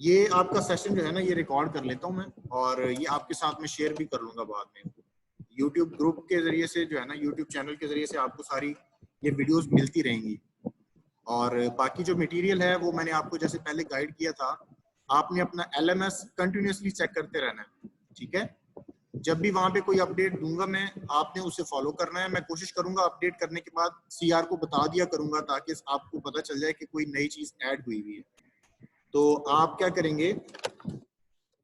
ये आपका सेशन जो है ना ये रिकॉर्ड कर लेता हूँ मैं, और ये आपके साथ में शेयर भी कर लूंगा बाद में। यूट्यूब ग्रुप के जरिए से जो है ना, यूट्यूब चैनल के जरिए से आपको सारी ये वीडियोस मिलती रहेंगी। और बाकी जो मटेरियल है वो मैंने आपको जैसे पहले गाइड किया था, आपने अपना LMS कंटिन्यूसली चेक करते रहना है, ठीक है। जब भी वहां पे कोई अपडेट दूंगा मैं, आपने उसे फॉलो करना है। मैं कोशिश करूंगा अपडेट करने के बाद CR को बता दिया करूंगा, ताकि आपको पता चल जाए कि कोई नई चीज ऐड हुई हुई है। तो आप क्या करेंगे,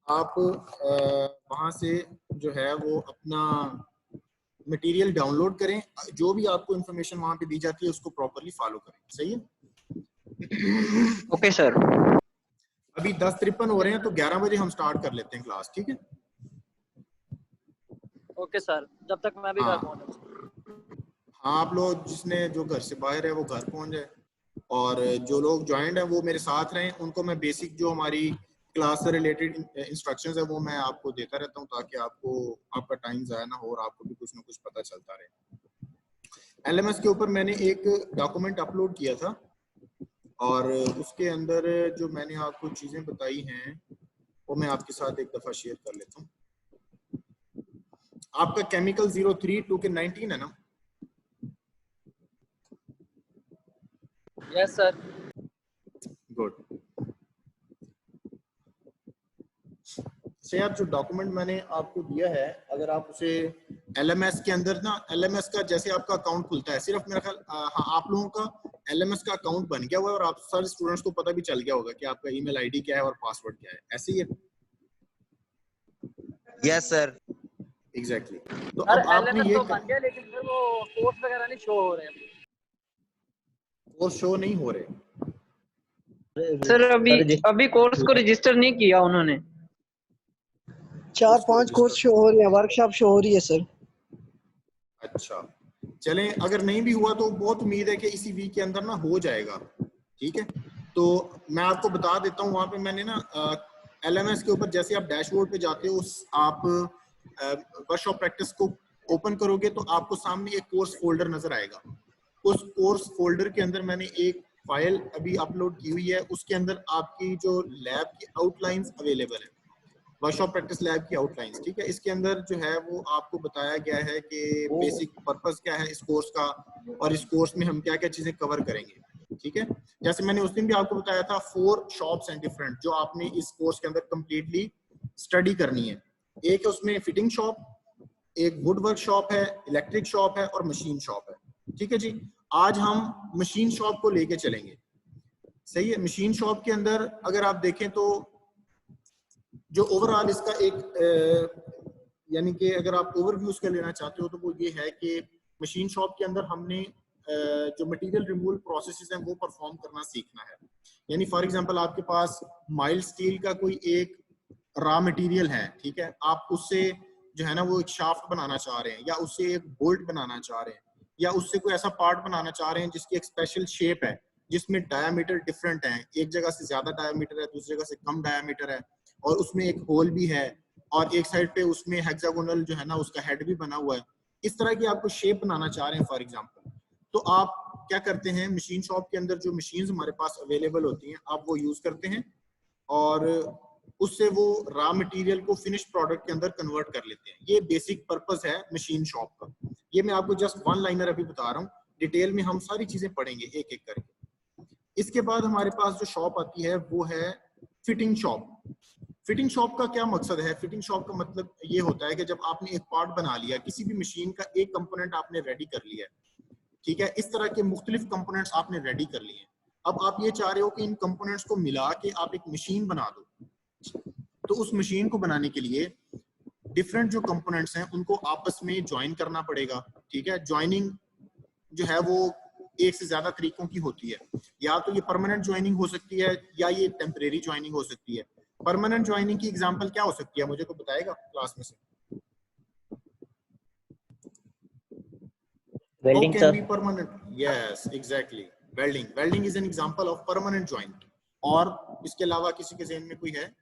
आप वहां से जो है वो अपना मटेरियल डाउनलोड करें, जो भी आपको इन्फॉर्मेशन वहां पे दी जाती है उसको प्रॉपरली फॉलो करें। सही है? Okay sir. अभी 10:53 हो रहे हैं, तो 11 बजे हम स्टार्ट कर लेते हैं क्लास, ठीक है? ओके सर, जब तक मैं भी घर पहुंच जाऊँ। हाँ, आप लोग जिसने जो घर से बाहर है वो घर पहुंच जाए, और जो लोग ज्वाइंट हैं वो मेरे साथ रहें। उनको मैं बेसिक जो हमारी क्लास से रिलेटेड इंस्ट्रक्शंस है वो मैं आपको देता रहता हूँ, ताकि आपको आपका टाइम ज़ाया ना हो और आपको भी कुछ ना कुछ पता चलता रहे। LMS के ऊपर मैंने एक डॉक्यूमेंट अपलोड किया था, और उसके अंदर जो मैंने आपको चीज़ें बताई हैं वो मैं आपके साथ एक दफ़ा शेयर कर लेता हूँ। आपका केमिकल 032 के 19 है ना? Yes sir. गुड। से आप जो डॉक्यूमेंट मैंने आपको दिया है, अगर आप उसे LMS के अंदर ना, LMS का जैसे आपका अकाउंट खुलता है, सिर्फ मेरा ख्याल हाँ आप लोगों का LMS का अकाउंट बन गया हुआ है, और आप सारे स्टूडेंट्स को पता भी चल गया होगा कि आपका ईमेल आईडी क्या है और पासवर्ड क्या है, ऐसे ही है? Yes sir. एग्जैक्टली। तो सर अब आपने LMS ये तो बन गया, लेकिन फिर वो कोर्स वगैरह नहीं शो हो रहे हैं। कोर्स शो नहीं हो रहे सर अभी कोर्स को रजिस्टर नहीं किया उन्होंने। 4-5 कोर्स शो हो रहे हैं, वर्कशॉप शो हो रही है सर। अच्छा, चलें, अगर नहीं भी हुआ तो बहुत उम्मीद है कि इसी वीक के अंदर ना हो जाएगा, ठीक है। तो मैं आपको बता देता हूँ, वहाँ पे मैंने ना LMS के ऊपर जैसे आप डैशबोर्ड पे जाते हो, आप वर्कशॉप प्रैक्टिस को ओपन करोगे तो आपको सामने एक कोर्स फोल्डर नजर आएगा। उस कोर्स फोल्डर के अंदर मैंने एक फाइल अभी अपलोड की हुई है, उसके अंदर आपकी जो लैब की आउटलाइंस अवेलेबल है, वर्कशॉप प्रैक्टिस लैब की आउटलाइंस, ठीक है। इसके अंदर जो है वो आपको बताया गया है कि बेसिक पर्पस क्या है इस कोर्स का, और इस कोर्स में हम क्या क्या चीजें कवर करेंगे, ठीक है। जैसे मैंने उस दिन भी आपको बताया था, 4 शॉप्स हैं डिफरेंट जो आपने इस कोर्स के अंदर कंप्लीटली स्टडी करनी है। एक है उसमें फिटिंग शॉप, एक वुड वर्क शॉप है, इलेक्ट्रिक शॉप है और मशीन शॉप है, ठीक है जी। आज हम मशीन शॉप को लेके चलेंगे, सही है। मशीन शॉप के अंदर अगर आप देखें तो जो ओवरऑल इसका एक यानी कि अगर आप ओवरव्यू उसका लेना चाहते हो तो वो ये है कि मशीन शॉप के अंदर हमने जो मटेरियल रिमूवल प्रोसेसेस हैं वो परफॉर्म करना सीखना है। यानी फॉर एग्जांपल आपके पास माइल्ड स्टील का कोई एक रॉ मटेरियल है, ठीक है, आप उससे जो है ना वो एक शाफ्ट बनाना चाह रहे हैं, या उससे एक बोल्ट बनाना चाह रहे हैं, या उससे कोई ऐसा पार्ट बनाना चाह रहे हैं जिसकी एक स्पेशल शेप है, जिसमें डायामीटर डिफरेंट है, एक जगह से ज्यादा डायामीटर है, दूसरी जगह से कम डायामीटर है, और उसमें एक होल भी है, और एक साइड पे उसमें हेक्सागोनल जो है ना उसका हेड भी बना हुआ है। इस तरह की आपको शेप बनाना चाह रहे हैं फॉर एग्जांपल, तो आप क्या करते हैं, मशीन शॉप के अंदर जो मशीन्स हमारे पास अवेलेबल होती हैं आप वो यूज करते हैं, और उससे वो रॉ मटेरियल को फिनिश प्रोडक्ट के अंदर कन्वर्ट कर लेते हैं। ये बेसिक पर्पस है मशीन शॉप का। ये मैं आपको जस्ट वन लाइनर अभी बता रहा हूँ, डिटेल में हम सारी चीजें पढ़ेंगे एक एक करके। इसके बाद हमारे पास जो शॉप आती है वो है फिटिंग शॉप। फिटिंग शॉप का क्या मकसद है? फिटिंग शॉप का मतलब ये होता है कि जब आपने एक पार्ट बना लिया, किसी भी मशीन का एक कंपोनेंट आपने रेडी कर लिया, ठीक है, इस तरह के मुख्तलिफ कंपोनेंट्स आपने रेडी कर लिए, अब आप ये चाह रहे हो कि इन कंपोनेंट्स को मिला के आप एक मशीन बना दो। तो उस मशीन को बनाने के लिए डिफरेंट जो कंपोनेंट्स हैं उनको आपस में ज्वाइन करना पड़ेगा, ठीक है। ज्वाइनिंग जो है वो एक से ज्यादा तरीकों की होती है, या तो ये परमानेंट ज्वाइनिंग हो सकती है या ये टेम्परेरी ज्वाइनिंग हो सकती है। परमानेंट ज्वाइनिंग की एग्जांपल क्या हो सकती है, मुझे को बताएगा क्लास में से? Welding How can sir. be permanent? Yes, exactly. Welding. Welding is an example of permanent joint. और इसके अलावा किसी के ज़हन में कोई है?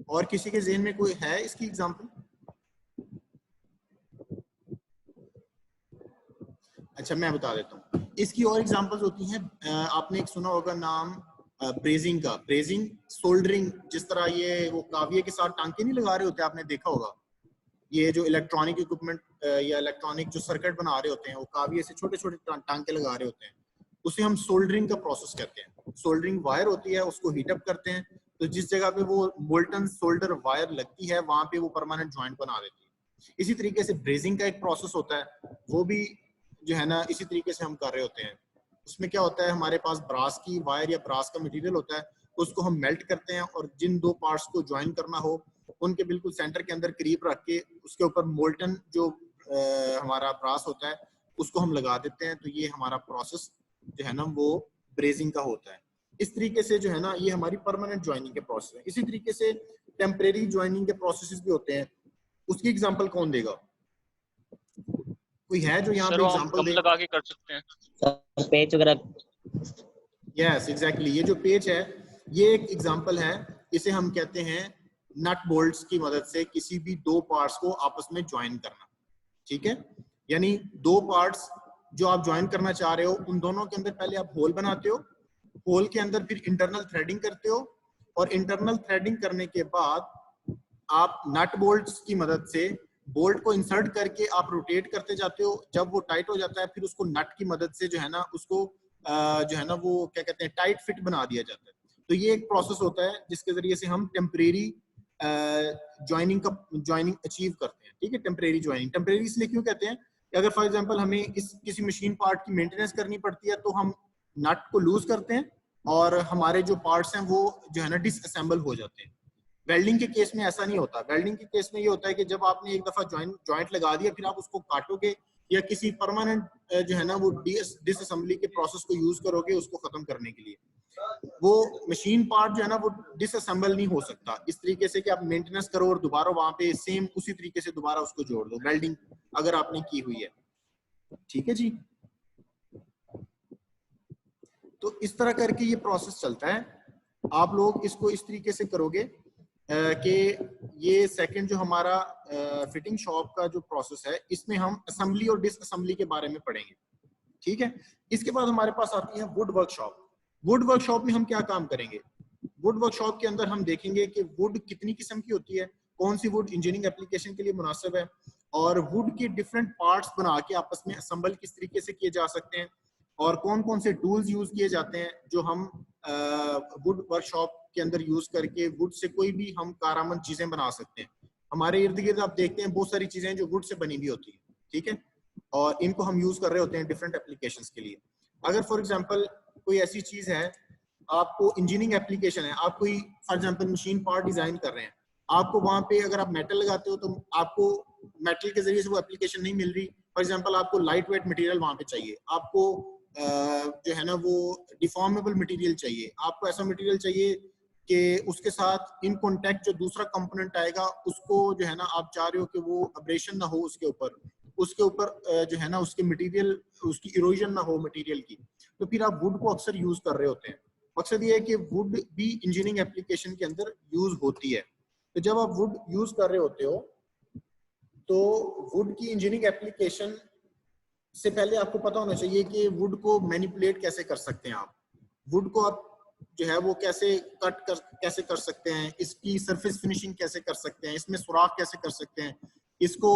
और किसी के ज़हन में कोई है इसकी एग्जांपल? अच्छा मैं बता देता हूँ, इसकी और एग्जांपल्स होती हैं। आपने एक सुना होगा नाम ब्रेजिंग का, ब्रेजिंग, सोल्डरिंग, जिस तरह ये वो काविये के साथ टांके नहीं लगा रहे होते, आपने देखा होगा। ये जो इलेक्ट्रॉनिक इक्विपमेंट या इलेक्ट्रॉनिक जो सर्किट बना रहे होते हैं, वो काविये से छोटे छोटे टांके लगा रहे होते हैं, उसे हम सोल्डरिंग का प्रोसेस कहते हैं। सोल्डरिंग वायर होती है, उसको हीटअप करते हैं, तो जिस जगह पे वो मोल्टन सोल्डर वायर लगती है वहां पे वो परमानेंट जॉइंट बना देती है। इसी तरीके से ब्रेजिंग का एक प्रोसेस होता है, वो भी जो है ना इसी तरीके से हम कर रहे होते हैं। उसमें क्या होता है, हमारे पास ब्रास की वायर या ब्रास का मटेरियल होता है, उसको हम मेल्ट करते हैं और जिन दो पार्ट्स को ज्वाइन करना हो उनके बिल्कुल सेंटर के अंदर करीब रख के उसके ऊपर मोल्टन जो हमारा ब्रास होता है उसको हम लगा देते हैं। तो ये हमारा प्रोसेस जो है ना वो ब्रेजिंग का होता है। इस तरीके से जो है ना ये हमारी परमानेंट ज्वाइनिंग के प्रोसेस है। इसी तरीके से टेम्परेरी ज्वाइनिंग के प्रोसेसेस भी होते हैं। उसकी एग्जांपल कौन देगा? कोई है जो यहाँ पे एग्जांपल दे? लगा के कर सकते हैं पेच वगैरह। यस एग्जैक्टली, ये जो पेच है ये एक एग्जांपल है। इसे हम कहते हैं नट बोल्ट्स की मदद से किसी भी दो पार्ट्स को आपस में ज्वाइन करना। ठीक है, यानी दो पार्ट्स जो आप ज्वाइन करना चाह रहे हो उन दोनों के अंदर पहले आप होल बनाते हो, होल के अंदर फिर इंटरनल थ्रेडिंग करते हो, और इंटरनल थ्रेडिंग करने के बाद आप नट बोल्ट्स की मदद से बोल्ट को इंसर्ट करके आप रोटेट करते जाते हो। जब वो टाइट हो जाता है फिर उसको नट की मदद से जो है ना उसको जो है ना वो क्या कहते हैं टाइट फिट बना दिया जाता है। तो ये एक प्रोसेस होता है जिसके जरिए से हम टेम्परेरी ज्वाइनिंग अचीव करते हैं। ठीक है, टेम्परेरी ज्वाइनिंग। टेम्परेरी इसलिए क्यों कहते हैं कि अगर फॉर एग्जांपल हमें किसी मशीन पार्ट की मेंटेनेंस करनी पड़ती है तो हम नट को लूज करते हैं और हमारे जो पार्ट्स हैं वो जो है ना डिसअसेंबल हो जाते हैं। वेल्डिंग के केस में ऐसा नहीं होता। वेल्डिंग के केस में ये होता है कि जब आपने एक दफा जॉइंट लगा दिया फिर आप उसको काटोगे या किसी परमानेंट जो है ना वो डिसअसेंबली के प्रोसेस को यूज करोगे उसको खत्म करने के लिए। वो मशीन पार्ट जो है ना वो डिसअसेंबल नहीं हो सकता इस तरीके से कि आप मेंटेनेंस करो और दोबारा वहां पे सेम उसी तरीके से दोबारा उसको जोड़ दो, वेल्डिंग अगर आपने की हुई है। ठीक है जी, तो इस तरह करके ये प्रोसेस चलता है। आप लोग इसको इस तरीके से करोगे कि ये सेकंड जो हमारा फिटिंग शॉप का जो प्रोसेस है इसमें हम असेंबली और डिसअसेंबली के बारे में पढ़ेंगे। ठीक है, इसके बाद हमारे पास आती है वुड वर्कशॉप। वुड वर्कशॉप में हम क्या काम करेंगे? वुड वर्कशॉप के अंदर हम देखेंगे कि वुड कितनी किस्म की होती है, कौन सी वुड इंजीनियरिंग एप्लीकेशन के लिए मुनासिब है, और वुड के डिफरेंट पार्ट्स बना के आपस में असेंबल किस तरीके से किए जा सकते हैं, और कौन कौन से टूल्स यूज किए जाते हैं जो हम वुड वर्कशॉप के अंदर यूज करके वुड से कोई भी हम कारआमद चीजें बना सकते हैं। हमारे इर्द गिर्द आप देखते हैं बहुत सारी चीजें जो वुड से बनी हुई होती है। ठीक है, और इनको हम यूज कर रहे होते हैं डिफरेंट एप्लीकेशंस के लिए। अगर फॉर एग्जांपल कोई ऐसी चीज है, आपको इंजीनियरिंग एप्लीकेशन है, आप कोई for example machine part design कर रहे हैं, आपको वहां पे अगर आप मेटल लगाते हो तो आपको मेटल के जरिए से वो एप्लीकेशन नहीं मिल रही। फॉर एग्जांपल आपको लाइट वेट मटेरियल वहां पे चाहिए, आपको जो है ना वो डिफॉर्मेबल मटेरियल चाहिए, आपको ऐसा मटेरियल चाहिए कि उसके साथ इन कॉन्टेक्ट जो दूसरा कंपोनेंट आएगा उसको जो है ना आप चाह रहे हो कि वो अब्रेशन ना हो उसके ऊपर जो है ना उसके मटेरियल उसकी इरोजन ना हो मटेरियल की, तो फिर आप वुड को अक्सर यूज कर रहे होते हैं। मकसद ये है कि वुड भी इंजीनियरिंग एप्लीकेशन के अंदर यूज होती है। तो जब आप वुड यूज कर रहे होते हो तो वुड की इंजीनियरिंग एप्लीकेशन से पहले आपको पता होना चाहिए कि वुड को मैनिपुलेट कैसे कर सकते हैं। आप वुड को आप जो है वो कैसे कैसे कर सकते हैं, इसकी सरफेस फिनिशिंग कैसे कर सकते हैं, इसमें सुराख कैसे कर सकते हैं, इसको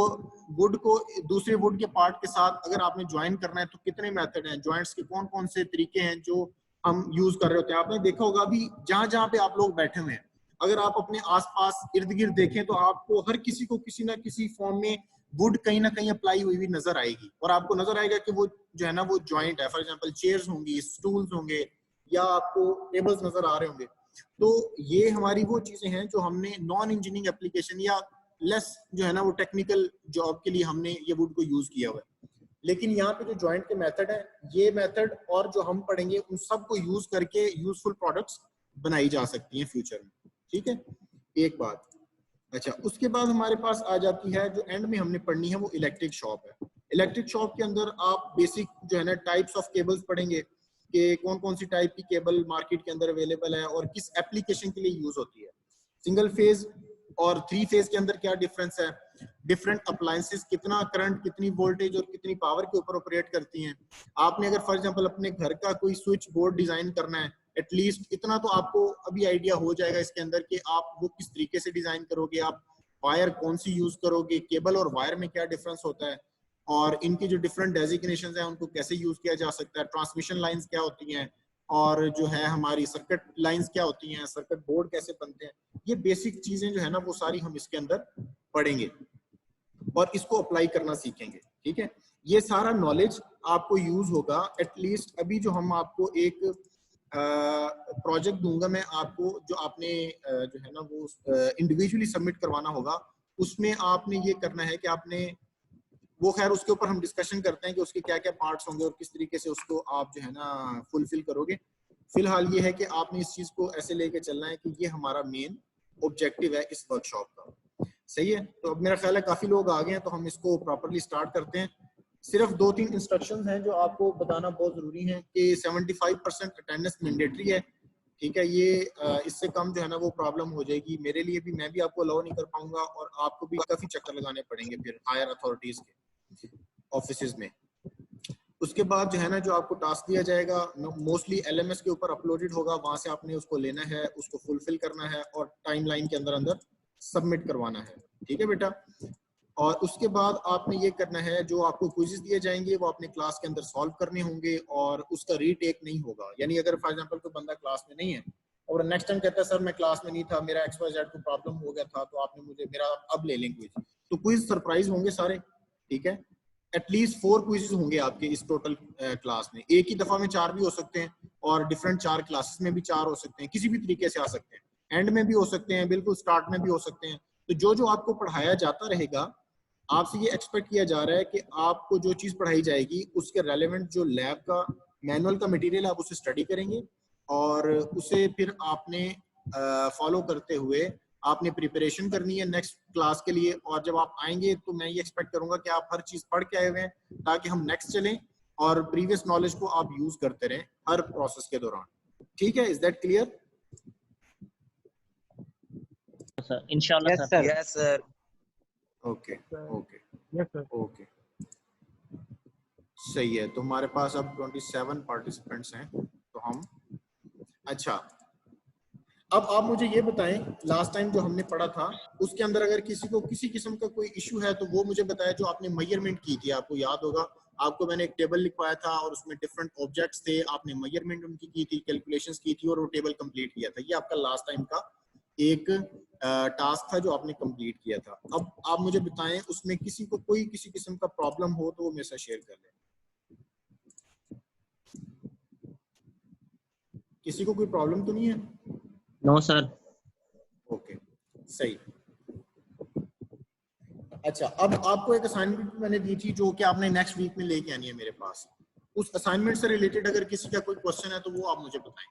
वुड को दूसरे वुड के पार्ट के साथ अगर आपने ज्वाइन करना है तो कितने मेथड हैं, जॉइंट्स के कौन कौन से तरीके हैं जो हम यूज कर रहे होते हैं। आपने देखा होगा अभी जहां जहां पे आप लोग बैठे हुए हैं, अगर आप अपने आसपास इर्द गिर्द देखें तो आपको हर किसी को किसी ना किसी फॉर्म में वुड कहीं ना कहीं अप्लाई हुई नजर आएगी, और आपको नजर आएगा कि वो जो है ना वो जॉइंट है। फॉर एग्जांपल चेयर्स होंगी, स्टूल्स होंगे, या आपको टेबल्स नजर आ रहे होंगे। तो ये हमारी वो चीजें हैं जो हमने नॉन इंजीनियरिंग एप्लीकेशन या लेस जो है ना वो टेक्निकल जॉब के लिए हमने ये वुड को यूज किया हुआ है। लेकिन यहाँ पे जो जॉइंट के मेथड है, ये मेथड और जो हम पढ़ेंगे उन सब को यूज करके यूजफुल प्रोडक्ट्स बनाई जा सकती हैं फ्यूचर में। ठीक है, एक बात। अच्छा, उसके बाद हमारे पास आ जाती है जो एंड में हमने पढ़नी है वो इलेक्ट्रिक शॉप है। इलेक्ट्रिक शॉप के अंदर आप बेसिक जो है ना टाइप्स ऑफ केबल्स पढ़ेंगे कि कौन कौन सी टाइप की केबल मार्केट के अंदर अवेलेबल है और किस एप्लीकेशन के लिए यूज होती है, सिंगल फेज और 3 फेज के अंदर क्या डिफरेंस है, डिफरेंट अप्लायंसेस कितना करंट, कितनी वोल्टेज और कितनी पावर के ऊपर ऑपरेट करती हैं। आपने अगर फॉर एग्जांपल अपने घर का कोई स्विच बोर्ड डिजाइन करना है, एटलीस्ट इतना तो आपको अभी आइडिया हो जाएगा इसके अंदर कि आप वो किस तरीके से डिजाइन करोगे, आप वायर कौन सी यूज करोगे, केबल और वायर में क्या डिफरेंस होता है, और इनकी जो डिफरेंट डेजिग्नेशंस हैं उनको कैसे यूज किया जा सकता है, ट्रांसमिशन लाइंस क्या होती हैं, और जो है हमारी सर्किट लाइंस क्या होती हैं, सर्किट बोर्ड कैसे बनते हैं। ये बेसिक चीजें जो है ना वो सारी हम इसके अंदर पढ़ेंगे और इसको अप्लाई करना सीखेंगे। ठीक है, ये सारा नॉलेज आपको यूज होगा। एटलीस्ट अभी जो हम आपको एक प्रोजेक्ट दूंगा मैं आपको, जो आपने जो है ना वो इंडिविजुअली सबमिट करवाना होगा, उसमें आपने ये करना है कि आपने वो, खैर उसके ऊपर हम डिस्कशन करते हैं कि उसके क्या क्या पार्ट्स होंगे और किस तरीके से उसको आप जो है ना फुलफिल करोगे। फिलहाल ये है कि आपने इस चीज को ऐसे लेके चलना है कि ये हमारा मेन ऑब्जेक्टिव है इस वर्कशॉप का। सही है, तो अब मेरा ख्याल है काफी लोग आ गए हैं, तो हम इसको प्रॉपर्ली स्टार्ट करते हैं। सिर्फ 2-3 इंस्ट्रक्शंस हैं जो आपको बताना बहुत जरूरी है कि 75% अटेंडेंस मैंडेटरी है। ठीक है, ये इससे कम जो है ना वो प्रॉब्लम हो जाएगी मेरे लिए भी, मैं भी आपको अलाउ नहीं कर पाऊंगा और आपको भी काफी चक्कर लगाने पड़ेंगे फिर हायर अथॉरिटीज के ऑफिसेज में। उसके बाद जो है ना जो आपको टास्क दिया जाएगा मोस्टली LMS के ऊपर अपलोडेड होगा, वहां से आपने उसको लेना है, उसको फुलफिल करना है और टाइमलाइन के अंदर अंदर सबमिट करवाना है। ठीक है बेटा, और उसके बाद आपने ये करना है, जो आपको क्विज़ेस दिए जाएंगे वो अपने क्लास के अंदर सॉल्व करने होंगे और उसका रीटेक नहीं होगा। यानी अगर फॉर एग्जांपल कोई बंदा क्लास में नहीं है और नेक्स्ट टाइम कहता है सर मैं क्लास में नहीं था, मेरा XYZ को प्रॉब्लम हो गया था, तो आपने मुझे मेरा अब ले लें क्विज, तो क्विज सरप्राइज होंगे सारे। ठीक है, एटलीस्ट 4 क्विजेस होंगे आपके इस टोटल क्लास में। एक ही दफा में 4 भी हो सकते हैं और डिफरेंट 4 क्लासेस में भी 4 हो सकते हैं, किसी भी तरीके से आ सकते हैं, एंड में भी हो सकते हैं, बिल्कुल स्टार्ट में भी हो सकते हैं। तो जो जो आपको पढ़ाया जाता रहेगा, आपसे ये एक्सपेक्ट किया जा रहा है कि आपको जो चीज पढ़ाई जाएगी उसके रेलेवेंट जो लैब का मैनुअल का मटेरियल आप उसे स्टडी करेंगे और उसे फिर आपने फॉलो करते हुए आपने प्रिपरेशन करनी है नेक्स्ट क्लास के लिए। और जब आप आएंगे तो मैं ये एक्सपेक्ट करूंगा कि आप हर चीज पढ़ के आए हुए हैं, ताकि हम नेक्स्ट चलें और प्रीवियस नॉलेज को आप यूज करते रहें हर प्रोसेस के दौरान। ठीक है, इज दैट क्लियर? सर इंशाल्लाह sir. Yes sir. Okay okay सही है। तो हमारे पास अब 27 पार्टिसिपेंट्स हैं, तो हम अच्छा अब आप मुझे ये बताएं, लास्ट टाइम जो हमने पढ़ा था उसके अंदर अगर किसी को किसी किस्म का कोई इशू है तो वो मुझे बताया। जो आपने मेजरमेंट की थी, आपको याद होगा, आपको मैंने एक टेबल लिखवाया था और उसमें डिफरेंट ऑब्जेक्ट्स थे, आपने मेजरमेंट उनकी की थी, कैलकुलेशंस की थी और वो टेबल कंप्लीट किया था। ये आपका लास्ट टाइम का एक टास्क था जो आपने कंप्लीट किया था। अब आप मुझे बताएं उसमें किसी को कोई किसी किस्म का प्रॉब्लम हो तो वो मेरे साथ शेयर कर लें। किसी को कोई प्रॉब्लम तो नहीं है? No sir. ओके सही। अच्छा, अब आपको एक असाइनमेंट मैंने दी थी जो कि आपने नेक्स्ट वीक में लेके आनी है मेरे पास। उस असाइनमेंट से रिलेटेड अगर किसी का कोई क्वेश्चन है तो वो आप मुझे बताएं।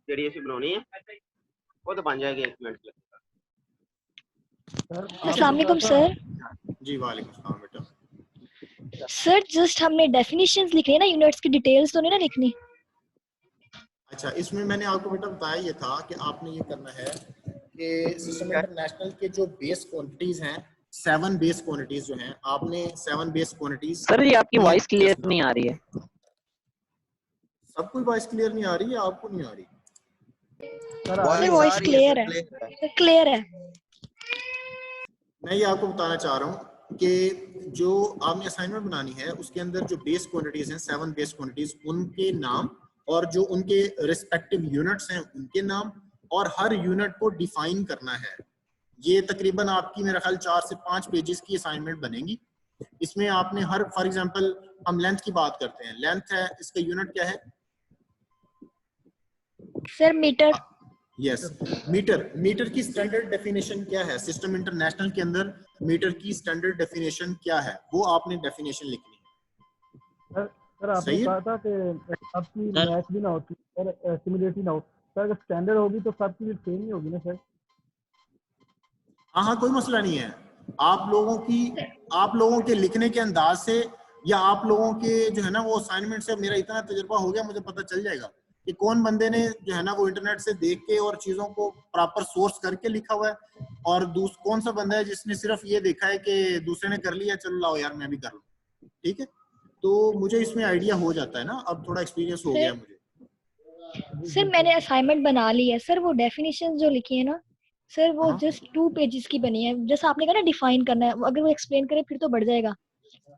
जेडीएसी बनानी है वो तो बन जाएगी 1 मिनट के। अस्सलाम वालेकुम सर। जी वालेकुम सलाम बेटा। सर जस्ट हमने डेफिनेशंस लिखनी है ना, यूनिट्स की डिटेल्स तो नहीं ना लिखनी? अच्छा, इसमें मैंने आपको बेटा बताया ये था कि आपने ये करना है कि सिस्टम इंटरनेशनल के जो बेस क्वांटिटीज हैं, 7 बेस क्वांटिटीज जो हैं, आपने 7 बेस क्वांटिटीज। सर ये आपकी वॉइस क्लियर नहीं आ रही है। सब कोई वॉइस क्लियर नहीं आ रही है? आपको नहीं आ रही? सर वॉइस क्लियर है, क्लियर है। मैं ये आपको बताना चाह रहा हूँ कि जो आपने असाइनमेंट बनानी है उसके अंदर जो बेस क्वांटिटीज हैं, 7 बेस क्वांटिटीज, उनके नाम और जो उनके रिस्पेक्टिव यूनिट्स हैं उनके नाम और हर यूनिट को डिफाइन करना है। ये तकरीबन आपकी मेरा ख्याल 4 से 5 पेजेस की असाइनमेंट बनेगी। इसमें आपने हर, फॉर एग्जांपल हम लेंथ की बात करते हैं, लेंथ है, इसका यूनिट क्या है सर? मीटर। यस, मीटर की स्टैंडर्ड डेफिनेशन क्या है? सिस्टम इंटरनेशनल के अंदर मीटर की स्टैंडर्ड डेफिनेशन क्या है, वो आपने डेफिनेशन लिखनी है। सर आपने कहा था कि सबकी मैच भी ना होती और सिमिलरिटी ना हो। सर अगर स्टैंडर्ड होगी तो सबकी भी सेम ही होगी ना सर? हाँ, कोई मसला नहीं है। आप लोगों के लिखने के अंदाज से या आप लोगों के जो है ना वो असाइनमेंट से, मेरा इतना तजुर्बा हो गया, मुझे पता चल जाएगा कि कौन बंदे ने जो है ना वो इंटरनेट से देख के और चीजों को प्रॉपर सोर्स करके लिखा हुआ है, और कौन सा बंदा है जिसने सिर्फ ये देखा है कि दूसरे ने कर लिया, चलो लाओ यार मैं भी कर लूं। ठीक है, तो मुझे इसमें आइडिया हो जाता है ना, अब थोड़ा एक्सपीरियंस हो गया मुझे। सर मैंने असाइनमेंट बना ली है सर, वो डेफिनेशन जो लिखी है ना सर वो जस्ट 2 पेजेस की बनी है, जैसा आपने कहा ना डिफाइन करना है, अगर वो एक्सप्लेन करे फिर तो बढ़ जाएगा।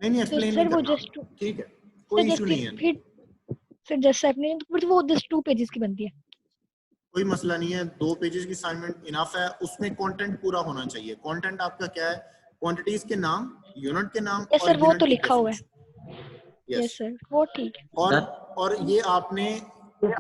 नहीं तो एक्सप्लेन सर नहीं वो करना, जस्ट ठीक है, कोई इशू नहीं है, फिर सर जस्ट आपने फिर वो जस्ट 2 पेजेस की बनती है। कोई मसला नहीं है, 2 पेजेस की असाइनमेंट इनफ है। उसमें कंटेंट पूरा होना चाहिए। कंटेंट आपका क्या है? क्वांटिटीज के नाम, यूनिट के नाम यस और सर वो यूनिट तो की लिखा हुआ है। डेफिनेशन। यस सर वो ठीक है। और ये आपने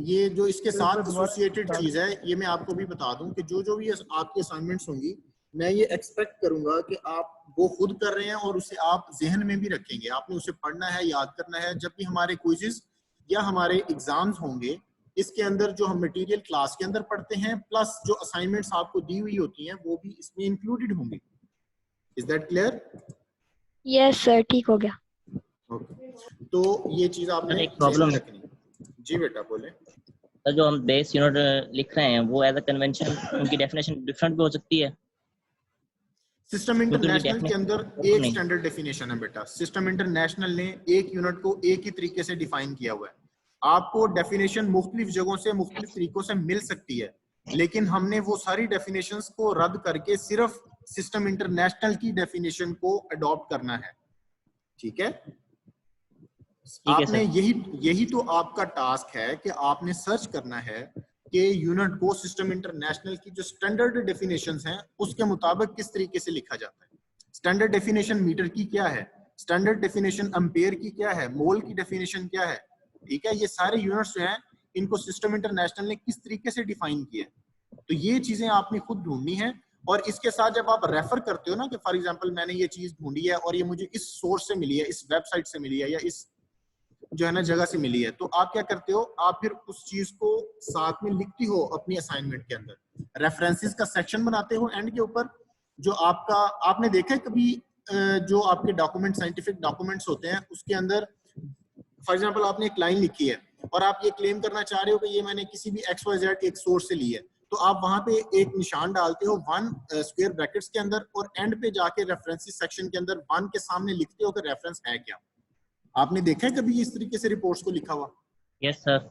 ये जो इसके साथ एसोसिएटेड चीज है, ये मैं आपको भी बता दूं कि जो भी आपकी असाइनमेंट्स होंगी, मैं ये एक्सपेक्ट करूंगा कि आप वो खुद कर रहे हैं और उसे आप जहन में भी रखेंगे। आपने उसे पढ़ना है, याद करना है। जब भी हमारे क्विज़ेस या हमारे एग्जाम्स होंगे, इसके अंदर जो हम मटेरियल क्लास के अंदर पढ़ते हैं प्लस जो असाइनमेंट्स आपको दी हुई होती हैं वो भी इसमें इंक्लूडेड होंगी। Is that clear? Yes sir ठीक हो गया। ओके, तो ये चीज आपने एक प्रॉब्लम है रखनी। जी बेटा बोले। तो जो हम बेस यूनिट लिख रहे हैं वो एज अ कन्वेंशन उनकी डेफिनेशन डिफरेंट भी हो सकती है। सिस्टम इंटरनेशनल के अंदर एक नहीं। स्टैंडर्ड डेफिनेशन है बेटा। सिस्टम इंटरनेशनल ने एक यूनिट को एक ही तरीके से डिफाइन किया हुआ है। आपको डेफिनेशन मुख्तलिफ जगहों से मुख्तलिफ तरीकों से मिल सकती है, लेकिन हमने वो सारी डेफिनेशंस को रद्द करके सिर्फ सिस्टम इंटरनेशनल की डेफिनेशन को अडॉप्ट करना है। ठीक है, आपने यही तो आपका टास्क है कि आपने सर्च करना है कि यूनिट को सिस्टम इंटरनेशनल की जो स्टैंडर्ड डेफिनेशंस हैं उसके मुताबिक किस तरीके से लिखा जाता है। स्टैंडर्ड डेफिनेशन मीटर की क्या है, स्टैंडर्ड डेफिनेशन एम्पेयर की क्या है, मोल की डेफिनेशन क्या है। ठीक है, ये सारे यूनिट्स जो हैं इनको सिस्टम इंटरनेशनल ने किस तरीके से डिफाइन किया है, तो ये चीजें आपने खुद ढूंढनी है। और इसके साथ जब आप रेफर करते हो ना कि फॉर एग्जांपल मैंने ये चीज ढूंढी है और ये मुझे इस सोर्स से मिली है, इस वेबसाइट से मिली है या इस जो है ना जगह से मिली है, तो आप क्या करते हो, आप फिर उस चीज को साथ में लिखती हो अपनी असाइनमेंट के अंदर। रेफरेंसेस का सेक्शन बनाते हो एंड के ऊपर। जो आपका आपने देखा है कभी जो आपके डॉक्यूमेंट साइंटिफिक डॉक्यूमेंट्स होते हैं उसके अंदर फॉर एग्जांपल आपने एक लाइन लिखी है और आप ये क्लेम करना चाह रहे हो कि ये मैंने किसी भी XYZ एक सोर्स से ली है, तो आप वहां पे एक निशान डालते हो 1 स्क्वायर ब्रैकेट्स के अंदर और एंड पे जाके रेफरेंसेस सेक्शन के अंदर 1 के सामने लिखते हो कि रेफरेंस है क्या। आपने देखा है कभी इस तरीके से रिपोर्ट्स को लिखा हुआ? Yes sir.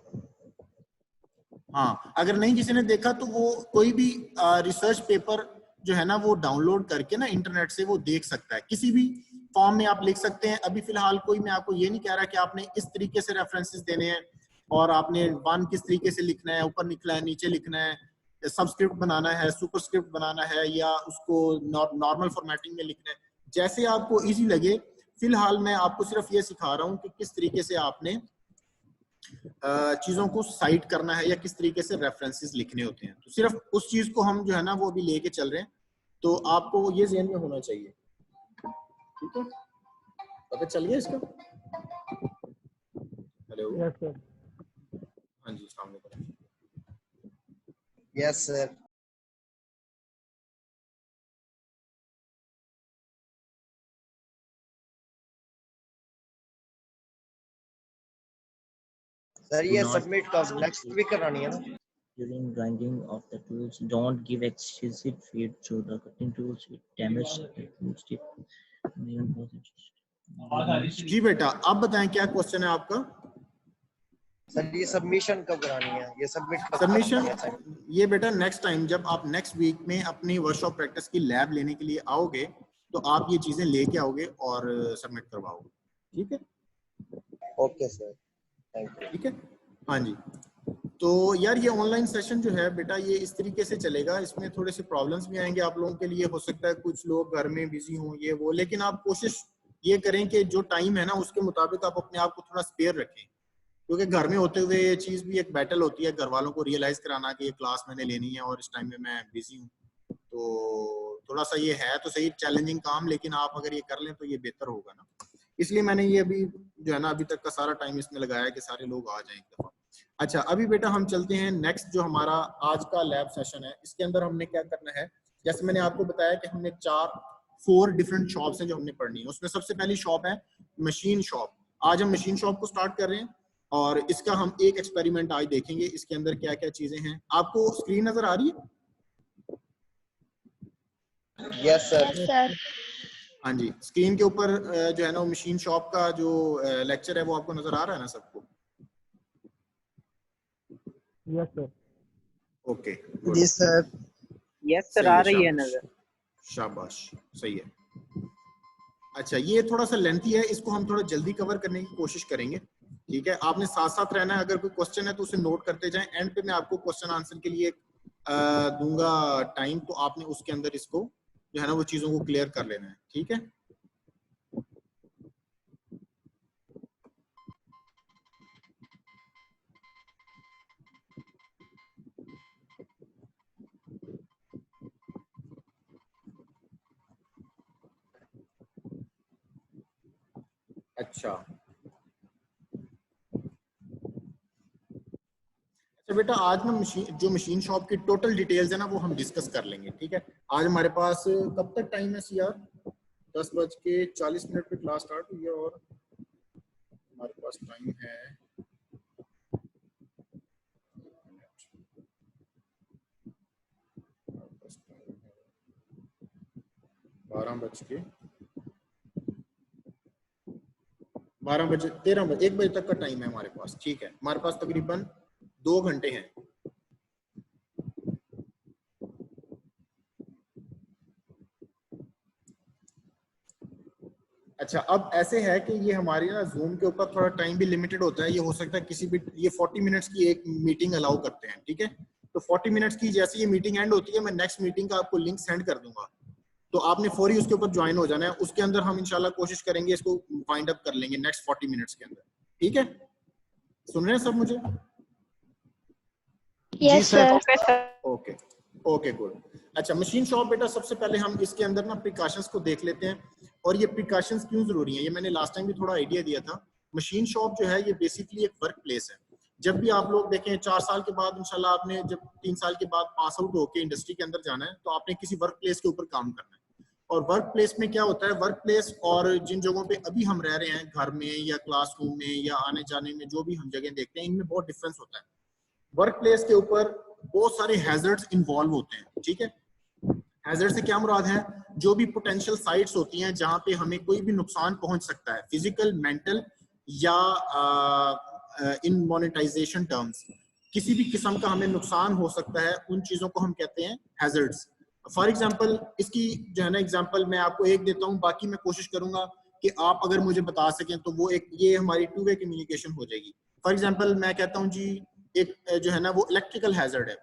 हाँ, अगर नहीं किसी ने देखा तो वो कोई भी रिसर्च पेपर जो है ना वो डाउनलोड करके ना इंटरनेट से वो देख सकता है, किसी भी फॉर्म में आप लिख सकते हैं। अभी फिलहाल कोई मैं आपको ये नहीं कह रहा कि आपने इस तरीके से रेफरेंसेस देने हैं और आपने 1 किस तरीके से लिखना है, ऊपर लिखना है, नीचे लिखना है, सबस्क्रिप्ट बनाना है, सुपरस्क्रिप्ट बनाना है या उसको नॉर्मल फॉर्मेटिंग में लिखना है, जैसे आपको इजी लगे। फिलहाल मैं आपको सिर्फ ये सिखा रहा हूँ कि किस तरीके से आपने चीजों को साइट करना है या किस तरीके से रेफरेंसेस लिखने होते हैं। तो सिर्फ उस चीज को हम जो है ना वो भी लेके चल रहे हैं, तो आपको ये ज़हन में होना चाहिए। ठीक है, पता चल गया इसका? Hello, yes sir. हाँ जी, अस्सलाम वालेकुम। Yes sir. सर ये सबमिट कब नेक्स्ट वीक करानी है ना? During grinding of the tools, don't give excessive feed to the cutting tools. It damages the tools tip. जी बेटा, आप बताएं क्या क्वेश्चन है आपका? सर ये सबमिशन कब करानी है, ये सबमिट कब सबमिशन करानी है? ये बेटा नेक्स्ट टाइम जब आप नेक्स्ट वीक में अपनी वर्कशॉप प्रैक्टिस की लैब लेने के लिए आओगे तो आप ये चीजें लेके आओगे और सबमिट करवाओगे। ठीक है, ओके सर, थैंक यू। ठीक है, हाँ जी। तो यार ये ऑनलाइन सेशन जो है बेटा ये इस तरीके से चलेगा, इसमें थोड़े से प्रॉब्लम्स भी आएंगे आप लोगों के लिए। हो सकता है कुछ लोग घर में बिजी हों ये वो, लेकिन आप कोशिश ये करें कि जो टाइम है ना उसके मुताबिक आप अपने आप को थोड़ा स्पेयर रखें, क्योंकि घर में होते हुए ये चीज़ भी एक बैटल होती है घर वालों को रियलाइज कराना कि ये क्लास मैंने लेनी है और इस टाइम में मैं बिजी हूँ। तो थोड़ा सा ये है तो सही चैलेंजिंग काम, लेकिन आप अगर ये कर लें तो ये बेहतर होगा ना। इसलिए मैंने ये अभी जो है ना अभी तक का सारा टाइम इसमें लगाया कि सारे लोग आ जाएं एक दफा। अच्छा, अभी बेटा हम चलते हैं नेक्स्ट जो हमारा आज का लैब सेशन है, इसके अंदर हमने क्या करना है। जैसे मैंने आपको बताया कि हमने 4 डिफरेंट शॉप्स हैं जो हमने पढ़नी है। उसमें सबसे पहली शॉप है मशीन शॉप। आज हम मशीन शॉप को स्टार्ट कर रहे हैं। और इसका हम एक एक्सपेरिमेंट आज देखेंगे, इसके अंदर क्या क्या चीजें हैं। आपको स्क्रीन नजर आ रही है? Yes sir. Yes sir. हाँ जी, स्क्रीन के ऊपर जो है ना वो मशीन शॉप का जो लेक्चर है वो आपको नजर आ रहा है ना सबको? Yes sir. ओके, जी सर। यस सर, आ रही है नजर। शाबाश, सही है। अच्छा, ये थोड़ा सा लेंथी है, इसको हम थोड़ा जल्दी कवर करने की कोशिश करेंगे, ठीक है? आपने साथ साथ रहना है, अगर कोई क्वेश्चन है तो उसे नोट करते जाएं। एंड पे मैं आपको क्वेश्चन आंसर के लिए दूंगा टाइम, तो आपने उसके अंदर इसको जो है ना वो चीजों को क्लियर कर लेना है, ठीक है? अच्छा बेटा, आज ना मशीन शॉप की टोटल डिटेल्स है ना वो हम डिस्कस कर लेंगे, ठीक है? आज हमारे पास कब तक टाइम है सीआर? 10:40 पे क्लास स्टार्ट हुई है और हमारे पास टाइम है 1 बजे तक का टाइम है हमारे पास, ठीक है? हमारे पास तकरीबन 2 घंटे हैं। अच्छा, अब ऐसे है कि ये हमारी ना जूम के ऊपर थोड़ा टाइम भी लिमिटेड होता है। ये हो सकता है किसी भी, ये 40 मिनट्स की एक मीटिंग अलाउ करते हैं, ठीक है? तो 40 मिनट्स की जैसे ये मीटिंग एंड होती है, मैं नेक्स्ट मीटिंग का आपको लिंक सेंड कर दूंगा, तो आपने फौरी उसके ऊपर ज्वाइन हो जाना है। उसके अंदर हम इंशाल्लाह कोशिश करेंगे इसको फाइंड अप कर लेंगे नेक्स्ट 40 मिनट्स के अंदर, ठीक है? सुन रहे हैं सब मुझे? Yes sir. Okay okay, good. अच्छा, मशीन शॉप बेटा, सबसे पहले हम इसके अंदर ना प्रिकॉशंस को देख लेते हैं, और ये प्रिकॉशंस क्यों जरूरी हैं ये मैंने लास्ट टाइम भी थोड़ा आइडिया दिया था। मशीन शॉप जो है ये बेसिकली एक वर्क प्लेस है। जब भी आप लोग देखें 4 साल के बाद इंशाल्लाह आपने जब 3 साल के बाद पास आउट होकर इंडस्ट्री के अंदर जाना है, तो आपने किसी वर्क प्लेस के ऊपर काम करना है। और वर्क प्लेस में क्या होता है, वर्क प्लेस और जिन जगहों पे अभी हम रह रहे हैं, घर में या क्लासरूम में या आने जाने में, जो भी हम जगह देखते हैं, इनमें बहुत डिफरेंस होता है। वर्क प्लेस के ऊपर बहुत सारे हैजर्ड्स इन्वॉल्व होते हैं, ठीक है? हैजर्ड से क्या मुराद है? जो भी पोटेंशियल साइट्स होती हैं जहां पे हमें कोई भी नुकसान पहुंच सकता है, फिजिकल, मेंटल या इन मोनेटाइजेशन टर्म्स, किसी भी किस्म का हमें नुकसान हो सकता है, उन चीजों को हम कहते हैं हैजर्ड्स। फॉर एग्जांपल, इसकी जो है ना एग्जांपल मैं आपको एक देता हूं, बाकी मैं कोशिश करूंगा कि आप अगर मुझे बता सकें तो वो एक, ये हमारी 2 वे कम्युनिकेशन हो जाएगी। फॉर एग्जांपल मैं कहता हूं जी, एक जो है ना वो इलेक्ट्रिकल हैजर्ड है,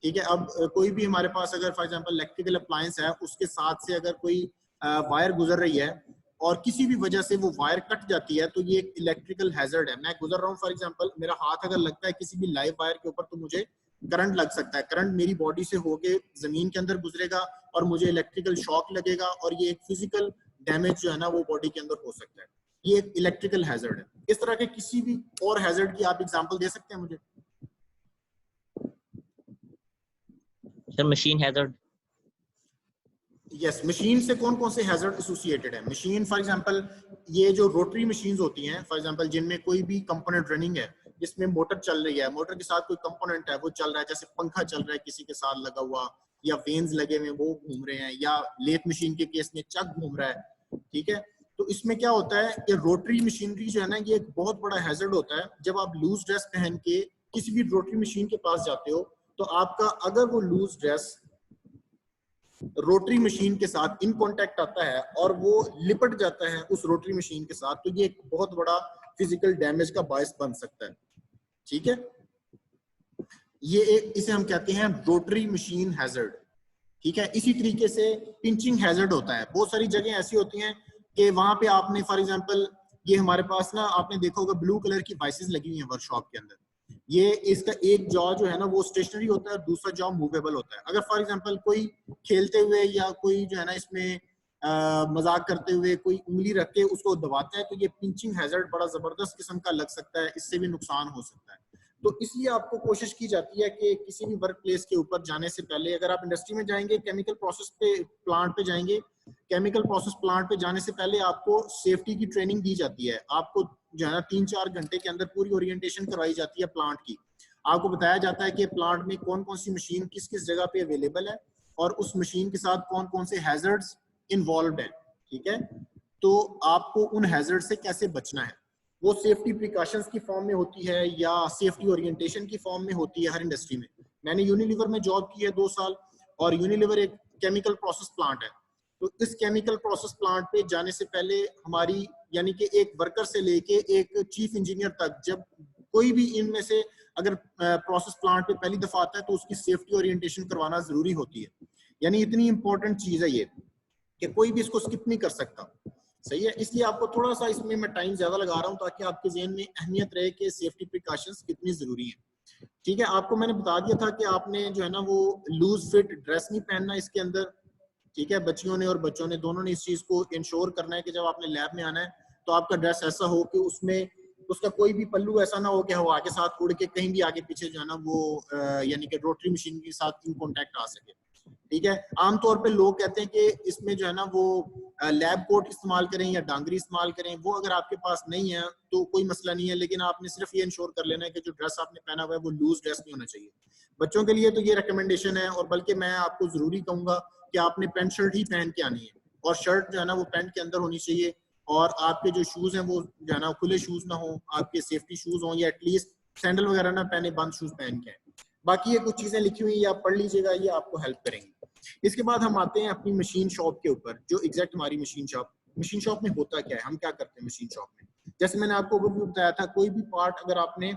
ठीक है? अब कोई भी हमारे पास अगर फॉर एग्जांपल इलेक्ट्रिकल अप्लायंस है, उसके साथ से अगर कोई वायर गुजर रही है और किसी भी वजह से वो वायर कट जाती है, तो ये एक इलेक्ट्रिकल हैजर्ड है। मैं गुजर रहा हूँ, फॉर एग्जांपल मेरा हाथ अगर लगता है किसी भी लाइव वायर के ऊपर, तो मुझे करंट लग सकता है। करंट मेरी बॉडी से होके जमीन के अंदर गुजरेगा और मुझे इलेक्ट्रिकल शॉक लगेगा, और ये एक फिजिकल डैमेज जो है ना वो बॉडी के अंदर हो सकता है। ये एक इलेक्ट्रिकल हैजर्ड है। इस तरह के किसी भी और हैजर्ड की आप एग्जांपल दे सकते हैं मुझे? Sir machine hazard. Yes, machine से कौन कौन से हैजर्ड एसोसिएटेड है? मशीन फॉर एग्जांपल ये जो रोटरी मशीन्स होती हैं, फॉर एग्जांपल जिनमें कोई भी कंपोनेंट रनिंग है, जिसमें मोटर चल रही है, मोटर के साथ कोई कंपोनेंट है वो चल रहा है, जैसे पंखा चल रहा है किसी के साथ लगा हुआ, या वेन्स लगे हुए वो घूम रहे हैं, या लेथ मशीन के केस में चक घूम रहा है, ठीक है? तो इसमें क्या होता है कि रोटरी मशीनरी जो है ना, ये एक बहुत बड़ा हैजर्ड होता है। जब आप लूज ड्रेस पहन के किसी भी रोटरी मशीन के पास जाते हो, तो आपका अगर वो लूज ड्रेस रोटरी मशीन के साथ इन कांटेक्ट आता है और वो लिपट जाता है उस रोटरी मशीन के साथ, तो ये एक बहुत बड़ा फिजिकल डैमेज का बायस बन सकता है, ठीक है? ये एक, इसे हम कहते हैं रोटरी मशीन हैजर्ड, ठीक है? इसी तरीके से पिंचिंग हैजर्ड होता है। बहुत सारी जगह ऐसी होती हैं कि वहां पे आपने फॉर एग्जांपल, ये हमारे पास ना आपने देखा होगा ब्लू कलर की वाइसेस लगी हुई हैं वर्कशॉप के अंदर। ये इसका एक जॉ जो है ना वो स्टेशनरी होता है, दूसरा जॉ मूवेबल होता है। अगर फॉर एग्जांपल कोई खेलते हुए या कोई जो है ना इसमें मजाक करते हुए कोई उंगली रख के उसको दबाता है, तो ये पिंचिंग हैजर्ड बड़ा जबरदस्त किस्म का लग सकता है, इससे भी नुकसान हो सकता है। तो इसलिए आपको कोशिश की जाती है कि किसी भी वर्क प्लेस के ऊपर जाने से पहले, अगर आप इंडस्ट्री में जाएंगे, केमिकल प्रोसेस पे प्लांट पे जाएंगे, केमिकल प्रोसेस प्लांट पे जाने से पहले आपको सेफ्टी की ट्रेनिंग दी जाती है। आपको जो है ना 3-4 घंटे के अंदर पूरी ओरिएंटेशन करवाई जाती है प्लांट की। आपको बताया जाता है कि प्लांट में कौन कौन सी मशीन किस किस जगह पे अवेलेबल है और उस मशीन के साथ कौन कौन से हैजर्ड्स इन्वॉल्व है, ठीक है। तो आपको उन हैजर्ड से कैसे बचना है, वो सेफ्टी प्रिकॉशंस की फॉर्म में होती है या सेफ्टी ओरिएंटेशन की फॉर्म में होती है हर इंडस्ट्री में। मैंने यूनिलीवर में जॉब की है 2 साल, और यूनिलीवर एक केमिकल प्रोसेस प्लांट है। तो इस केमिकल प्रोसेस प्लांट पे जाने से पहले हमारी यानी कि एक वर्कर से लेके एक चीफ इंजीनियर तक, जब कोई भी इनमें से अगर प्रोसेस प्लांट पे पहली दफा आता है तो उसकी सेफ्टी ओरिएंटेशन करवाना जरूरी होती है। यानी इतनी इंपॉर्टेंट चीज है ये कि कोई भी इसको स्किप नहीं कर सकता, सही है। इसलिए आपको थोड़ा सा इसमें मैं टाइम ज्यादा लगा रहा हूँ ताकि आपके ज़हन में अहमियत रहे कि सेफ्टी प्रिकॉशंस कितनी जरूरी है, ठीक है। आपको मैंने बता दिया था कि आपने जो है ना वो लूज फिट ड्रेस नहीं पहनना इसके अंदर, ठीक है। बच्चियों ने और बच्चों ने दोनों ने इस चीज को इंश्योर करना है कि जब आपने लैब में आना है तो आपका ड्रेस ऐसा हो कि उसमें उसका कोई भी पल्लू ऐसा ना हो कि वो आगे साथ उड़ के कहीं भी आगे पीछे जो है ना वो यानी कि रोटरी मशीन के साथ इन कॉन्टेक्ट आ सके, ठीक है। आमतौर पे लोग कहते हैं कि इसमें जो है ना वो लैब कोट इस्तेमाल करें या डांगरी इस्तेमाल करें, वो अगर आपके पास नहीं है तो कोई मसला नहीं है, लेकिन आपने सिर्फ ये इंश्योर कर लेना है कि जो ड्रेस आपने पहना हुआ है वो लूज ड्रेस नहीं होना चाहिए। बच्चों के लिए तो ये रिकमेंडेशन है, और बल्कि मैं आपको जरूरी कहूंगा कि आपने पैंट शर्ट ही पहन के आनी है, और शर्ट जो है ना वो पैंट के अंदर होनी चाहिए, और आपके जो शूज हैं वो जो है ना खुले शूज ना हो, आपके सेफ्टी शूज हों, या एटलीस्ट सैंडल वगैरह ना पहने, बंद शूज पहन के। बाकी ये कुछ चीजें लिखी हुई आप पढ़ लीजिएगा, ये आपको हेल्प करेंगी। इसके बाद हम आते हैं अपनी मशीन शॉप के ऊपर, जो एग्जैक्ट हमारी मशीन शॉप में होता क्या है, हम क्या करते हैं मशीन शॉप में। जैसे मैंने आपको ओवरव्यू बताया था, कोई भी पार्ट अगर आपने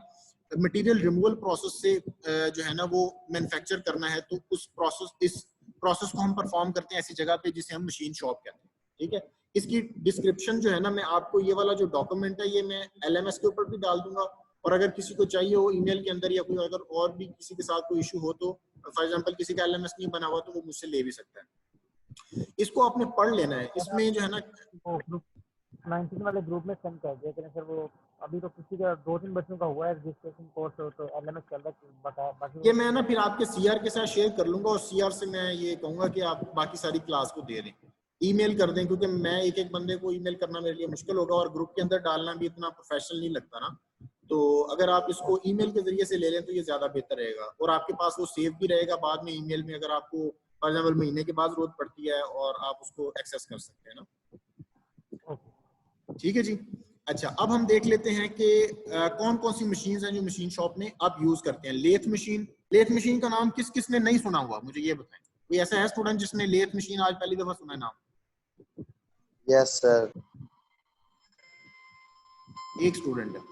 मटेरियल रिमूवल प्रोसेस से जो है ना वो मैन्युफैक्चर करना है तो इस प्रोसेस को हम परफॉर्म करते हैं ऐसी जगह पे जिसे हम मशीन शॉप कहते हैं, ठीक है। इसकी डिस्क्रिप्शन जो है ना मैं आपको ये वाला जो डॉक्यूमेंट है ये मैं LMS के ऊपर भी डाल दूंगा, और अगर किसी को चाहिए हो ईमेल के अंदर या कोई अगर और भी किसी के साथ कोई इशू हो तो फॉर एग्जांपल किसी का LMS नहीं बना हुआ तो वो मुझसे ले भी सकता है। इसको आपने पढ़ लेना है। इसमें जो है ना 19 वाले ग्रुप में सेंड कर दिया सर, वो अभी तो किसी का 2-3 बच्चों का हुआ है रजिस्ट्रेशन कोर्स, तो LMS चल रहा है, बता बाकी ये मैं ना फिर आपके CR के साथ शेयर कर लूंगा, और CR से मैं ये कहूंगा कि आप बाकी सारी क्लास को दे दें, ईमेल कर दें, क्योंकि मैं एक एक बंदे को ईमेल करना मेरे लिए मुश्किल होगा और ग्रुप के अंदर डालना भी इतना प्रोफेशनल नहीं लगता ना। तो अगर आप इसको ईमेल के जरिए से ले लें तो ये ज्यादा बेहतर रहेगा, और आपके पास वो सेव भी रहेगा बाद में ईमेल में, अगर आपको फॉर एग्जाम्पल महीने के बाद जरूरत पड़ती है और आप उसको एक्सेस कर सकते हैं ना, ठीक है जी। अच्छा, अब हम देख लेते हैं कि कौन कौन सी मशीन हैं जो मशीन शॉप में आप यूज करते हैं। लेथ मशीन का नाम किस किस ने नहीं सुना हुआ मुझे ये बताएं। कोई ऐसा है स्टूडेंट जिसने लेथ मशीन आज पहली दफा सुना है नाम? Yes sir. एक स्टूडेंट है,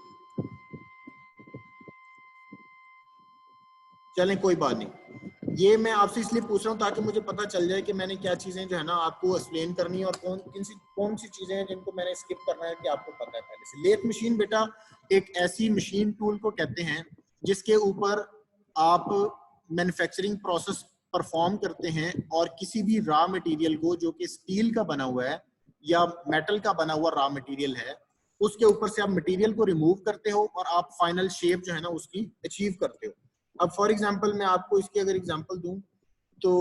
चलें कोई बात नहीं। ये मैं आपसे इसलिए पूछ रहा हूँ ताकि मुझे पता चल जाए कि मैंने क्या चीजें जो है ना आपको एक्सप्लेन करनी है और कौन सी चीजें हैं जिनको मैंने स्किप करना है कि आपको पता है पहले से। लेथ मशीन बेटा एक ऐसी मशीन टूल को कहते हैं जिसके ऊपर आप मैन्युफैक्चरिंग प्रोसेस परफॉर्म करते हैं, और किसी भी रॉ मटेरियल को जो कि स्टील का बना हुआ है या मेटल का बना हुआ रॉ मटेरियल है, उसके ऊपर से आप मटेरियल को रिमूव करते हो और आप फाइनल शेप जो है ना उसकी अचीव करते हो। अब फॉर एग्जांपल मैं आपको इसकी अगर एग्जांपल दूं तो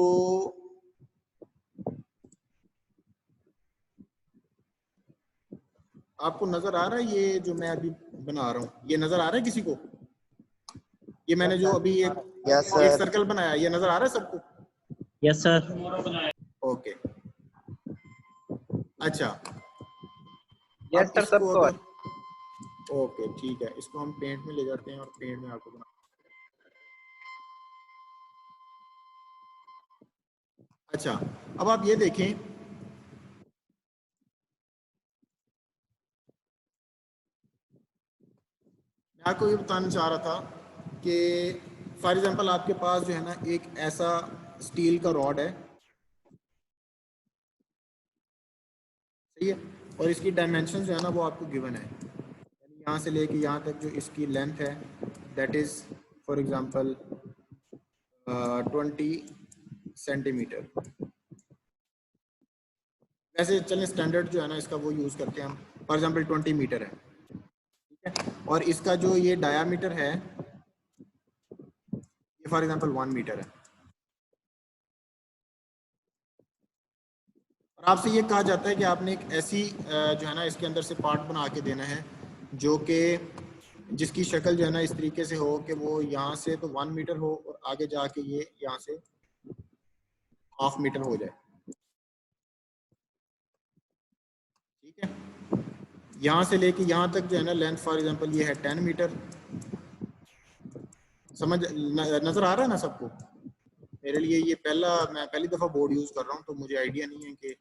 आपको नजर आ रहा है ये जो मैं अभी बना रहा हूँ, ये नजर आ रहा है किसी को? ये मैंने जो अभी एक सर्कल बनाया, ये नजर आ रहा है सबको? Yes sir. ओके, अच्छा यस सर सबको। ओके ठीक है, इसको हम पेंट में ले जाते हैं और पेंट में आपको बना। अच्छा, अब आप ये देखें, मैं आपको ये बताना चाह रहा था कि फॉर एग्जांपल आपके पास जो है ना एक ऐसा स्टील का रॉड है, सही है, और इसकी डायमेंशन जो है ना वो आपको गिवन है, यानी यहाँ से लेके यहाँ तक जो इसकी लेंथ है that is for example 20 centimetre. वैसे चलें स्टैंडर्ड जो है ना इसका वो यूज करते हैं हम, फॉर एग्जांपल 20 मीटर है, ठीक है, और इसका जो ये डायामीटर है ये फॉर एग्जांपल 1 मीटर है। और आपसे ये कहा जाता है कि आपने एक ऐसी जो है ना इसके अंदर से पार्ट बना के देना है जो कि जिसकी शक्ल जो है ना इस तरीके से हो कि वो यहाँ से तो 1 मीटर हो और आगे जाके ये यहाँ से 1/2 मीटर हो जाए। ठीक है, यहाँ से लेके यहाँ तक जो है ना लेंथ फॉर एग्जांपल ये है 10 मीटर। समझ नजर आ रहा है ना सबको? मेरे लिए ये मैं पहली दफा बोर्ड यूज कर रहा हूँ, तो मुझे आइडिया नहीं है कि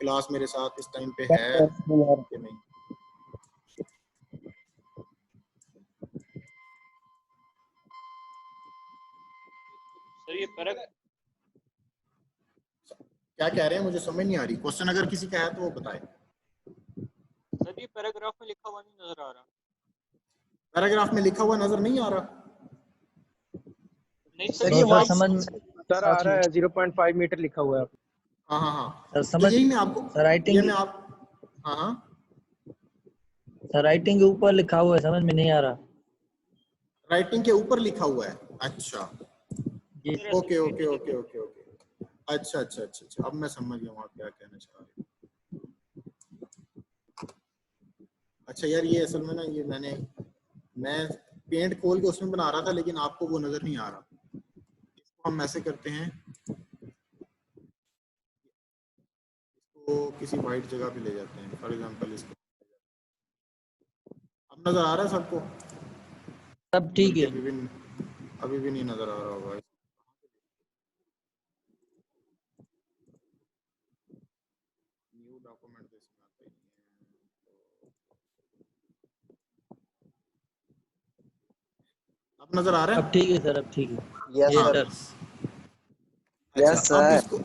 क्लास मेरे साथ इस टाइम पे है कि नहीं। सर ये क्या कह रहे हैं मुझे समझ नहीं आ रही। क्वेश्चन अगर किसी का है तो वो बताए। सर ये पैराग्राफ में लिखा हुआ नहीं नजर आ रहा। पैराग्राफ में लिखा हुआ नजर नहीं आ रहा? नहीं सर सर ये सर समझ सर आ रहा है 0.5 मीटर लिखा हुआ है। हाँ हाँ हाँ, सर तो समझ यही मैं आपको सर राइटिंग ये मैं आप हाँ हाँ सर राइटिंग के ऊपर लिखा हुआ है, समझ में नहीं आ रहा। राइटिंग के ऊपर लिखा हुआ है। अच्छा जी okay okay okay okay okay अच्छा अच्छा अच्छा अच्छा, अब मैं समझ गया हूँ आप क्या कहना चाह रहे हैं। अच्छा यार, ये असल में ना ये मैं पेंट खोल के उसमें बना रहा था, लेकिन आपको वो नजर नहीं आ रहा। इसको हम ऐसे करते हैं, इसको किसी वाइट जगह पे ले जाते हैं। फॉर एग्जांपल इसको, अब नजर आ रहा है सबको? सब ठीक है। अभी भी नहीं नजर आ रहा होगा। न्यू डॉक्यूमेंट तो इसमें आता ही नहीं है। अब नजर आ रहा है? अब ठीक है सर, अब ठीक है। यस ये सर। सर अच्छा अब इसको,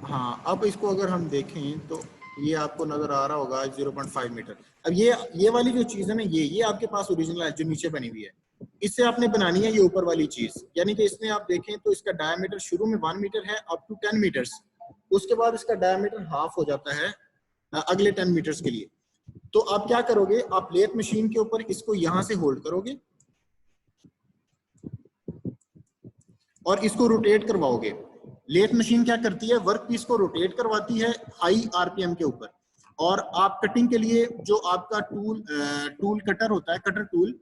हाँ अब इसको अगर हम देखें तो ये आपको नजर आ रहा होगा 0.5 मीटर। अब ये वाली जो चीज है ना, ये आपके पास ओरिजिनल है जो नीचे बनी हुई है। इससे आपने बनानी है ये ऊपर वाली चीज, यानी कि इसमें आप देखें तो इसका डायमीटर शुरू में 1 मीटर है अप टू 10 मीटर्स। उसके बाद इसका डायमीटर हाफ हो जाता है अगले 10 मीटर्स के लिए। तो आप क्या करोगे, आप लेथ मशीन के ऊपर इसको यहां से होल्ड करोगे और इसको रोटेट करवाओगे। लेथ मशीन क्या करती है, वर्क पीस को रोटेट करवाती है हाई आरपीएम के ऊपर, और आप कटिंग के लिए जो आपका टूल कटर होता है, कटर टूल,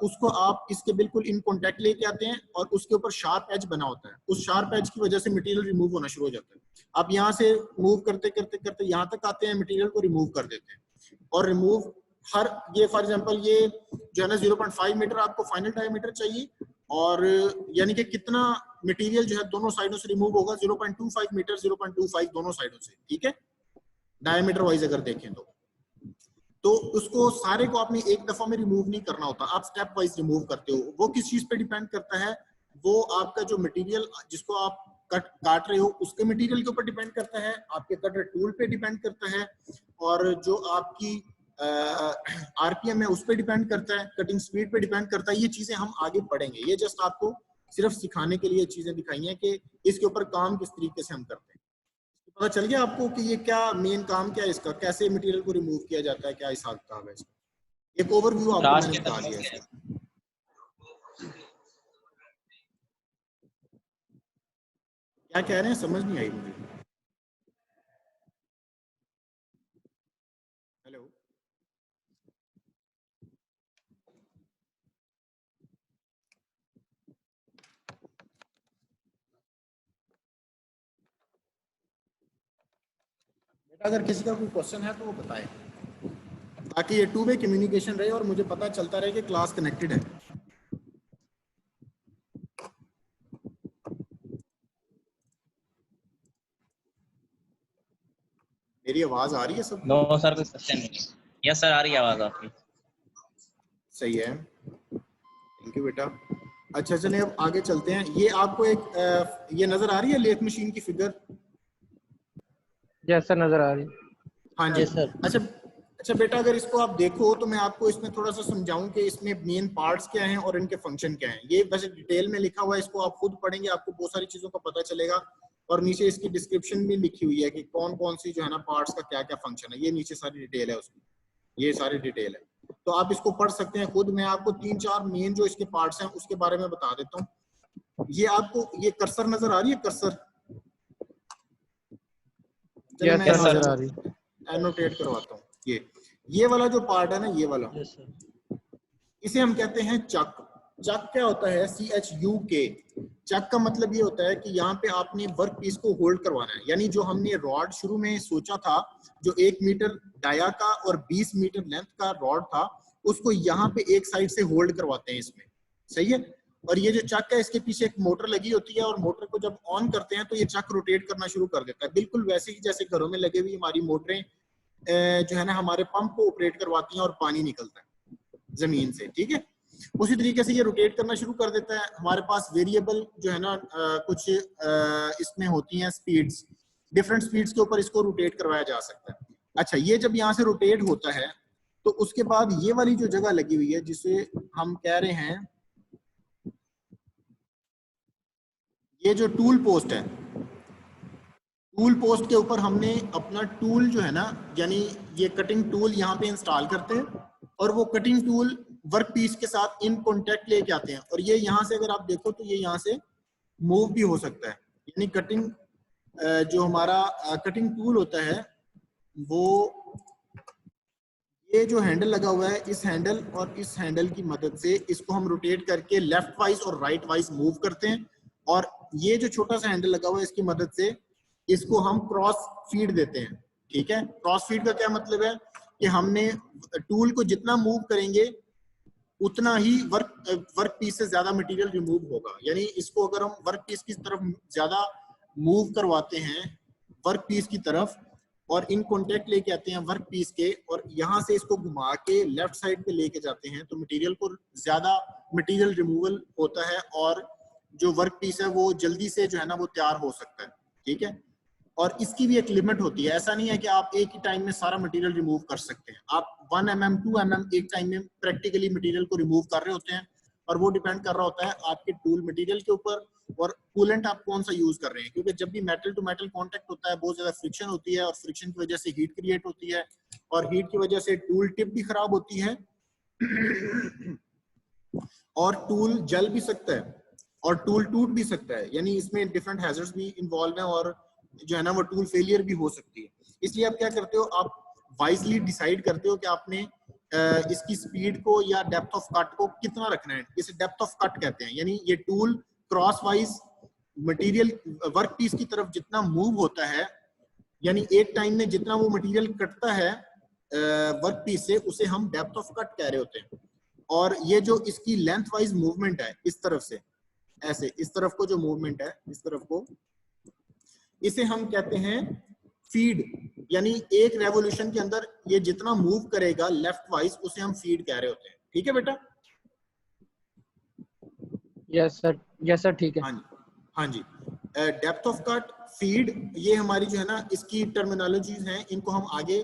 उसको आप इसके बिल्कुल इन कॉन्टेक्ट लेके आते हैं और उसके ऊपर शार्प एज बना होता है। उस शार्प एज की वजह से मटेरियल रिमूव होना शुरू हो जाता है। आप यहाँ से मूव करते करते करते यहाँ तक आते हैं, मटेरियल को रिमूव कर देते हैं। और रिमूव हर ये फॉर एग्जांपल ये जो है ना 0.5 मीटर आपको फाइनल डायमीटर चाहिए, और यानी कि कितना मटेरियल जो है दोनों साइडों से रिमूव होगा, 0.25 मीटर, 0.25 दोनों साइडों से। ठीक है, डायमीटर वाइज अगर देखें तो उसको सारे को आपने एक दफा में रिमूव नहीं करना होता, आप स्टेप वाइज रिमूव करते हो। वो किस चीज पे डिपेंड करता है, वो आपका जो मटेरियल जिसको आप काट रहे हो उसके मटेरियल के ऊपर डिपेंड करता है, आपके कटर टूल पे डिपेंड करता है, और जो आपकी आरपीएम है उस पर डिपेंड करता है, कटिंग स्पीड पे डिपेंड करता है। ये चीजें हम आगे पढ़ेंगे, ये जस्ट आपको सिर्फ सिखाने के लिए चीजें दिखाई हैं कि इसके ऊपर काम किस तरीके से हम करते हैं। पता चल गया आपको कि ये क्या मेन काम क्या है इसका, कैसे मटेरियल को रिमूव किया जाता है, क्या हिसाब किताब है इसका। एक ओवरव्यू आपको मैंने बता दिया है। क्या कह रहे हैं समझ नहीं आई मुझे। हेलो, बेटा अगर किसी का कोई क्वेश्चन है तो वो बताएं, ताकि ये टू वे कम्युनिकेशन रहे और मुझे पता चलता रहे कि क्लास कनेक्टेड है। मेरी आवाज आ रही है सब? नो सर, कोई क्वेश्चन नहीं। यस सर, आ रही है आवाज आपकी। सही है, थैंक यू बेटा। अच्छा चलिए अब आगे चलते हैं। ये आपको एक ये नजर आ रही है लेथ मशीन की फिगर? जैसा नजर आ रही। हाँ जी सर। अच्छा बेटा, अगर इसको आप देखो तो मैं आपको इसमें थोड़ा सा समझाऊं कि इसमें मेन पार्ट्स क्या हैं और इनके फंक्शन क्या हैं। ये वैसे डिटेल में लिखा हुआ है, इसको आप खुद पढ़ेंगे आपको बहुत सारी चीजों का पता चलेगा, और नीचे इसकी डिस्क्रिप्शन भी लिखी हुई है कि कौन कौन सी जो है ना पार्ट्स का क्या क्या फंक्शन है। ये नीचे सारी डिटेल है उसकी, ये सारी डिटेल है, तो आप इसको पढ़ सकते हैं खुद। मैं आपको 3-4 मेन जो इसके पार्ट्स हैं उसके बारे में बता देता हूँ। ये आपको ये कर्सर नजर आ रही है, कर्सर नजर आ रही, एनोटेट करवाता हूँ। ये वाला जो पार्ट है ना, ये वाला, यस सर। इसे हम कहते हैं चक। चक क्या होता है? CHUK। चक का मतलब ये होता है कि यहाँ पे आपने वर्क पीस को होल्ड करवाना है। यानी जो हमने रॉड शुरू में सोचा था, जो 1 मीटर डाया का और 20 मीटर लेंथ का रॉड था, उसको यहाँ पे एक साइड से होल्ड करवाते हैं इसमें। सही है। और ये जो चक है, इसके पीछे एक मोटर लगी होती है और मोटर को जब ऑन करते हैं तो ये चक रोटेट करना शुरू कर देता है, बिल्कुल वैसे ही जैसे घरों में लगे हुई हमारी मोटरें जो है ना हमारे पंप को ऑपरेट करवाती हैं और पानी निकलता है जमीन से। ठीक है, उसी तरीके से ये रोटेट करना शुरू कर देता है। हमारे पास वेरिएबल जो है ना कुछ इसमें होती हैं स्पीड्स, डिफरेंट स्पीड्स के ऊपर इसको रोटेट करवाया जा सकता है। अच्छा, ये जब यहाँ से रोटेट होता है तो उसके बाद ये वाली जो जगह लगी हुई है जिसे हम कह रहे हैं, ये जो टूल पोस्ट है, टूल पोस्ट के ऊपर हमने अपना टूल जो है ना, यानी ये कटिंग टूल यहाँ पे इंस्टॉल करते हैं और वो कटिंग टूल वर्क पीस के साथ इन कॉन्टेक्ट लेके आते हैं। और ये यहाँ से अगर आप देखो तो ये यहाँ से मूव भी हो सकता है। यानी कटिंग जो हमारा कटिंग टूल होता है, वो ये जो हैंडल लगा हुआ है, इस हैंडल और इस हैंडल की मदद से इसको हम रोटेट करके लेफ्ट वाइज और राइट वाइज मूव करते हैं। और ये जो छोटा सा हैंडल लगा हुआ है, इसकी मदद से इसको हम क्रॉस फीड देते हैं। ठीक है, क्रॉस फीड का क्या मतलब है कि हमने टूल को जितना मूव करेंगे उतना ही वर्क पीस से ज्यादा मटेरियल रिमूव होगा। यानी इसको अगर हम वर्क पीस की तरफ ज्यादा मूव करवाते हैं, वर्क पीस की तरफ, और इन कॉन्टेक्ट लेके आते हैं वर्क पीस के, और यहाँ से इसको घुमा के लेफ्ट साइड पे लेके जाते हैं, तो मटेरियल को ज्यादा मटेरियल रिमूवल होता है और जो वर्क पीस है वो जल्दी से जो है ना वो तैयार हो सकता है। ठीक है, और इसकी भी एक लिमिट होती है। ऐसा नहीं है कि आप एक ही टाइम में सारा मटेरियल रिमूव कर सकते हैं। आप 1 mm 2 mm एक टाइम में प्रैक्टिकली मटेरियल को रिमूव कर रहे होते हैं, और वो डिपेंड कर रहा होता है आपके टूल मटेरियल के ऊपर और कूलेंट आप कौन सा यूज कर रहे हैं। क्योंकि जब भी मेटल टू मेटल कांटेक्ट होता है, बहुत ज्यादा फ्रिक्शन होती है, और फ्रिक्शन की वजह से हीट क्रिएट होती है, और हीट की वजह से टूल टिप भी खराब होती है और टूल जल भी सकता है और टूल टूट भी सकता है। यानी इसमें डिफरेंट हैजर्ड्स भी इन्वॉल्व हैं और जो है ना वो टूल फेलियर भी हो सकती है। इसलिए आप क्या करते हो, आप वाइजली डिसाइड करते हो कि आपने इसकी स्पीड को या डेप्थ ऑफ कट को कितना रखना है। इसे डेप्थ ऑफ कट कहते हैं। यानी ये tool cross wise material work piece की तरफ जितना मूव होता है, यानी एक टाइम में जितना वो मटेरियल कटता है वर्क पीस से, उसे हम डेप्थ ऑफ कट कह रहे होते हैं। और ये जो इसकी लेंथ वाइज मूवमेंट है, इस तरफ से ऐसे इस तरफ को जो मूवमेंट है, इस तरफ को, इसे हम कहते हैं फीड। यानी एक रेवोल्यूशन के अंदर ये जितना मूव करेगा लेफ्ट वाइज, उसे हम फीड कह रहे होते हैं। ठीक है बेटा? यस सर, ठीक है। हाँ जी, हाँ जी। डेप्थ ऑफ कट, फीड, ये हमारी जो है ना इसकी टर्मिनोलॉजीज हैं, इनको हम आगे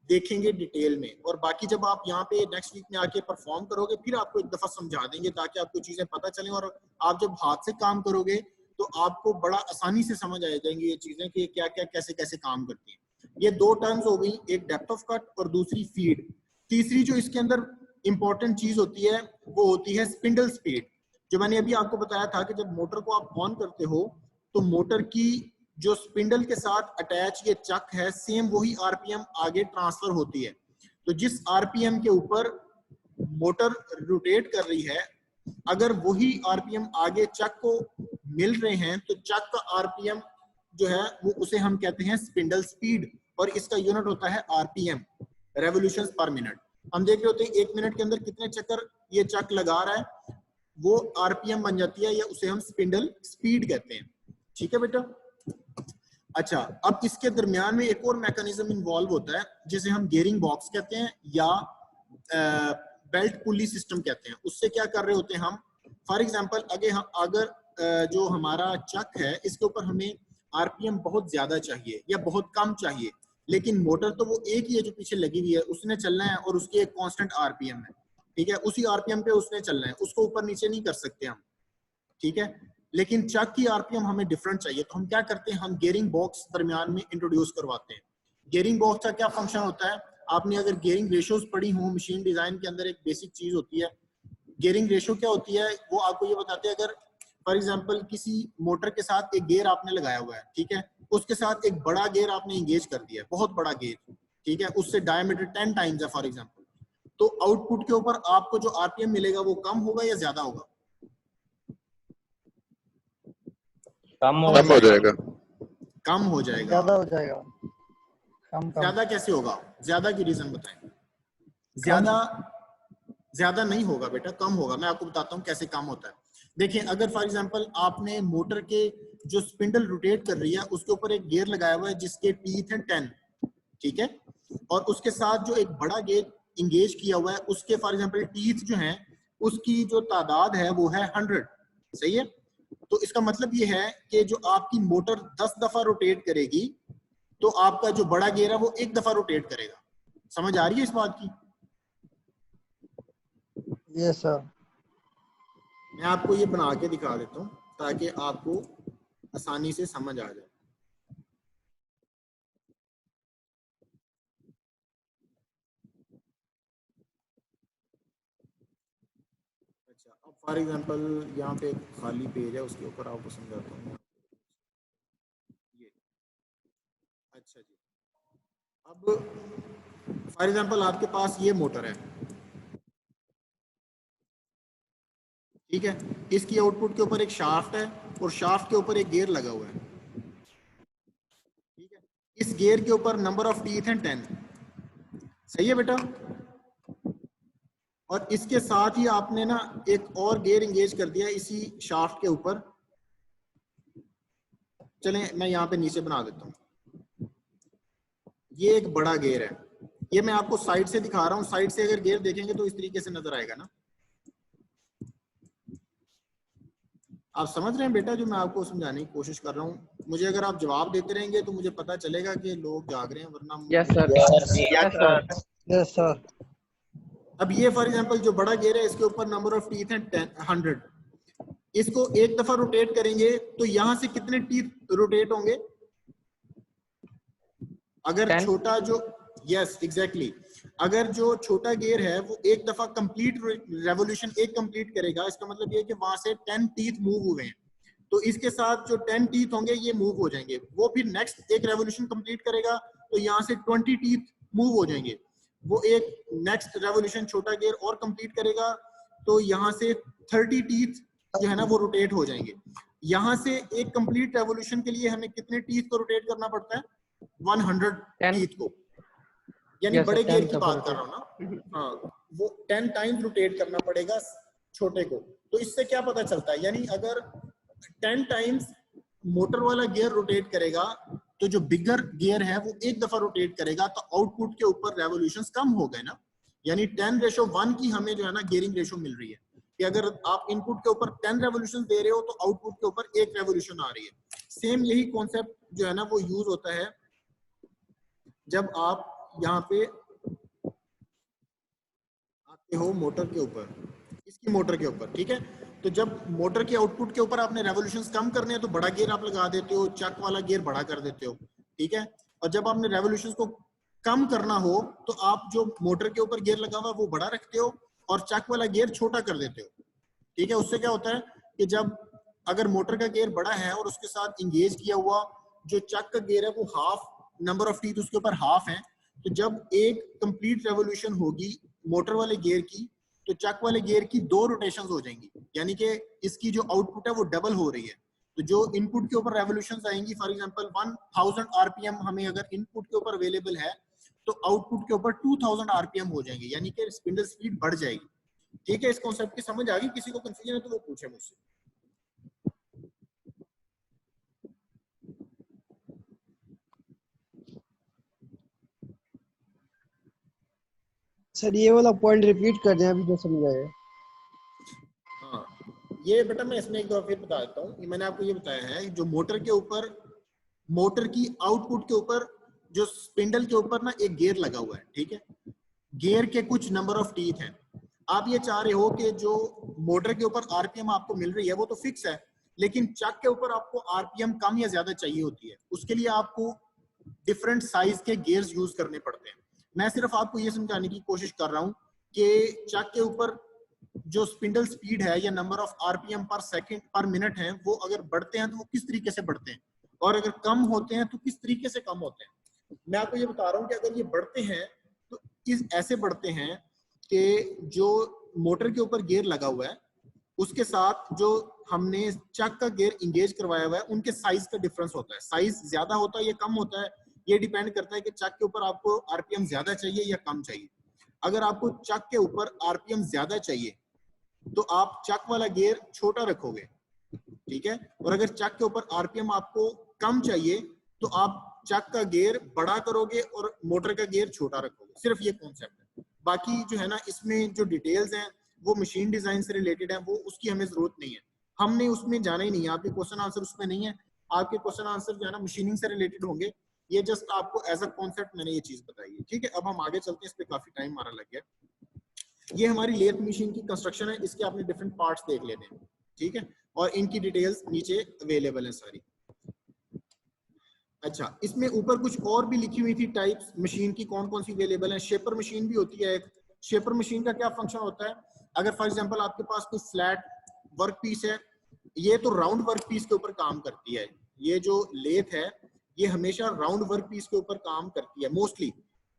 देखेंगे डिटेल में। और बाकी जब आप यहाँ पे नेक्स्ट वीक में आके परफॉर्म करोगे, फिर आपको एक दफा समझा देंगे ताकि आपको चीजें पता चलें, और आप जब हाथ से काम करोगे तो आपको बड़ा आसानी से समझ आ जाएंगी ये चीजें कि क्या क्या कैसे कैसे काम करती हैं। ये दो टर्म्स हो गई, एक डेप्थ ऑफ कट और दूसरी फीड। तीसरी जो इसके अंदर इंपॉर्टेंट चीज होती है वो होती है स्पिंडल स्पीड। जो मैंने अभी आपको बताया था कि जब मोटर को आप ऑन करते हो तो मोटर की जो स्पिंडल के साथ अटैच ये चक है, सेम वही आरपीएम आगे ट्रांसफर होती है। तो जिस आरपीएम के ऊपर मोटर रोटेट कर रही है, अगर वही आरपीएम आगे चक को मिल रहे हैं तो चक का आरपीएम जो है वो उसे हम कहते हैं स्पिंडल स्पीड, और इसका यूनिट होता है आरपीएम, रेवोल्यूशंस पर मिनट। हम देख रहे होते हैं 1 मिनट के अंदर कितने चक्कर ये चक लगा रहा है, वो आरपीएम बन जाती है, या उसे हम स्पिंडल स्पीड कहते हैं। ठीक है बेटा? अच्छा, अब इसके दरमियान में एक और मैकेनिज्म इन्वॉल्व होता है जिसे हम गियरिंग बॉक्स कहते हैं या बेल्ट पुली सिस्टम कहते हैं। उससे क्या कर रहे होते हैं हम, फॉर एग्जांपल अगर जो हमारा चक है इसके ऊपर हमें आरपीएम बहुत ज्यादा चाहिए या बहुत कम चाहिए, लेकिन मोटर तो वो एक ही है जो पीछे लगी हुई है, उसने चलना है और उसकी एक कांस्टेंट आरपीएम है। ठीक है, उसी आरपीएम पे उसने चलना है, उसको ऊपर नीचे नहीं कर सकते हम। ठीक है, लेकिन चक की आरपीएम हमें डिफरेंट चाहिए, तो हम क्या करते हैं, हम गियरिंग बॉक्स दरमियान में इंट्रोड्यूस करवाते हैं। गियरिंग बॉक्स का क्या फंक्शन होता है, आपने अगर गियरिंग रेशियोज पढ़ी हो, मशीन डिजाइन के अंदर एक बेसिक चीज होती है। गियरिंग रेशियो क्या होती है, वो आपको ये बताते हैं, अगर फॉर एग्जांपल किसी मोटर के साथ एक गियर आपने लगाया हुआ है, ठीक है, उसके साथ एक बड़ा गियर आपने इंगेज कर दिया है, बहुत बड़ा गियर, ठीक है, उससे डायमीटर 10 टाइम्स है फॉर एग्जांपल, तो आउटपुट के ऊपर आपको जो आरपीएम मिलेगा वो कम होगा या ज्यादा होगा? कम हो जाएगा। कम हो जाएगा। ज्यादा हो जाएगा। ज्यादा कैसे होगा? ज्यादा की रीजन बताएं। ज्यादा नहीं होगा बेटा, कम होगा। मैं आपको बताता हूँ कैसे कम होता है। देखिए, अगर फॉर एग्जांपल आपने मोटर के जो स्पिंडल रोटेट कर रही है उसके ऊपर एक गियर लगाया हुआ है जिसके टीथ हैं 10, ठीक है, और उसके साथ जो एक बड़ा गियर इंगेज किया हुआ है उसके फॉर एग्जांपल टीथ जो हैं उसकी जो तादाद है वो है 100, सही है। तो इसका मतलब ये है कि जो आपकी मोटर 10 दफा रोटेट करेगी तो आपका जो बड़ा गियर है वो 1 दफा रोटेट करेगा। समझ आ रही है इस बात की? Yes sir. मैं आपको ये बना के दिखा देता हूँ ताकि आपको आसानी से समझ आ जाए। अच्छा, अब फॉर एग्जांपल यहाँ पे एक खाली पेज है, उसके ऊपर आपको समझाता हूँ ये। अच्छा जी, अब फॉर एग्जांपल आपके पास ये मोटर है, ठीक है, इसकी आउटपुट के ऊपर एक शाफ्ट है और शाफ्ट के ऊपर एक गियर लगा हुआ है, ठीक है। इस गियर के ऊपर नंबर ऑफ टीथ हैं 10, सही है बेटा। और इसके साथ ही आपने ना एक और गियर इंगेज कर दिया इसी शाफ्ट के ऊपर। चलें मैं यहाँ पे नीचे बना देता हूँ। ये एक बड़ा गियर है, ये मैं आपको साइड से दिखा रहा हूँ। साइड से अगर गियर देखेंगे तो इस तरीके से नजर आएगा ना। आप समझ रहे हैं बेटा जो मैं आपको समझाने की कोशिश कर रहा हूँ? मुझे अगर आप जवाब देते रहेंगे तो मुझे पता चलेगा कि लोग जाग रहे हैं, वरना यस सर। Yes sir. अब ये फॉर एग्जांपल जो बड़ा गियर है इसके ऊपर नंबर ऑफ टीथ हैं 100। इसको एक दफा रोटेट करेंगे तो यहां से कितने टीथ रोटेट होंगे? अगर 10? छोटा जो यस एग्जैक्टली, अगर जो छोटा गियर है वो एक दफा कंप्लीट रेवोल्यूशन एक कंप्लीट करेगा, इसका मतलब ये है कि वहां से 10 टीथ मूव हुए हैं, तो इसके साथ जो 10 टीथ होंगे ये मूव हो जाएंगे। वो फिर नेक्स्ट एक रेवोल्यूशन कंप्लीट करेगा तो यहाँ से 20 टीथ मूव हो जाएंगे। वो एक नेक्स्ट रेवोल्यूशन छोटा गियर और कंप्लीट करेगा तो यहाँ से 30 टीथ जो है ना वो रोटेट हो जाएंगे। यहाँ से एक कंप्लीट रेवोल्यूशन के लिए हमें कितने टीथ को रोटेट करना पड़ता है? 100 टीथ को, यानी बड़े गियर की बात कर रहा हूँ ना। हाँ, वो 10 टाइम्स रोटेट करना पड़ेगा छोटे को। तो इससे क्या पता चलता है, यानी अगर 10 टाइम्स मोटर वाला गियर रोटेट करेगा तो जो बिगर गियर है वो एक दफा रोटेट करेगा, तो आउटपुट के ऊपर रेवोल्यूशंस कम हो गए ना। यानी 10:1 की हमें जो है ना गियरिंग रेशो मिल रही है कि अगर आप इनपुट के ऊपर 10 रेवोल्यूशन दे रहे हो तो आउटपुट के ऊपर 1 रेवोल्यूशन आ रही है। सेम यही कॉन्सेप्ट जो है ना वो यूज होता है जब आप यहाँ पे आते हो मोटर के ऊपर, इसकी मोटर के ऊपर, ठीक है। तो जब मोटर के आउटपुट के ऊपर आपने रेवोल्यूशंस कम करने हैं तो बड़ा गियर आप लगा देते हो, चक वाला गियर बड़ा कर देते हो, ठीक है। और जब आपने रेवोल्यूशंस को कम करना हो तो आप जो मोटर के ऊपर गियर लगा हुआ है वो बड़ा रखते हो और चक वाला गियर छोटा कर देते हो, ठीक है। उससे क्या होता है कि जब अगर मोटर का गियर बड़ा है और उसके साथ इंगेज किया हुआ जो चक का गियर है वो हाफ, नंबर ऑफ टीथ उसके ऊपर हाफ है, तो जब एक कंप्लीट रेवोल्यूशन होगी मोटर वाले गियर की तो चक वाले गियर की 2 रोटेशंस हो जाएंगी, यानी कि इसकी जो आउटपुट है वो डबल हो रही है। तो जो इनपुट के ऊपर रेवोल्यूशंस आएंगी, फॉर एग्जांपल 1000 आरपीएम हमें अगर इनपुट के ऊपर अवेलेबल है तो आउटपुट के ऊपर 2000 आरपीएम हो जाएंगे, यानी कि स्पिंडल स्पीड बढ़ जाएगी, ठीक है। इस कॉन्सेप्ट की समझ आ गई? किसी को कंफ्यूजन है तो वो पूछे मुझसे। सर ये वाला पॉइंट रिपीट कर दें, अभी जो समझाया। हाँ, ये बेटा मैं इसमें एक बार फिर बता देता हूँ। मैंने आपको ये बताया है जो मोटर के ऊपर, मोटर की आउटपुट के ऊपर जो स्पिंडल के ऊपर ना एक गियर लगा हुआ है, ठीक है। गियर के कुछ नंबर ऑफ टीथ हैं। आप ये चाह रहे हो कि जो मोटर के ऊपर आरपीएम आपको मिल रही है वो तो फिक्स है, लेकिन चक के ऊपर आपको आरपीएम कम या ज्यादा चाहिए होती है। उसके लिए आपको डिफरेंट साइज के गियर्स यूज करने पड़ते हैं। मैं सिर्फ आपको ये समझाने की कोशिश कर रहा हूँ कि चक के ऊपर जो स्पिंडल स्पीड है या नंबर ऑफ आरपीएम पर सेकंड पर मिनट है वो अगर बढ़ते हैं तो वो किस तरीके से बढ़ते हैं, और अगर कम होते हैं तो किस तरीके से कम होते हैं। मैं आपको ये बता रहा हूँ कि अगर ये बढ़ते हैं तो ऐसे बढ़ते हैं कि जो मोटर के ऊपर गियर लगा हुआ है उसके साथ जो हमने चक का गियर इंगेज करवाया हुआ है उनके साइज का डिफरेंस होता है। साइज ज्यादा होता है या कम होता है, ये डिपेंड करता है कि चक के ऊपर आपको आरपीएम ज्यादा चाहिए या कम चाहिए। अगर आपको चक के ऊपर आरपीएम ज्यादा चाहिए तो आप चक वाला गियर छोटा रखोगे, ठीक है। और अगर चक के ऊपर आरपीएम आपको कम चाहिए तो आप चक का गियर बड़ा करोगे और मोटर का गियर छोटा रखोगे। सिर्फ ये कॉन्सेप्ट है। बाकी जो है ना इसमें जो डिटेल्स हैं वो मशीन डिजाइन से रिलेटेड है, वो उसकी हमें जरूरत नहीं है, हमने उसमें जाना ही नहीं है। आपके क्वेश्चन आंसर उसमें नहीं है, आपके क्वेश्चन आंसर जो है ना मशीनिंग से रिलेटेड होंगे। ये जस्ट आपको एज अ कॉन्सेप्ट मैंने ये चीज बताई है, ठीक है। अब हम आगे चलते हैं, इस पे काफी टाइम हमारा लग गया। ये हमारी लेथ मशीन की कंस्ट्रक्शन है, इसके आपने डिफरेंट पार्ट्स देख लेने हैं, ठीक है, और इनकी डिटेल्स नीचे अवेलेबल है सारी। अच्छा, इसमें ऊपर कुछ और भी लिखी हुई थी टाइप्स मशीन की कौन कौन सी अवेलेबल है। शेपर मशीन भी होती है एक। शेपर मशीन का क्या फंक्शन होता है, अगर फॉर एग्जांपल आपके पास कोई फ्लैट वर्क पीस है, ये तो राउंड वर्क पीस के ऊपर काम करती है। ये जो लेथ है ये हमेशा राउंड वर्क पीस के ऊपर काम करती है मोस्टली,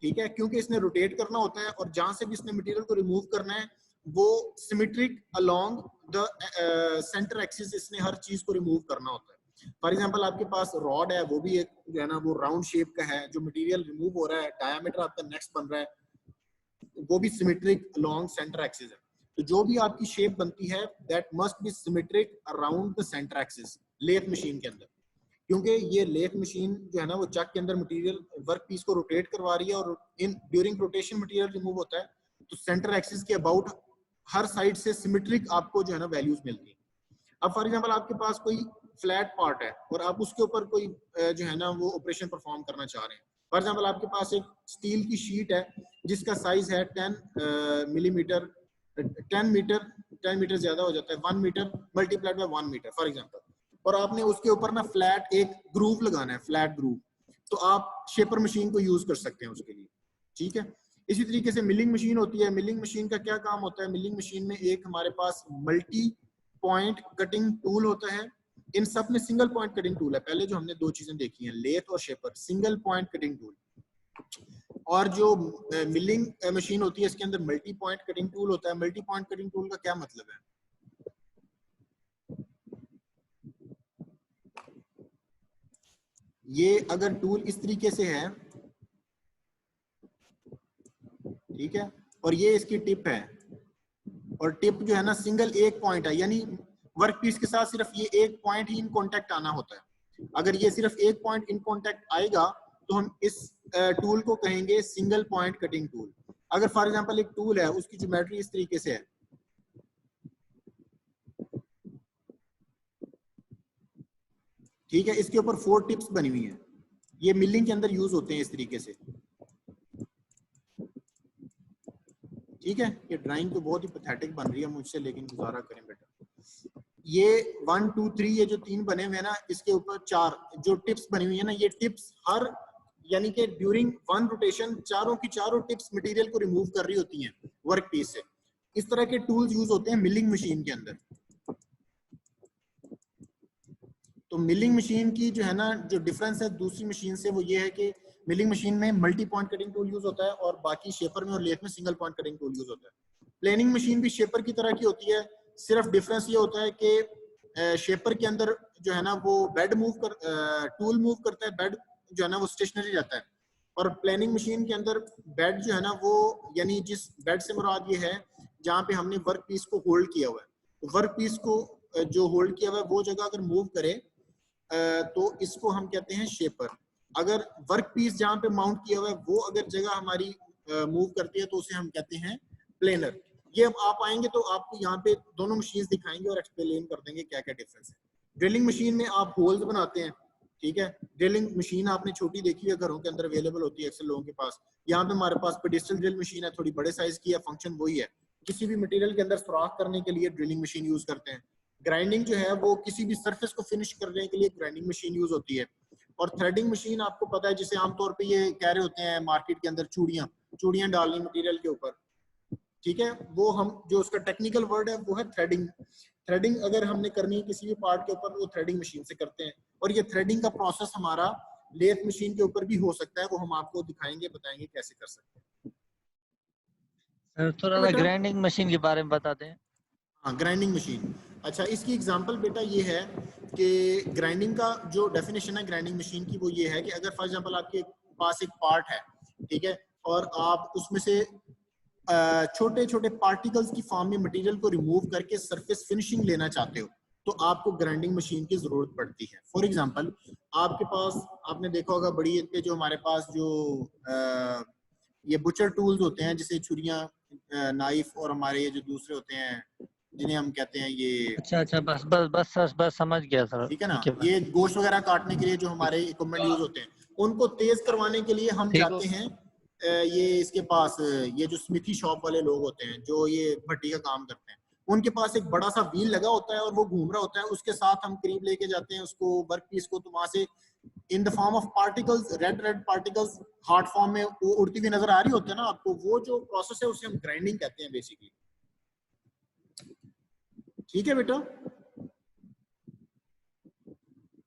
ठीक है, क्योंकि इसने रोटेट करना होता है और जहां से भी इसने मटेरियल को रिमूव करना है वो symmetric along the centre axis इसने हर चीज को रिमूव करना होता है। फॉर एग्जांपल आपके पास रॉड है, वो भी एक जो है ना वो राउंड शेप का है, जो मटेरियल रिमूव हो रहा है, डायमीटर आपका नेक्स्ट बन रहा है, वो भी सिमेट्रिक अलोंग सेंटर एक्सिस है। तो जो भी आपकी शेप बनती है that must be symmetric around the centre axis lathe machine के अंदर, क्योंकि ये लेथ मशीन जो है ना वो चक के अंदर मटेरियल वर्क पीस को रोटेट करवा रही है और in during rotation material remove होता है, तो सेंटर एक्सिस के अबाउट हर साइड से सिमेट्रिक आपको जो है ना वैल्यूज मिलती है। अब फॉर एग्जांपल आपके पास कोई फ्लैट पार्ट है और आप उसके ऊपर कोई जो है ना वो ऑपरेशन परफॉर्म करना चाह रहे हैं। फॉर एग्जांपल आपके पास एक स्टील की शीट है जिसका साइज है 10 मिलीमीटर, 10 मीटर ज्यादा हो जाता है, 1 metre multiplied by 1 metre for example, और आपने उसके ऊपर ना फ्लैट एक ग्रूव लगाना है, फ्लैट ग्रूव, तो आप शेपर मशीन को यूज कर सकते हैं उसके लिए, ठीक है। इसी तरीके से मिलिंग मशीन होती है। मिलिंग मशीन का क्या काम होता है, मिलिंग मशीन में एक हमारे पास मल्टी पॉइंट कटिंग टूल होता है। इन सब में सिंगल पॉइंट कटिंग टूल है। पहले जो हमने दो चीजें देखी हैं लेथ और shaper, single point cutting tool, और जो मिलिंग मशीन होती है इसके अंदर मल्टी पॉइंट कटिंग टूल होता है। मल्टी पॉइंट कटिंग टूल का क्या मतलब है, ये अगर टूल इस तरीके से है, ठीक है, और ये इसकी टिप है, और टिप जो है ना सिंगल एक पॉइंट है, यानी वर्क पीस के साथ सिर्फ ये एक पॉइंट ही इन कांटेक्ट आना होता है। अगर ये सिर्फ एक पॉइंट इन कांटेक्ट आएगा तो हम इस टूल को कहेंगे सिंगल पॉइंट कटिंग टूल। अगर फॉर एग्जांपल एक टूल है उसकी ज्योमेट्री इस तरीके से है, ठीक है, इसके ऊपर 4 टिप्स बनी हुई हैं, ये मिलिंग के अंदर यूज होते हैं इस तरीके से, ठीक है। ये ड्राइंग तो बहुत ही पैथेटिक बन रही है मुझसे, लेकिन गुजारा करें बेटा। ये 1 2 3 ये जो 3 बने हुए हैं ना, इसके ऊपर 4 जो टिप्स बनी हुई है ना, ये टिप्स हर यानी कि ड्यूरिंग 1 रोटेशन चारों की चारों टिप्स मटेरियल को रिमूव कर रही होती हैं वर्क पीस से। इस तरह के टूल्स यूज होते हैं मिलिंग मशीन के अंदर। तो मिलिंग मशीन की जो है ना जो डिफरेंस है दूसरी मशीन से वो ये है कि मिलिंग मशीन में multi point cutting tool use होता है और बाकी शेपर में और लेथ में single point cutting tool use होता है। प्लेनिंग मशीन भी शेपर की तरह की होती है, सिर्फ डिफरेंस ये होता है कि शेपर के अंदर जो है ना वो बेड मूव कर टूल मूव करता है, बेड जो है ना वो स्टेशनरी रहता है, और प्लेनिंग मशीन के अंदर बेड जो है ना वो यानी जिस बेड से मुराद ये है जहाँ पे हमने वर्क पीस को होल्ड किया हुआ है, तो वर्क पीस को जो होल्ड किया हुआ है वो जगह अगर मूव करे तो इसको हम कहते हैं शेपर। अगर वर्क पीस जहाँ पे माउंट किया हुआ है वो अगर जगह हमारी मूव करती है तो उसे हम कहते हैं प्लेनर। ये अब आप आएंगे तो आपको यहाँ पे दोनों मशीन दिखाएंगे और एक्सप्लेन कर देंगे क्या क्या डिफरेंस है। ड्रिलिंग मशीन में आप होल्स बनाते हैं, ठीक है। ड्रिलिंग मशीन आपने छोटी देखी है, घरों के अंदर अवेलेबल होती है अक्सर लोगों के पास। यहाँ पे हमारे पास पेडिस्टल ड्रिल मशीन है, थोड़ी बड़े साइज की है, फंक्शन वही है, किसी भी मटेरियल के अंदर सुराख करने के लिए ड्रिलिंग मशीन यूज करते हैं। ग्राइंडिंग जो है वो किसी भी सरफेस को फिनिश करने के लिए ग्राइंडिंग मशीन यूज होती है। और थ्रेडिंग मशीन आपको पता है जिसे आमतौर पे ये कह रहे होते हैं मार्केट के अंदर चूड़ियां डालनी मटेरियल के ऊपर, ठीक है, वो हम जो उसका टेक्निकल वर्ड है वो है थ्रेडिंग। थ्रेडिंग अगर हमने करनी है किसी भी पार्ट के ऊपर वो थ्रेडिंग मशीन से करते हैं, और ये थ्रेडिंग का प्रोसेस हमारा लेथ मशीन के ऊपर भी हो सकता है, वो हम आपको दिखाएंगे, बताएंगे कैसे कर सकते हैं। सर थोड़ा सा ग्राइंडिंग मशीन के बारे में बताते हैं। हाँ, ग्राइंडिंग मशीन। अच्छा, इसकी एग्जांपल बेटा ये है कि ग्राइंडिंग का जो डेफिनेशन है ग्राइंडिंग मशीन की, वो ये है कि अगर फॉर एग्जांपल आपके पास एक पार्ट है, ठीक है, और आप उसमें से छोटे छोटे पार्टिकल्स की फॉर्म में मटेरियल को रिमूव करके सरफेस फिनिशिंग लेना चाहते हो, तो आपको ग्राइंडिंग मशीन की जरूरत पड़ती है। फॉर एग्जांपल आपके पास, आपने देखा होगा बड़ी ईद पे जो हमारे पास जो ये बुचर टूल्स होते हैं, जैसे छुरियां, नाइफ, और हमारे ये जो दूसरे होते हैं जिन्हें हम कहते हैं ये, अच्छा बस बस बस बस बस समझ गया सर। ठीक है ना, ये गोश्त वगैरह काटने के लिए जो हमारे इक्विपमेंट यूज होते हैं, उनको तेज करवाने के लिए हम जाते हैं ये इसके पास, ये जो स्मिथी शॉप वाले लोग होते हैं जो ये भट्टी का काम करते हैं, उनके पास एक बड़ा सा व्हील लगा होता है और वो घूम रहा होता है, उसके साथ हम करीब लेके जाते हैं उसको वर्क पीस को, तो वहां से in the form of particles, red red particles hard form में वो उड़ती हुई नजर आ रही होती है ना आपको, वो जो प्रोसेस है उसे हम ग्राइंडिंग कहते हैं बेसिकली। ठीक है बेटा?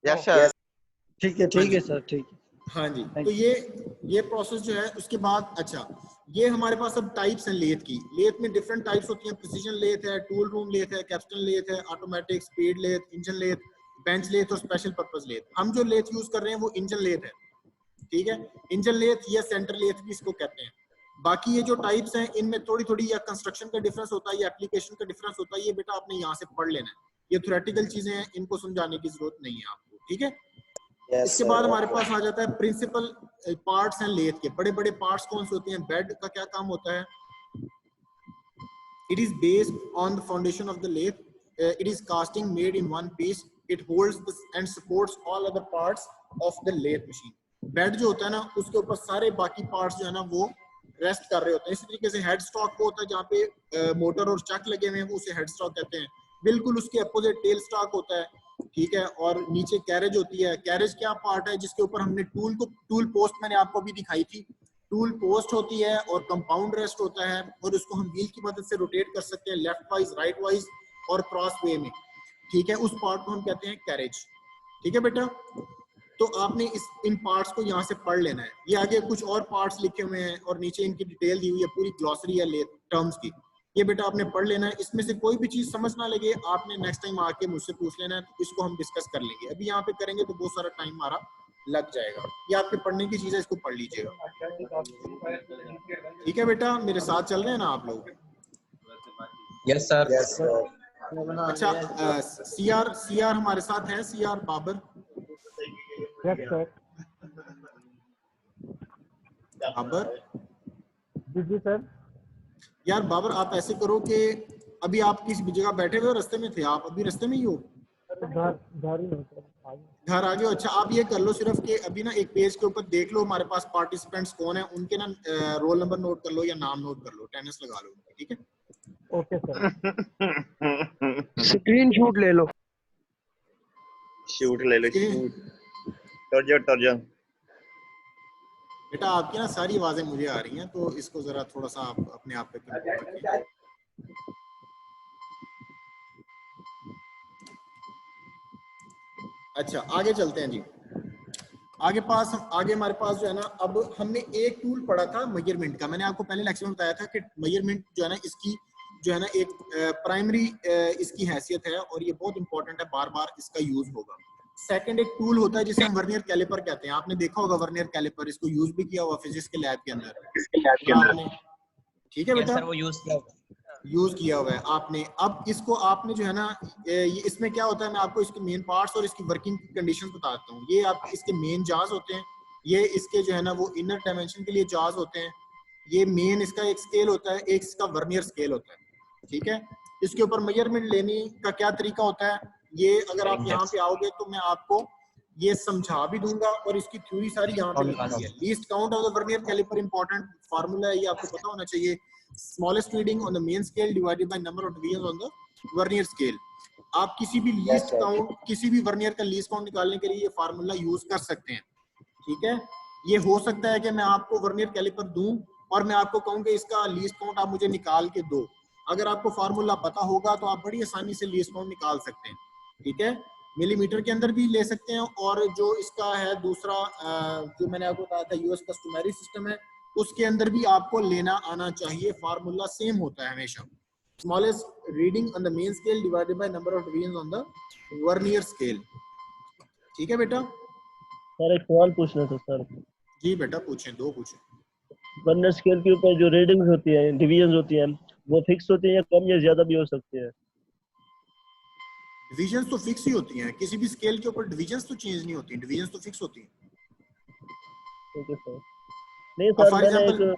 Yes sir. ठीक है सर, ठीक है। हाँ जी, तो ये प्रोसेस जो है उसके बाद, अच्छा ये हमारे पास अब टाइप्स हैं लेथ की। लेथ में डिफरेंट टाइप्स होती हैं, प्रिसीजन लेथ है, टूल रूम लेथ है, कैप्स्टन लेथ है, automatic, speed lathe, engine lathe, bench lathe और स्पेशल पर्पस लेथ। हम जो लेथ यूज कर रहे हैं वो इंजन लेथ है, ठीक है, इंजन लेथ या सेंटर लेथ भी इसको कहते हैं। बाकी ये जो टाइप्स हैं इनमें थोड़ी थोड़ी या कंस्ट्रक्शन का डिफरेंस होता है या एप्लीकेशन का डिफरेंस होता है, ये बेटा आपने यहाँ से पढ़ लेना है, ये थ्योरेटिकल चीजें हैं, इनको समझाने की जरूरत नहीं है आपको, ठीक है। इसके बाद हमारे पास आ जाता है प्रिंसिपल पार्ट्स हैं लेथ के। बड़े बड़े पार्ट्स कौन से होते हैं? बेड का क्या काम होता है? It is based on the foundation of the lathe, it is casting made in one piece, it holds and supports all other parts of the lathe machine. Bed जो होता है ना, उसके ऊपर सारे बाकी पार्ट्स जो है ना वो रेस्ट कर रहे होते हैं। इसी तरीके से हेड स्टॉक को होता है, जहाँ पे मोटर और चक लगे हुए हैं, वो उसे हेड स्टॉक कहते हैं। बिल्कुल उसके अपोजिट टेल स्टॉक होता है, ठीक है, और नीचे कैरेज होती है। कैरेज क्या पार्ट है? जिसके ऊपर हमने टूल पोस्ट मैंने आपको अभी दिखाई थी, टूल पोस्ट होती है और कंपाउंड रेस्ट होता है, और उसको हम व्हील की मदद से रोटेट कर सकते हैं लेफ्ट वाइज, राइट वाइज और क्रॉस वे में, ठीक है। उस पार्ट को हम कहते हैं कैरेज, ठीक है बेटा। तो आपने इन पार्ट्स को यहाँ से पढ़ लेना है। ये आगे कुछ और पार्ट्स लिखे हुए हैं और नीचे इनकी डिटेल दी हुई है, पूरी ग्लॉसरी है लेथ टर्म्स की, ये बेटा आपने पढ़ लेना है। इसमें से कोई भी चीज समझ ना लगे, आपने नेक्स्ट टाइम आके मुझसे पूछ लेना है, तो इसको हम डिस्कस कर लेंगे। अभी यहाँ पे करेंगे तो बहुत सारा टाइम हमारा लग जाएगा। ये आपके पढ़ने की चीज है, इसको पढ़ लीजिएगा, ठीक है बेटा। मेरे साथ चल रहे हैं ना आप लोग? Yes sir. Yes sir. अच्छा, सीआर हमारे साथ है, CR Babar. Yes sir. Babar ji sir. यार बाबर, आप ऐसे करो कि अभी आप किस जगह बैठे हुए हो? रास्ते में थे आप? अभी रास्ते में ही हो? घर आ गए हो? अच्छा, आप ये कर लो सिर्फ कि अभी ना एक पेज के ऊपर देख लो हमारे पास पार्टिसिपेंट्स कौन है, उनके ना रोल नंबर नोट कर लो या नाम नोट कर लो, टेनिस लगा लो, ठीक है। Okay sir. स्क्रीन शॉट ले लो, शूट ले लो, शूट। टर्जन बेटा आपकी ना सारी आवाजें मुझे आ रही हैं, तो इसको जरा थोड़ा सा आप अपने आप पे कंट्रोल रखिए। अच्छा, आगे चलते हैं जी। आगे हमारे पास जो है ना, अब हमने एक टूल पढ़ा था मेजरमेंट का। मैंने आपको पहले लेक्चर में बताया था कि मेजरमेंट जो है ना, इसकी जो है ना एक प्राइमरी इसकी हैसियत है और ये बहुत इंपॉर्टेंट है, बार बार इसका यूज होगा। सेकंड एक टूल होता है जिसे हम वर्नियर कैलिपर कहते हैं। आपने देखा होगा वर्नियर कैलिपर, इसको यूज भी किया हुआ फिजिक्स के लैब के अंदर, ठीक है बेटा? वो यूज किया हुआ है आपने। अब इसको आपने जो है ना, ये इसमें क्या होता है, मैं आपको इसके मेन पार्ट्स और इसकी वर्किंग कंडीशंस बताता हूँ। ये आप इसके मेन जाज होते हैं, ये इसके जो है ना वो इनर डायमेंशन के लिए जाज होते हैं। ये मेन इसका एक स्केल होता है, एक इसका वर्नियर स्केल होता है, ठीक है। इसके ऊपर मेजरमेंट लेने का क्या तरीका होता है, ये अगर आप यहाँ पे आओगे तो मैं आपको ये समझा भी दूंगा और इसकी थ्योरी सारी यहाँ पे लिखी है। Least count of the vernier caliper important formula है, ये आपको पता होना चाहिए। Smallest reading on the main scale divided by number of division on the vernier scale. आप किसी भी लीस्ट काउंट, किसी भी वर्नियर का लीस्ट काउंट निकालने के लिए ये फार्मूला यूज कर सकते हैं, ठीक है। ये हो सकता है कि मैं आपको वर्नियर कैलिपर दूं और मैं आपको कहूं कि इसका लीस्ट काउंट आप मुझे निकाल के दो। अगर आपको फार्मूला पता होगा तो आप बड़ी आसानी से लीस्ट काउंट निकाल सकते हैं, ठीक है। मिलीमीटर के अंदर भी ले सकते हैं, और जो इसका है दूसरा जो मैंने आपको बताया था यूएस कस्टमरी सिस्टम है, उसके अंदर भी आपको लेना आना चाहिए। फार्मूला सेम होता है हमेशा, smallest reading on the main scale divided by number of division on the vernier scale. ठीक है बेटा? सर एक सवाल पूछना था सर। जी बेटा पूछें, दो पूछें। वर्नियर स्केल के ऊपर जो रीडिंग्स होती है, डिवीजन होती है, वो फिक्स होती है या कम या ज्यादा भी हो सकती है? डिवीजन्स तो फिक्स ही होती हैं, किसी भी स्केल के ऊपर डिवीजन्स तो चेंज नहीं होती, डिवीजन्स तो फिक्स होती हैं। Okay sir. नहीं सर, फॉर मैंने एग्जांपल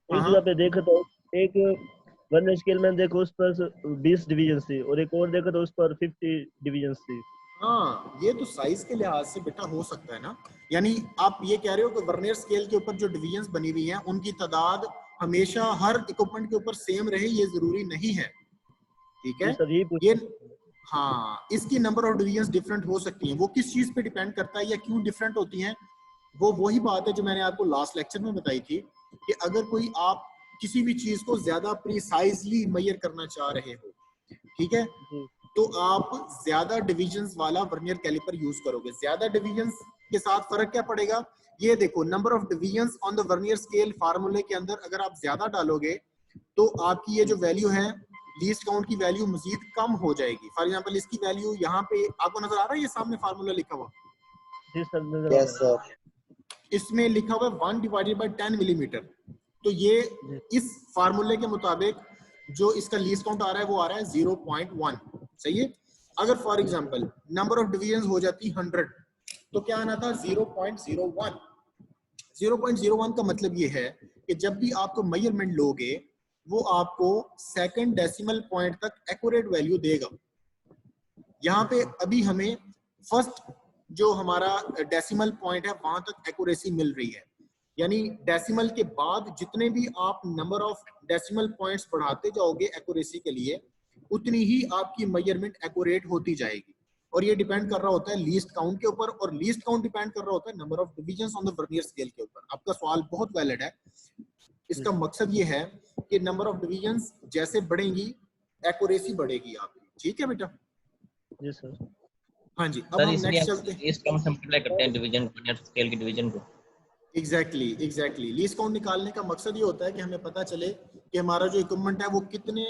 एक जगह पे देखा था, एक वर्नियर स्केल में देखो उस पर 20 डिवीजन थी और एक और देखा था उस पर 50 डिवीजन थी। हाँ, ये तो साइज के लिहाज से बेटा हो सकता है ना, यानी आप ये कह रहे हो कि वर्नियर स्केल के ऊपर जो डिवीजन्स बनी हुई हैं उनकी तादाद हमेशा हर इक्विपमेंट के ऊपर सेम रहे, ये जरूरी नहीं है। ठीक है? सर ये हाँ, इसकी नंबर ऑफ डिवीजन्स डिफरेंट हो सकती हैं। वो किस चीज पे डिपेंड करता है या क्यों डिफरेंट होती हैं, वो वही बात है जो मैंने आपको लास्ट लेक्चर में बताई थी कि अगर कोई आप किसी भी चीज को ज्यादा प्रिसाइजली मेजर करना चाह रहे हो, ठीक है, तो आप ज्यादा डिवीजन्स वाला वर्नियर कैलिपर यूज करोगे। ज्यादा डिवीजन्स के साथ फर्क क्या पड़ेगा, ये देखो, number of divisions on the vernier scale फार्मूले के अंदर अगर आप ज्यादा डालोगे तो आपकी ये जो वैल्यू है लीस्ट काउंट की वैल्यू मजीद कम हो जाएगी। फॉर एग्जांपल इसकी वैल्यू यहाँ पे आपको नजर आ रहा है, ये सामने फार्मूला लिखा हुआ? जी सर। Yes sir. इसमें लिखा हुआ है 1 डिवाइडेड बाय 10 मिलीमीटर। तो ये इस फार्मूले के मुताबिक जो इसका लीस्ट काउंट आ रहा है वो आ रहा है 0.1। सही है? अगर for example number of division हो जाती 100 तो क्या आना था 0.01। 0.01 का मतलब ये है कि जब भी आपको मेजरमेंट लोगे वो आपको सेकंड डेसिमल पॉइंट तक एक्यूरेट वैल्यू देगा। यहाँ पे अभी हमें फर्स्ट जो हमारा डेसिमल पॉइंट है वहां तक एक्यूरेसी मिल रही है, यानी डेसिमल के बाद जितने भी आप नंबर ऑफ डेसिमल पॉइंट्स बढ़ाते जाओगे एक्यूरेसी के लिए, उतनी ही आपकी मेजरमेंट एक्यूरेट होती जाएगी। और ये डिपेंड कर रहा होता है लीस्ट काउंट के ऊपर, और लीस्ट काउंट डिपेंड कर रहा होता है number of divisions on the vernier scale के ऊपर। आपका सवाल बहुत वैलिड है। इसका मकसद ये है कि नंबर ऑफ डिवीजंस जैसे बढ़ेंगी एक्यूरेसी बढ़ेगी आपकी। ठीक है बेटा? जी सर। हाँ जी, अब हम नेक्स्ट चलते हैं। लीस्ट काउंट से मल्टीप्लाई करते हैं डिवीजन वर्नियर स्केल के डिवीजन को। एग्जैक्टली लीस्ट काउंट निकालने का मकसद ये होता है कि हमें पता चले कि हमारा जो इक्विपमेंट है वो कितने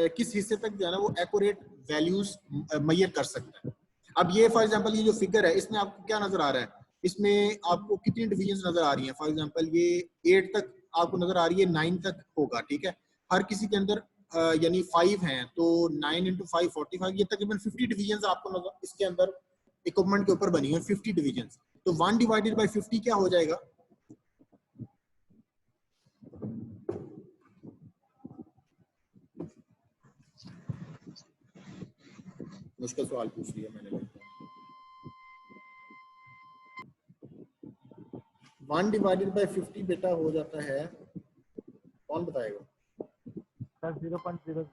किस हिस्से तक जो है ना वो एक्यूरेट वैल्यूज मेजर कर सकता है। अब ये फॉर एग्जांपल ये जो फिगर है इसमें आपको क्या नजर आ रहा है, इसमें आपको कितनी डिवीजन नजर आ रही हैं? फॉर एग्जांपल ये 8 तक आपको नजर आ रही है, 9 तक होगा। ठीक है? हर किसी के अंदर यानी 5 हैं तो 9 × 5 45, ये तकरीबन 50 डिवीजन आपको नजर इसके अंदर इक्विपमेंट के ऊपर बनी है 50 डिवीजन। तो 1 डिवाइडेड बाय 50 क्या हो जाएगा? मुश्किल सवाल पूछ लिया मैंने। 1 डिवाइडेड बाय 50 बेटा हो जाता है, कौन बताएगा? सर 0.05।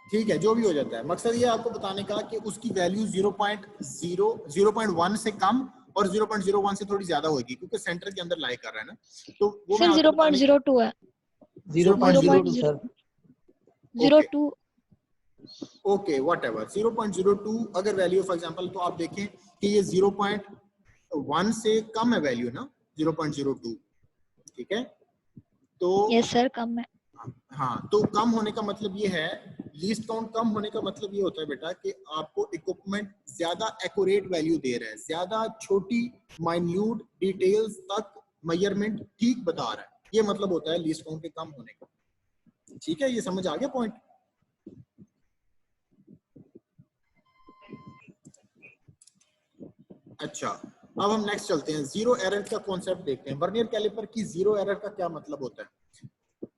ठीक है, जो भी हो जाता है, मकसद ये आपको बताने का कि उसकी वैल्यू 0.1 से कम और 0.01 से थोड़ी ज्यादा होगी क्योंकि सेंटर के अंदर लाई कर रहा है ना। तो वो सर 0.02 है। 0.02 सर। 02। ओके व्हाटएवर 0.02 अगर वैल्यू फॉर एग्जांपल, तो आप देखें कि ये 0.1 से कम है वैल्यू ना, 0.02। ठीक है? तो यस सर कम है। हाँ, तो कम होने का मतलब ये है, लीस्ट काउंट कम होने का मतलब ये होता है बेटा कि आपको इक्विपमेंट ज्यादा एक्यूरेट वैल्यू दे रहा है, ज्यादा छोटी माइन्यूट डिटेल्स तक मेजरमेंट ठीक बता रहा है। ये मतलब होता है लीस्ट काउंट के कम होने का। ठीक है? ये समझ आ गया पॉइंट? अच्छा, अब हम नेक्स्ट चलते हैं, जीरो एरर का कॉन्सेप्ट देखते हैं। वर्नियर कैलिपर की जीरो एरर का क्या मतलब होता है?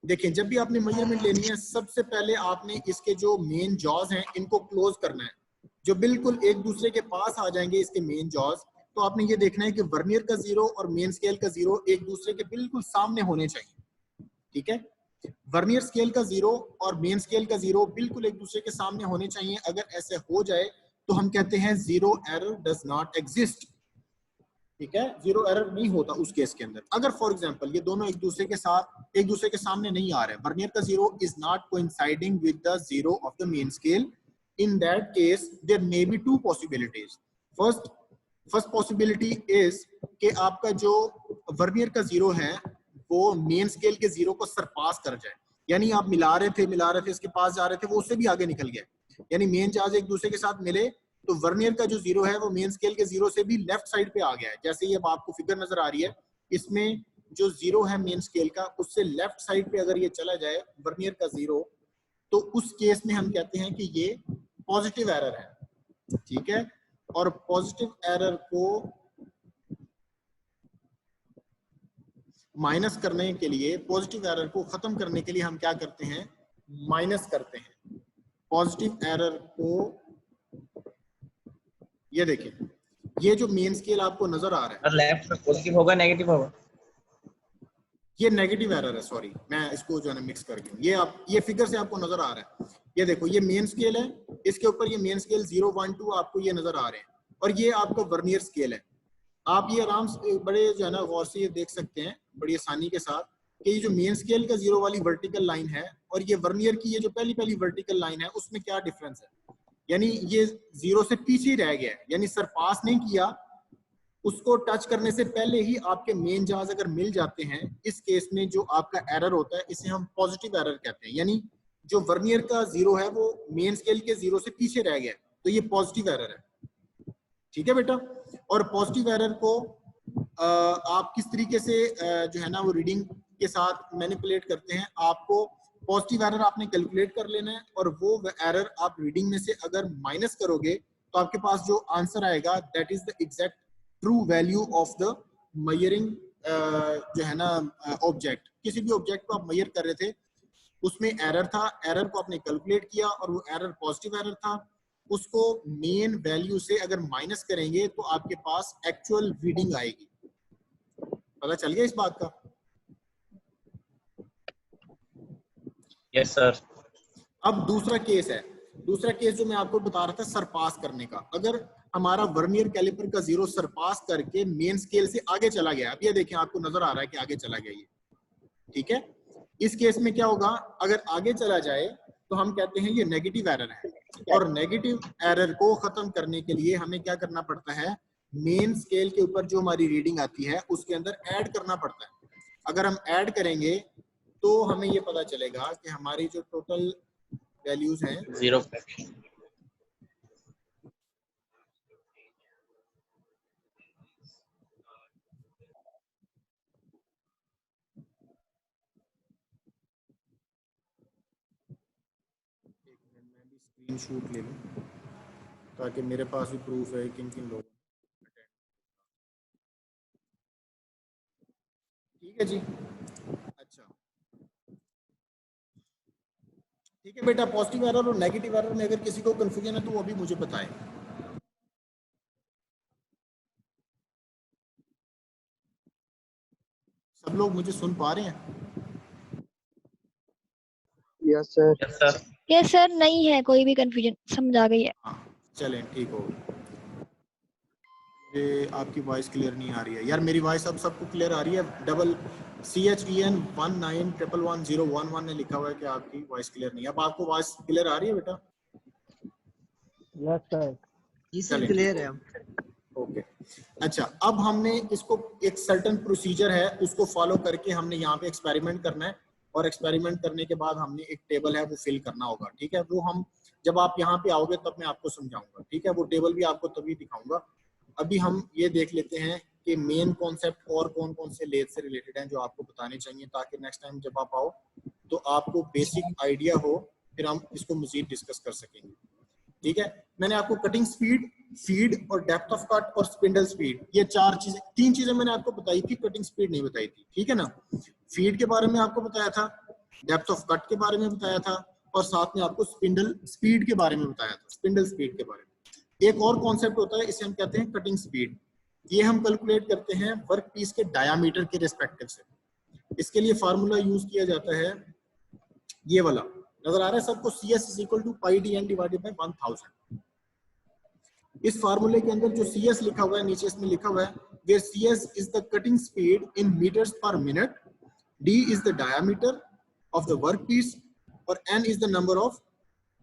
देखिए, जब भी आपने मेजरमेंट लेनी है सबसे पहले आपने इसके जो मेन जॉज हैं इनको क्लोज करना है, जो बिल्कुल एक दूसरे के पास आ जाएंगे इसके मेन जॉज। तो आपने ये देखना है कि वर्नियर का जीरो और मेन स्केल का जीरो एक दूसरे के बिल्कुल सामने होने चाहिए। ठीक है? वर्नियर स्केल का जीरो और मेन स्केल का जीरो बिल्कुल एक दूसरे के सामने होने चाहिए। अगर ऐसे हो जाए तो हम कहते हैं zero error does not exist. ठीक है? जीरो एरर नहीं होता उस केस के अंदर। अगर फॉर एग्जांपल ये दोनों एक दूसरे के सामने नहीं आ रहे, वर्नियर का zero is not coinciding with the zero of the main scale, in that case there may be two possibilities. First possibility is कि आपका जो वर्नियर का जीरो है वो मेन स्केल के जीरो को सरपास कर जाए, यानी आप मिला रहे थे इसके पास जा रहे थे, वो उससे भी आगे निकल गया, यानी मेन चार्ज एक दूसरे के साथ मिले तो वर्नियर का जो जीरो है वो मेन स्केल के जीरो से भी लेफ्ट साइड पे आ गया है। जैसे ये अब आपको फिगर नजर आ रही है, इसमें जो जीरो है मेन स्केल का उससे लेफ्ट साइड पे अगर ये चला जाए वर्नियर का जीरो, तो उस केस में हम कहते हैं कि ये पॉजिटिव एरर है, ठीक है। और पॉजिटिव एरर को माइनस करने के लिए, पॉजिटिव एरर को खत्म करने के लिए हम क्या करते हैं, माइनस करते हैं पॉजिटिव एरर को। ये देखिए ये जो मेन स्केल आपको नजर आ रहा है, लेफ्ट में पॉजिटिव होगा नेगेटिव होगा, ये नेगेटिव एरर है, सॉरी मैं इसको जो है मिक्स कर गया। ये आप ये फिगर से आपको नजर आ रहा है, ये देखो ये मेन स्केल है, इसके ऊपर ये मेन स्केल 0 1 2 आपको ये नजर आ रहे हैं, और ये आपका वर्नियर स्केल है। आप ये आराम से बड़े जो है ना गौर से ये देख सकते हैं बड़ी आसानी के साथ कि ये जो मेन स्केल का जीरो वाली वर्टिकल लाइन है और ये वर्नियर की ये जो पहली वर्टिकल लाइन है उसमें क्या डिफरेंस है, यानी ये जीरो से पीछे रह गया है, यानी सरपास नहीं किया, उसको टच करने से पहले ही आपके मेन जहाज अगर मिल जाते हैं, इस केस में जो आपका एरर होता है इसे हम पॉजिटिव एरर कहते हैं, यानी जो वर्नियर का जीरो है वो मेन स्केल के जीरो से पीछे रह गया, तो ये पॉजिटिव एरर है, ठीक है बेटा। और पॉजिटिव एरर को आप किस तरीके से जो है ना वो रीडिंग के साथ मैनिपुलेट करते हैं, आपको पॉजिटिव एरर आपने कैलकुलेट कर लेना है और वो एरर आप रीडिंग में से अगर माइनस करोगे तो आपके पास जो आंसर आएगा that is the exact true value of the measuring जो है ना ऑब्जेक्ट। किसी भी ऑब्जेक्ट को आप मेजर कर रहे थे उसमें एरर था, एरर को आपने कैलकुलेट किया और वो एरर पॉजिटिव एरर था, उसको मेन वैल्यू से अगर माइनस करेंगे तो आपके पास एक्चुअल रीडिंग आएगी। पता चल गया इस बात का? Yes sir. अब दूसरा केस है, दूसरा केस जो मैं आपको बता रहा था सरपास करने का। अगर हमारा वर्नियर कैलिपर का जीरो सरपास करके मेन स्केल से आगे चला गया, अब ये देखें आपको नजर आ रहा है कि आगे चला गया ये, ठीक है। इस केस में क्या होगा, अगर आगे चला जाए तो हम कहते हैं ये नेगेटिव एरर है, और नेगेटिव एरर को खत्म करने के लिए हमें क्या करना पड़ता है, मेन स्केल के ऊपर जो हमारी रीडिंग आती है उसके अंदर ऐड करना पड़ता है। अगर हम ऐड करेंगे तो हमें ये पता चलेगा कि हमारी जो टोटल वैल्यूज हैं जीरो। स्क्रीन शूट ले लूं ताकि मेरे पास भी प्रूफ है किन किन लोगों। ठीक है जी, अच्छा ठीक है बेटा। पॉजिटिव एरर और नेगेटिव एरर में अगर किसी को कंफ्यूजन है तो वो भी मुझे बताएं। सब लोग मुझे सुन पा रहे हैं? Yes sir. Yes sir. Yes sir, नहीं है कोई भी कंफ्यूजन, समझ आ गई है। हाँ चलें ठीक हो। ये आपकी वॉइस क्लियर नहीं आ रही है यार, मेरी वॉइस अब सबको क्लियर आ रही है? डबल CHEN 19111011 ने लिखा हुआ है कि आपकी वॉइस क्लियर नहीं है। अब आपको वॉइस क्लियर आ रही है बेटा? Yes sir. जी सर क्लियर है। ओके अच्छा, अब हमने इसको एक सर्टेन प्रोसीजर है उसको फॉलो करके हमने यहाँ पे एक्सपेरिमेंट करना है, और एक्सपेरिमेंट करने के बाद हमने एक टेबल है वो फिल करना होगा, ठीक है। वो हम जब आप यहाँ पे आओगे तब मैं आपको समझाऊंगा, ठीक है। वो टेबल भी आपको तभी दिखाऊंगा। अभी हम ये देख लेते हैं कि मेन कॉन्सेप्ट और कौन कौन से लेथ से रिलेटेड हैं जो आपको बताने चाहिए, ताकि नेक्स्ट टाइम जब आप आओ तो आपको बेसिक आइडिया हो, फिर हम इसको मजीद डिस्कस कर सकेंगे, ठीक है। मैंने आपको कटिंग स्पीड, फीड और डेप्थ ऑफ कट और स्पिंडल स्पीड, ये तीन चीजें मैंने आपको बताई थी, कटिंग स्पीड नहीं बताई थी, ठीक है ना। फीड के बारे में आपको बताया था, डेप्थ ऑफ कट के बारे में बताया था, और साथ में आपको स्पिंडल स्पीड के बारे में बताया था, स्पिंडल स्पीड के बारे में। एक और कॉन्सेप्ट होता है, इसे हम कहते हैं कटिंग स्पीड। ये हम कैलकुलेट करते हैं वर्क पीस के डायामीटर के रिस्पेक्टिव से। इसके लिए फार्मूला यूज किया जाता है, ये वाला नजर आ रहा है सबको, CS = πdn / 1000। इस फार्मूले के अंदर जो CS लिखा हुआ है नीचे इसमें लिखा हुआ है, where CS is the cutting speed in meters per minute, D is the diameter of the workpiece, और N is the number of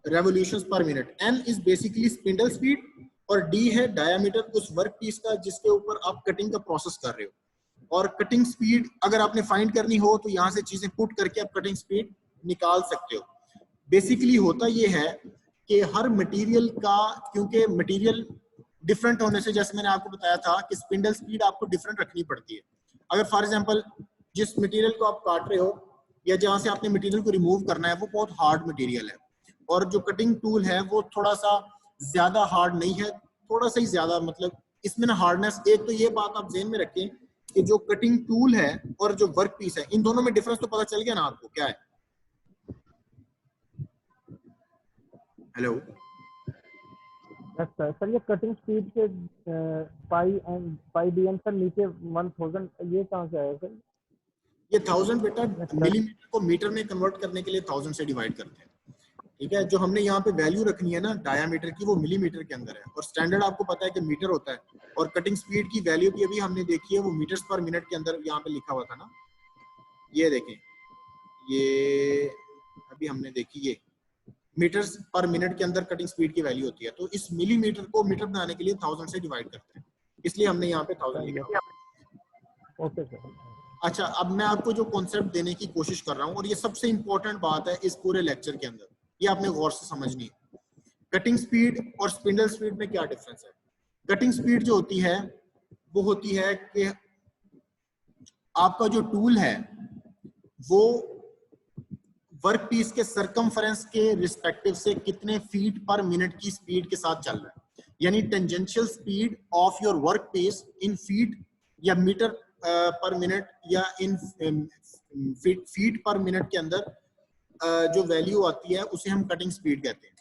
revolutions पर minute, n is basically spindle speed और d है डायमीटर उस work piece का जिसके ऊपर आप cutting का प्रोसेस कर रहे हो। और कटिंग स्पीड अगर आपने फाइंड करनी हो तो यहाँ से चीजें पुट करके आप कटिंग स्पीड निकाल सकते हो। बेसिकली होता ये है कि हर मटेरियल का, क्योंकि मटेरियल डिफरेंट होने से, जैसे मैंने आपको बताया था कि स्पिंडल स्पीड आपको डिफरेंट रखनी पड़ती है। अगर फॉर एग्जांपल जिस मटेरियल को आप काट रहे हो या जहां से आपने मटेरियल को रिमूव करना है वो बहुत हार्ड मटेरियल है, और जो कटिंग टूल है वो थोड़ा सा ज्यादा हार्ड नहीं है, थोड़ा सा ही ज्यादा, मतलब इसमें ना हार्डनेस। एक तो ये बात आप ध्यान में रखें कि जो कटिंग टूल है और जो वर्क पीस है, इन दोनों में डिफरेंस तो पता चल गया ना आपको क्या है। हेलो सर ये कटिंग स्पीड के पाई डी एन सर नीचे 1000 ये कहाँ से आया सर? ये 1000 बेटा मिलीमीटर को मीटर में कन्वर्ट करने के लिए 1000 से डिवाइड करते हैं, ठीक है। जो हमने यहाँ पे वैल्यू रखनी है ना डायामीटर की, वो मिलीमीटर के अंदर है, और स्टैंडर्ड आपको पता है कि मीटर होता है। और कटिंग स्पीड की वैल्यू भी अभी हमने देखी है, वो मीटर्स पर मिनट के अंदर यहाँ पे लिखा हुआ था ना, ये देखें, ये अभी हमने देखी, ये मीटर्स पर मिनट के अंदर कटिंग स्पीड की वैल्यू होती है। तो इस मिलीमीटर को मीटर बनाने के लिए 1000 से डिवाइड करते हैं, इसलिए हमने यहाँ पे 1000 लिखा। Okay sir. अच्छा, अब मैं आपको जो कॉन्सेप्ट देने की कोशिश कर रहा हूँ, और ये सबसे इंपॉर्टेंट बात है इस पूरे लेक्चर के अंदर, ये आपने गौर से समझनी है। कटिंग स्पीड और स्पिंडल स्पीड में क्या डिफरेंस है। कटिंग स्पीड जो होती है वो होती है कि आपका जो टूल है वो वर्क पीस के सरकमफ्रेंस के रिस्पेक्टिव से कितने फीट पर मिनट की स्पीड के साथ चल रहा है, यानी tangential speed of your work piece in feet या मीटर पर मिनट या इन फीट पर मिनट के अंदर जो वैल्यू आती है उसे हम कटिंग स्पीड कहते हैं।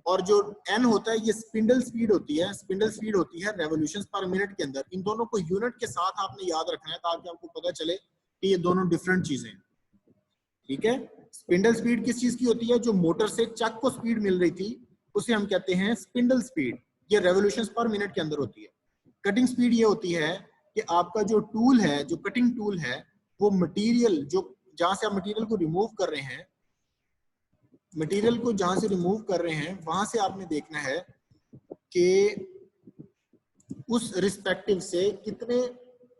और जो n होता है ये स्पिंडल स्पीड होती है, स्पिंडल स्पीड होती है रेवोल्यूशंस पर मिनट के अंदर। इन दोनों को यूनिट के साथ आपने याद रखना है ताकि आपको पता चले कि ये दोनों डिफरेंट चीजें हैं, ठीक है। स्पिंडल स्पीड किस चीज की होती है, जो मोटर से चक को स्पीड मिल रही थी उसे हम कहते हैं स्पिंडल स्पीड, ये रेवोल्यूशंस पर मिनट के अंदर होती है। कटिंग स्पीड ये होती है कि आपका जो टूल है, जो कटिंग टूल है, वो मटेरियल जो जहां से आप मटेरियल को रिमूव कर रहे हैं, मटेरियल को जहां से रिमूव कर रहे हैं वहां से आपने देखना है कि उस रिस्पेक्टिव से कितने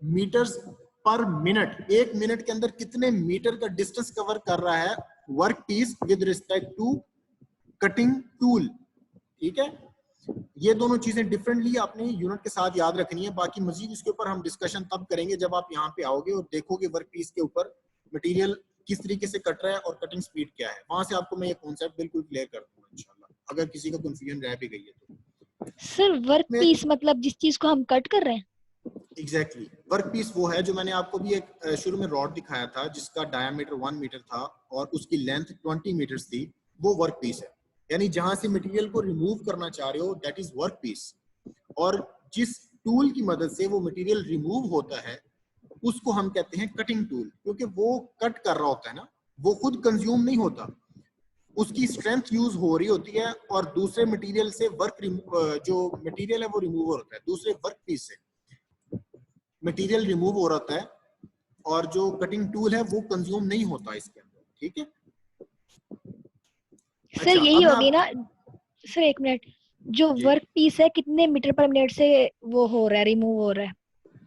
मीटर्स पर मिनट, एक मिनट के अंदर कितने मीटर का डिस्टेंस कवर कर रहा है work piece with respect to cutting tool, ठीक है। ये दोनों चीजें डिफरेंटली आपने यूनिट के साथ याद रखनी है। बाकी मजीद इसके ऊपर हम डिस्कशन तब करेंगे जब आप यहाँ पे आओगे और देखोगे वर्क पीस के ऊपर मटेरियल किस तरीके से कट रहा है और कटिंग स्पीड क्या है। वहां से आपको मैं ये कॉन्सेप्ट बिल्कुल क्लियर कर दूंगा इंशाल्लाह, अगर किसी का कंफ्यूजन रह भी गई है तो। सर वर्क पीस मतलब जिस चीज को हम कट कर रहे हैं? एग्जैक्टली, वर्क पीस वो है जो मैंने आपको भी एक शुरू में रॉड दिखाया था जिसका डायमीटर 1 मीटर था और उसकी लेंथ 20 मीटर्स थी, वो वर्क पीस है। यानी जहां से मटेरियल को रिमूव करना चाह रहे हो दैट इज वर्क पीस, और जिस टूल की मदद से वो मटेरियल रिमूव होता है उसको हम कहते हैं कटिंग टूल, क्योंकि वो कट कर रहा होता है ना, वो खुद कंज्यूम नहीं होता, उसकी स्ट्रेंथ यूज हो रही होती है और दूसरे मटेरियल से वर्क जो मटेरियल है वो रिमूव होता है, दूसरे वर्क पीस से मटेरियल रिमूव हो रहा है और जो कटिंग टूल है वो कंज्यूम नहीं होता इसके अंदर, ठीक है। सर अच्छा, यही होगी ना सर, एक मिनट, जो वर्क पीस है कितने मीटर पर मिनट से वो हो रहा है, रिमूव हो रहा है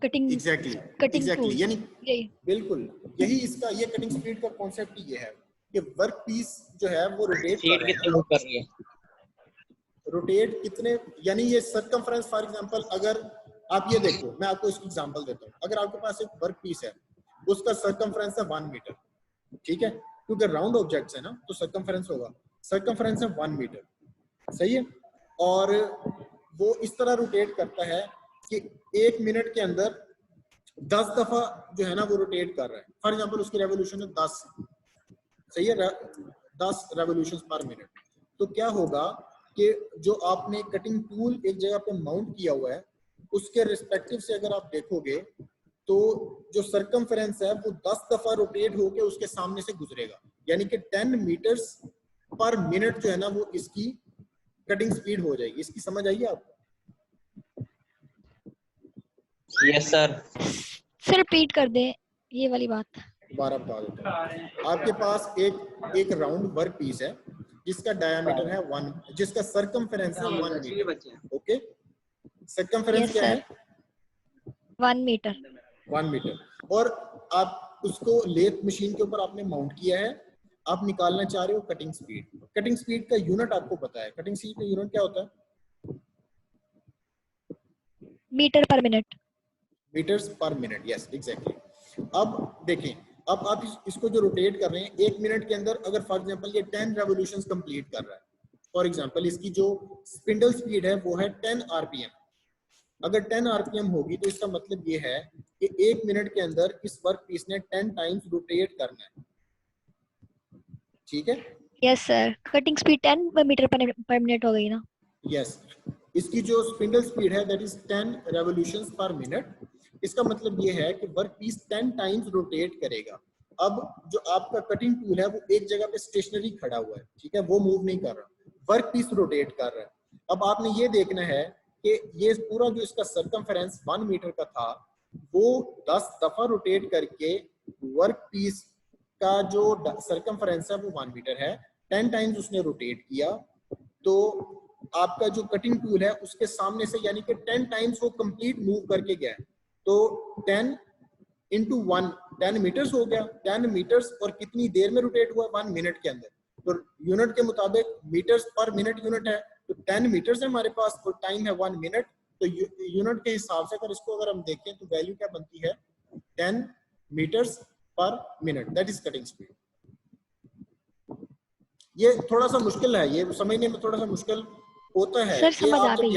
कटिंग? एग्जैक्टली, यानी बिल्कुल यही इसका, ये कटिंग स्पीड का कॉन्सेप्ट ही ये है कि वर्क पीस जो है वो रोटेट कर रही है, रोटेट कितने, यानी ये सर्कमफ्रेंस। फॉर एग्जांपल अगर आप ये देखो, मैं आपको इसकी एग्जांपल देता हूँ, अगर आपके पास एक वर्क पीस है उसका सर्कमफ्रेंस है 1 मीटर, ठीक है, क्योंकि राउंड ऑब्जेक्ट्स है ना तो सर्कमफ्रेंस होगा, सर्कमफ्रेंस है 1 मीटर, सही है। और वो इस तरह रोटेट करता है कि 1 मिनट के अंदर 10 दफा जो है ना वो रोटेट कर रहा है। फॉर एग्जांपल उसकी रेवोल्यूशन है 10, सही है, 10 रेवोल्यूशंस पर मिनट। तो क्या होगा कि जो आपने कटिंग टूल एक जगह पे माउंट किया हुआ है उसके रिस्पेक्टिव से अगर आप देखोगे तो जो सर्कमफ्रेंस है वो 10 दफा रोटेट होके उसके सामने से गुजरेगा, यानी कि 10 मीटर्स पर मिनट जो है ना वो इसकी कटिंग स्पीड हो जाएगी। इसकी समझ आई आपको? Yes sir. सर रिपीट कर दे ये वाली बात। दोबारा बता देता हूं, आपके पास एक राउंड वर्क पीस है जिसका डायमीटर है 1, जिसका सर्कमफेरेंस है 1 मीटर। ओके, सर्कमफेरेंस Yes, क्या है? sir. 1 meter. 1 मीटर। और आप उसको लेथ मशीन के ऊपर आपने माउंट किया है, आप निकालना चाह रहे हो कटिंग स्पीड। कटिंग स्पीड का यूनिट आपको पता है, कटिंग स्पीड का यूनिट क्या होता है? Meter per minute. Metres per minute, yes exactly. अब देखें, अब आप इसको जो रोटेट कर रहे हैं 1 मिनट के अंदर, अगर फॉर एग्जांपल ये 10 रेवोल्यूशंस कंप्लीट कर रहा है, फॉर एग्जांपल इसकी जो स्पिंडल स्पीड है वो है 10 आरपीएम। अगर 10 आरपीएम होगी तो इसका मतलब ये है कि 1 मिनट के अंदर इस वर्क पीस ने 10 टाइम्स रोटेट करना है। ठीक है? Yes, sir. Cutting speed 10 meter per minute हो गई ना? यस, इसकी जो स्पिंडल स्पीड है दैट इज 10 रेवोल्यूशंस पर मिनट। इसका मतलब ये है कि वर्क पीस 10 टाइम्स रोटेट करेगा। अब जो आपका कटिंग टूल है वो एक जगह पे स्टेशनरी खड़ा हुआ है, ठीक है, वो मूव नहीं कर रहा, वर्क पीस रोटेट कर रहा है। अब आपने ये देखना है कि ये पूरा जो इसका सर्कमफेरेंस 1 मीटर का था वो 10 दफा रोटेट करके वर्क पीस का जो सर्कमफेरेंस है वो 1 मीटर है, 10 टाइम्स उसने रोटेट किया, तो आपका जो कटिंग टूल है उसके सामने से यानी कि 10 टाइम्स वो कंप्लीट मूव करके गया है, तो 10 into 1 10 मीटर्स हो गया। 10 मीटर्स और कितनी देर में रोटेट हुआ? 1 मिनट के अंदर। तो यूनिट के मुताबिक मीटर्स पर मिनट यूनिट है, तो 10 मीटर्स है हमारे पास और टाइम है 1 मिनट। तो यूनिट के हिसाब से अगर इसको अगर हम देखें तो वैल्यू क्या बनती है? 10 metres per minute, that is cutting speed. ये थोड़ा सा मुश्किल है, ये समझने में थोड़ा सा मुश्किल होता है। सर समझ आ गई।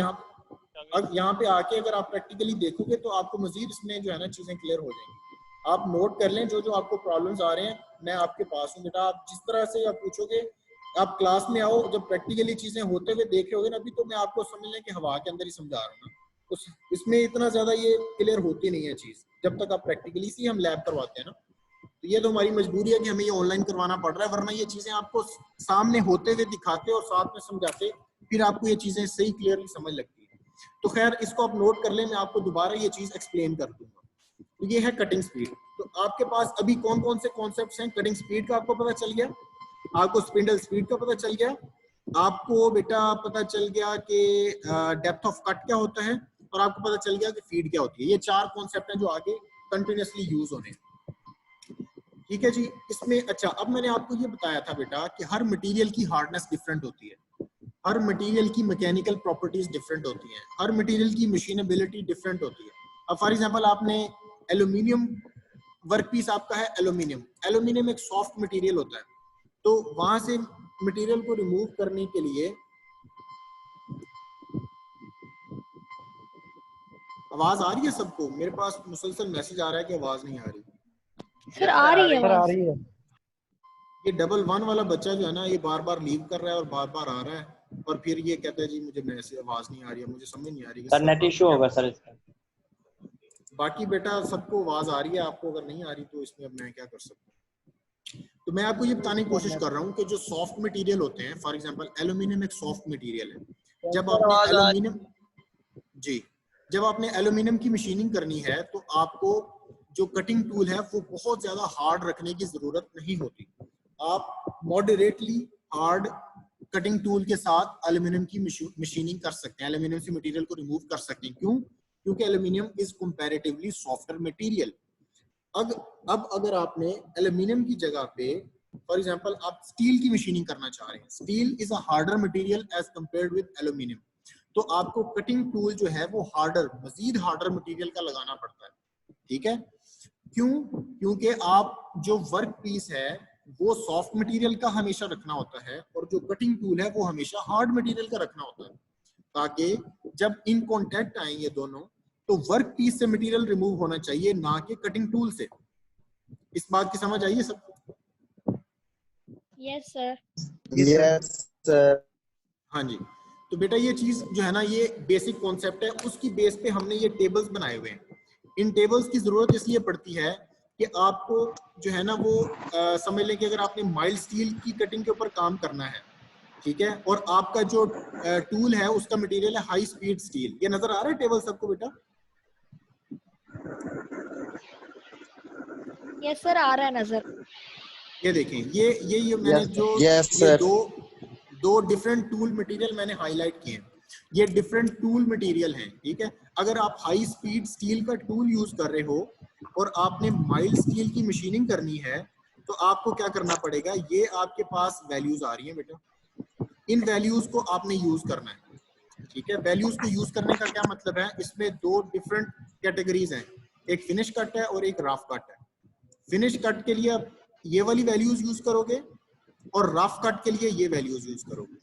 यहाँ पे आके अगर आप प्रैक्टिकली देखोगे तो आपको मजीद इसमें जो है ना चीजें क्लियर हो जाएंगी। आप नोट कर लें जो जो आपको प्रॉब्लम्स आ रहे हैं, मैं आपके पास हूँ बेटा। आप जिस तरह से आप पूछोगे, आप क्लास में आओ, जब प्रैक्टिकली चीजें होते हुए देख रहे होगे ना, अभी तो मैं आपको समझ लें कि हवा के अंदर ही समझा रहा हूँ ना, तो इसमें इतना ज्यादा ये क्लियर होती नहीं है चीज जब तक आप प्रैक्टिकली से हम लैब करवाते हैं ना। तो ये तो हमारी मजबूरी है कि हमें ये ऑनलाइन करवाना पड़ रहा है, वरना ये चीजें आपको सामने होते हुए दिखाते और साथ में समझाते, फिर आपको ये चीजें सही क्लियरली समझ लगती है। तो खैर इसको आप नोट कर लें, मैं आपको दोबारा ये चीज एक्सप्लेन कर दूंगा। तो ये है कटिंग स्पीड। तो आपके पास अभी कौन कौन से कॉन्सेप्ट्स हैं? कटिंग स्पीड का आपको पता चल गया, आपको स्पिंडल स्पीड का पता चल गया, आपको बेटा पता चल गया कि डेप्थ ऑफ कट क्या होता है, और आपको पता चल गया कि फीड क्या होती है। ये 4 कॉन्सेप्ट हैं जो आगे कंटिन्यूसली यूज होने हैं। ठीक है जी। इसमें अच्छा, अब मैंने आपको ये बताया था बेटा कि हर मटेरियल की हार्डनेस डिफरेंट होती है, हर मटेरियल की मैकेनिकल प्रॉपर्टीज डिफरेंट होती हैं, हर मटेरियल की मशीनेबिलिटी डिफरेंट होती है। अब फॉर एग्जांपल आपने एल्यूमिनियम वर्क पीस आपका है, एल्यूमिनियम एक सॉफ्ट मटेरियल होता है, तो वहां से मटेरियल को रिमूव करने के लिए, आवाज आ रही है सबको? मेरे पास मुसलसल मैसेज आ रहा है कि आवाज नहीं आ रही। सर आ रही है, सर आ रही है। ये 11 वाला बच्चा जो है ना, ये बार बार लीव कर रहा है और बार बार आ रहा है, और फिर ये कहता है जी मुझे मैसेज आवाज नहीं आ रही है, मुझे समझ नहीं आ रही है सर नेट इशू होगा सर इसका। बाकी बेटा सबको आवाज आ रही है, आपको अगर नहीं आ रही तो इसमें अब मैं क्या कर सकता हूँ। तो मैं आपको ये बताने की कोशिश कर रहा हूँ कि जो सॉफ्ट मटेरियल होते हैं, फॉर एग्जांपल एल्यूमिनियम एक सॉफ्ट मटेरियल है। जब आपने एल्यूमिनियम जब आपने एल्यूमिनियम की मशीनिंग करनी है तो आपको जो कटिंग टूल है वो बहुत ज्यादा हार्ड रखने की जरूरत नहीं होती। आप मॉडरेटली हार्ड कटिंग टूल के साथ एल्यूमिनियम की मशीनिंग कर सकते हैं, एल्यूमिनियम से मटेरियल को रिमूव कर सकते हैं। क्यों? क्योंकि aluminium is comparatively softer material. अब अगर आपने एल्यूमिनियम की जगह पे फॉर एग्जांपल आप स्टील की मशीनिंग करना चाह रहे हैं, steel is a harder material as compared with aluminium, तो आपको कटिंग टूल जो है वो हार्डर, मजीद हार्डर मटेरियल का लगाना पड़ता है। ठीक है? क्यों? क्योंकि आप जो वर्क पीस है वो सॉफ्ट मटेरियल का हमेशा रखना होता है, और जो कटिंग टूल है वो हमेशा हार्ड मटेरियल का रखना होता है, ताकि जब इन कांटेक्ट आए ये दोनों तो वर्क पीस से मटेरियल रिमूव होना चाहिए, ना कि कटिंग टूल से। इस बात की समझ आई है सबको? Yes sir. Yes sir. हाँ जी। तो बेटा ये चीज जो है ना, ये बेसिक कॉन्सेप्ट है, उसकी बेस पे हमने ये टेबल्स बनाए हुए हैं। इन टेबल्स की जरूरत इसलिए पड़ती है कि आपको जो है ना वो समझ लें कि अगर आपने माइल्ड स्टील की कटिंग के ऊपर काम करना है, ठीक है, और आपका जो टूल है उसका मटेरियल है हाई स्पीड स्टील। ये नजर आ रहा है टेबल सबको बेटा? यस सर आ रहा है नजर। ये देखें, ये मैंने जो yes, ये sir. दो डिफरेंट टूल मटेरियल मैंने हाईलाइट किए हैं, ये डिफरेंट टूल मटेरियल हैं, ठीक है। अगर आप हाई स्पीड स्टील का टूल यूज कर रहे हो और आपने माइल्ड स्टील की मशीनिंग करनी है तो आपको क्या करना पड़ेगा, ये आपके पास वैल्यूज आ रही हैं बेटा, इन वैल्यूज को आपने यूज करना है, ठीक है। वैल्यूज को यूज करने का क्या मतलब है, इसमें दो डिफरेंट कैटेगरीज हैं, एक फिनिश कट है और एक रफ कट है। फिनिश कट के लिए आप ये वाली वैल्यूज यूज करोगे और रफ कट के लिए ये वैल्यूज यूज करोगे।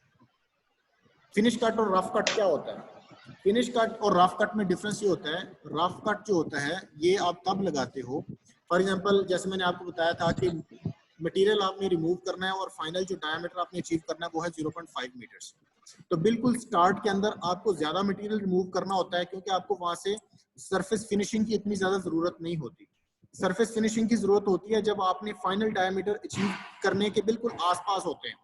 फिनिश कट और रफ कट क्या होता है, फिनिश कट और रफ कट में डिफरेंस ये होता है, रफ कट जो होता है ये आप तब लगाते हो, फॉर एग्जांपल जैसे मैंने आपको बताया था कि मटेरियल आपने रिमूव करना है और फाइनल जो डायमीटर आपने अचीव करना है वो है 0.5 मीटर्स। तो बिल्कुल स्टार्ट के अंदर आपको ज्यादा मटेरियल रिमूव करना होता है क्योंकि आपको वहां से सरफेस फिनिशिंग की इतनी ज्यादा जरूरत नहीं होती। सरफेस फिनिशिंग की जरूरत होती है जब आपने फाइनल डायमीटर अचीव करने के बिल्कुल आसपास होते हैं,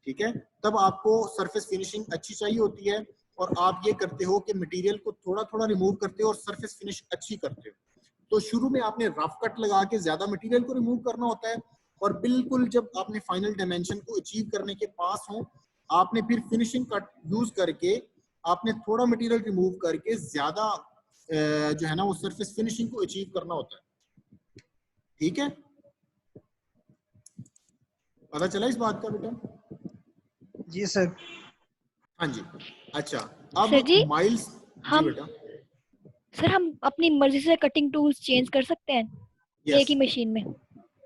ठीक है, तब आपको सरफेस फिनिशिंग अच्छी चाहिए होती है और आप ये करते हो कि मटेरियल को थोड़ा थोड़ा रिमूव करते हो और सरफेस फिनिश अच्छी करते हो। तो शुरू में आपने रफ कट लगा के ज्यादा मटेरियल को रिमूव करना होता है और बिल्कुल जब आपने फाइनल डायमेंशन को अचीव करने के पास हो आपने फिर फिनिशिंग कट यूज करके आपने थोड़ा मटेरियल रिमूव करके ज्यादा जो है ना वो सरफेस फिनिशिंग को अचीव करना होता है, ठीक है। पता चला इस बात का बेटा? जी सर। हाँ जी। अच्छा अब सर जी, माइल्स जी बेटा। सर हम अपनी मर्जी से कटिंग टूल्स चेंज कर सकते हैं Yes. एक ही मशीन में?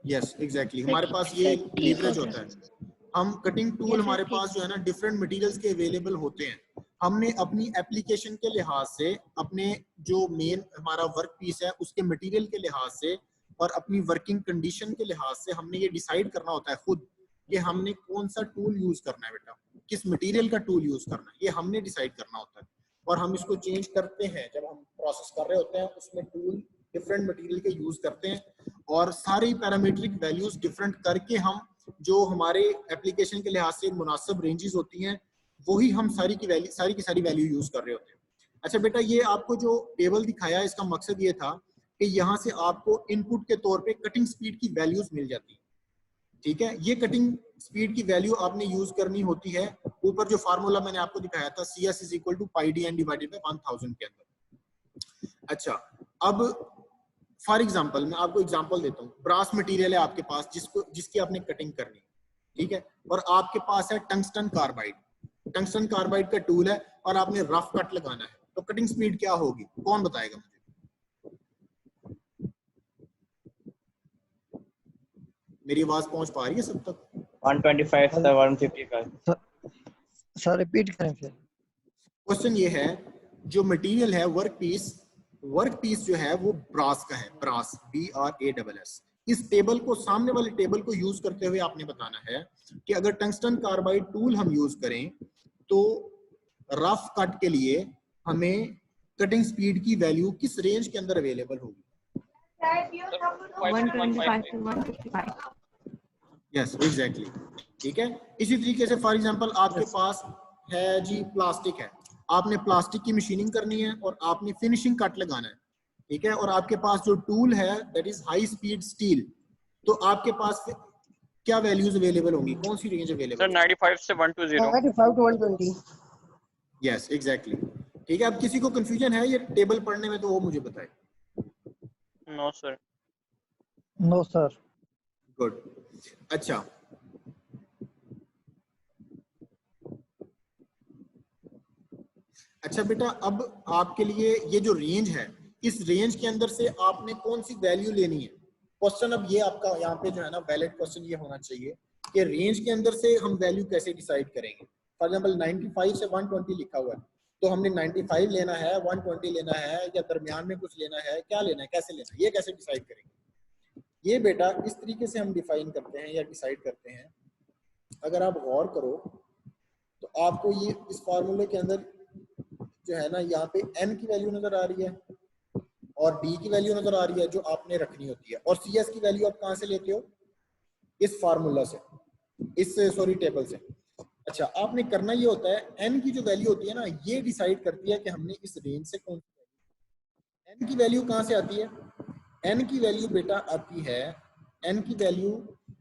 यस एग्जैक्टली, हमारे पास ये लीवरेज होता है। हम कटिंग टूल Yes, हमारे sir, पास जो है ना डिफरेंट मटेरियल्स के अवेलेबल होते हैं। हमने अपनी एप्लीकेशन के लिहाज से, अपने जो मेन हमारा वर्क पीस है उसके मटेरियल के लिहाज से और अपनी वर्किंग कंडीशन के लिहाज से हमने ये डिसाइड करना होता है खुद कि हमने कौन सा टूल यूज करना है बेटा, किस मटेरियल का टूल यूज करना है, ये हमने डिसाइड करना होता है। और हम इसको चेंज करते हैं जब हम प्रोसेस कर रहे होते हैं, उसमें टूल डिफरेंट मटेरियल के यूज करते हैं और सारी पैरामीट्रिक वैल्यूज डिफरेंट करके हम जो हमारे एप्लीकेशन के लिहाज से मुनासिब रेंजेस होती हैं वही हम सारी की सारी वैल्यू यूज कर रहे होते हैं। अच्छा बेटा, ये आपको जो टेबल दिखाया इसका मकसद ये था कि यहाँ से आपको इनपुट के तौर पे कटिंग स्पीड की वैल्यूज मिल जाती है, ठीक है। ये कटिंग स्पीड की वैल्यू आपने यूज करनी होती है। ऊपर जो फार्मूला मैंने आपको दिखाया था CS is equal to pi D N divided by 1000 के अंदर। अच्छा अब फॉर एग्जांपल मैं आपको एग्जांपल देता हूँ, ब्रास मटेरियल है आपके पास जिसकी आपने कटिंग करनी है, ठीक है, और आपके पास है टंगस्टन कार्बाइड। टंगस्टन कार्बाइड का टूल है और आपने रफ कट लगाना है, तो कटिंग स्पीड क्या होगी, कौन बताएगा मुझे? मेरी आवाज पहुंच पा रही है सब तक? 125 से 155। सर रिपीट करें फिर। क्वेश्चन ये है, जो मटेरियल है वर्क पीस जो है वो ब्रास का है, ब्रास BRASS। इस टेबल को, सामने वाले टेबल को यूज करते हुए आपने बताना है कि अगर टंगस्टन कार्बाइड टूल हम यूज करें तो रफ कट के लिए हमें कटिंग स्पीड की वैल्यू किस रेंज के अंदर अवेलेबल होगी? 125 to 155। यस एग्जैक्टली, ठीक है। इसी तरीके से फॉर एग्जांपल आपके पास है जी प्लास्टिक है, आपने प्लास्टिक की मशीनिंग करनी है और आपने फिनिशिंग कट लगाना है, ठीक है, और आपके पास जो टूल है that is high speed steel, तो आपके पास क्या वैल्यूज अवेलेबल होंगी, कौन सी रेंज अवेलेबल? सर 95 से 120। 95 to 120। यस एग्जैक्टली, ठीक है। अब किसी को कंफ्यूजन है ये टेबल पढ़ने में तो वो मुझे बताए। No sir. No sir. Good. अच्छा अच्छा बेटा, अब आपके लिए ये जो रेंज है, इस रेंज के अंदर से आपने कौन सी वैल्यू लेनी है? क्वेश्चन अब ये आपका यहाँ पे जो है ना वैलिड क्वेश्चन ये होना चाहिए कि रेंज के अंदर से हम वैल्यू कैसे डिसाइड करेंगे। फॉर एग्जांपल 95 से 120 लिखा हुआ है, तो हमने 95 लेना है, 120 लेना है, या दरमियान में कुछ लेना है, क्या लेना है, कैसे लेना है, ये कैसे डिसाइड करेंगे? ये बेटा इस तरीके से हम डिफाइन करते हैं या डिसाइड करते हैं। अगर आप गौर करो तो आपको ये इस फार्मूले के अंदर जो है ना यहाँ पे n की वैल्यू नजर आ रही है और d की वैल्यू नजर आ रही है जो आपने रखनी होती है, और CS की वैल्यू आप कहाँ से लेते हो? इस फार्मूला से, इस सॉरी टेबल से। अच्छा, आपने करना ये होता है n की जो वैल्यू होती है ना ये डिसाइड करती है कि हमने इस रेंज से कौन सी n की वैल्यू कहाँ से आती है? n की वैल्यू बेटा आती है, n की वैल्यू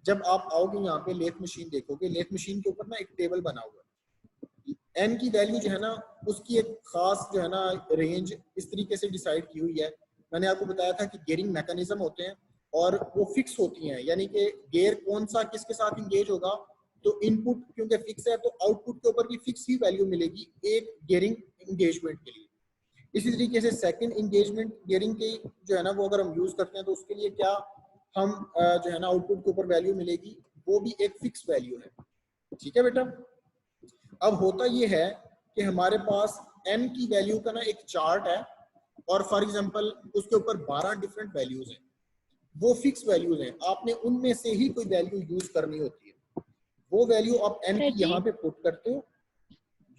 जब आप आओगे यहाँ पे लेथ मशीन देखोगे, लेथ मशीन के ऊपर ना एक टेबल बना हुआ है, एन की वैल्यू जो है ना उसकी एक खास जो है ना रेंज इस तरीके से डिसाइड की हुई है। मैंने आपको बताया था कि गियरिंग मैकेनिज्म होते हैं और वो फिक्स होती हैं, यानी कि गियर कौन सा किसके साथ इंगेज होगा, तो इनपुट क्योंकि फिक्स है तो आउटपुट के ऊपर भी फिक्स ही वैल्यू मिलेगी एक गियरिंग इंगेजमेंट के लिए। इसी तरीके से सेकंड इंगेजमेंट गियरिंग के जो है ना वो अगर हम यूज करते हैं तो उसके लिए क्या हम जो है ना आउटपुट के ऊपर वैल्यू मिलेगी, वो भी एक फिक्स वैल्यू है। ठीक है बेटा। अब होता ये है कि हमारे पास n की वैल्यू का ना एक चार्ट है और फॉर एग्जांपल उसके ऊपर 12 डिफरेंट वैल्यूज हैं, वो फिक्स वैल्यूज हैं, आपने उनमें से ही कोई वैल्यू यूज करनी होती है। वो वैल्यू आप n की यहाँ पे पुट करते हो।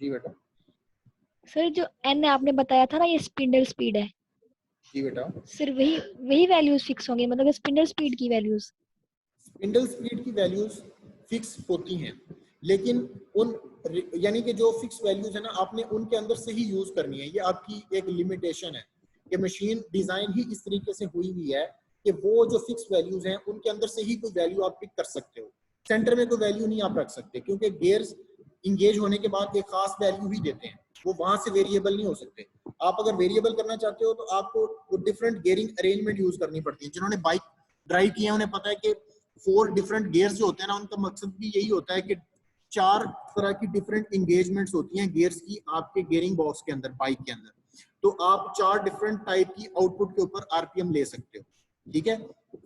जी बेटा। सर जो n आपने बताया था ना ये स्पिंडल स्पीड है। जी बेटा। सर वही वैल्यूज फिक्स होंगे, मतलब स्पिंडल स्पीड की वैल्यूज? स्पिंडल स्पीड की वैल्यूज फिक्स होती हैं, लेकिन उन यानी कि जो फिक्स वैल्यूज है ना आपने उनके अंदर से ही यूज करनी है। ये आपकी एक लिमिटेशन है कि मशीन डिजाइन ही इस तरीके से हुई हुई है कि वो जो फिक्स वैल्यूज हैं उनके अंदर से ही कोई वैल्यू आप पिक कर सकते हो। सेंटर में कोई वैल्यू नहीं आप रख सकते, क्योंकि गियर्स इंगेज होने के बाद एक खास वैल्यू ही देते हैं, वो वहां से वेरिएबल नहीं हो सकते। आप अगर वेरिएबल करना चाहते हो तो आपको डिफरेंट गियरिंग अरेंजमेंट यूज करनी पड़ती है। जिन्होंने बाइक ड्राइव की है उन्हें पता है कि 4 डिफरेंट गियर्स जो होते हैं ना उनका मकसद भी यही होता है कि 4 तरह की डिफरेंट इंगेजमेंट्स होती हैं गियर्स की आपके गियरिंग बॉक्स के अंदर, बाइक के अंदर। तो आप 4 डिफरेंट टाइप की आउटपुट के ऊपर आरपीएम ले सकते हो। ठीक है।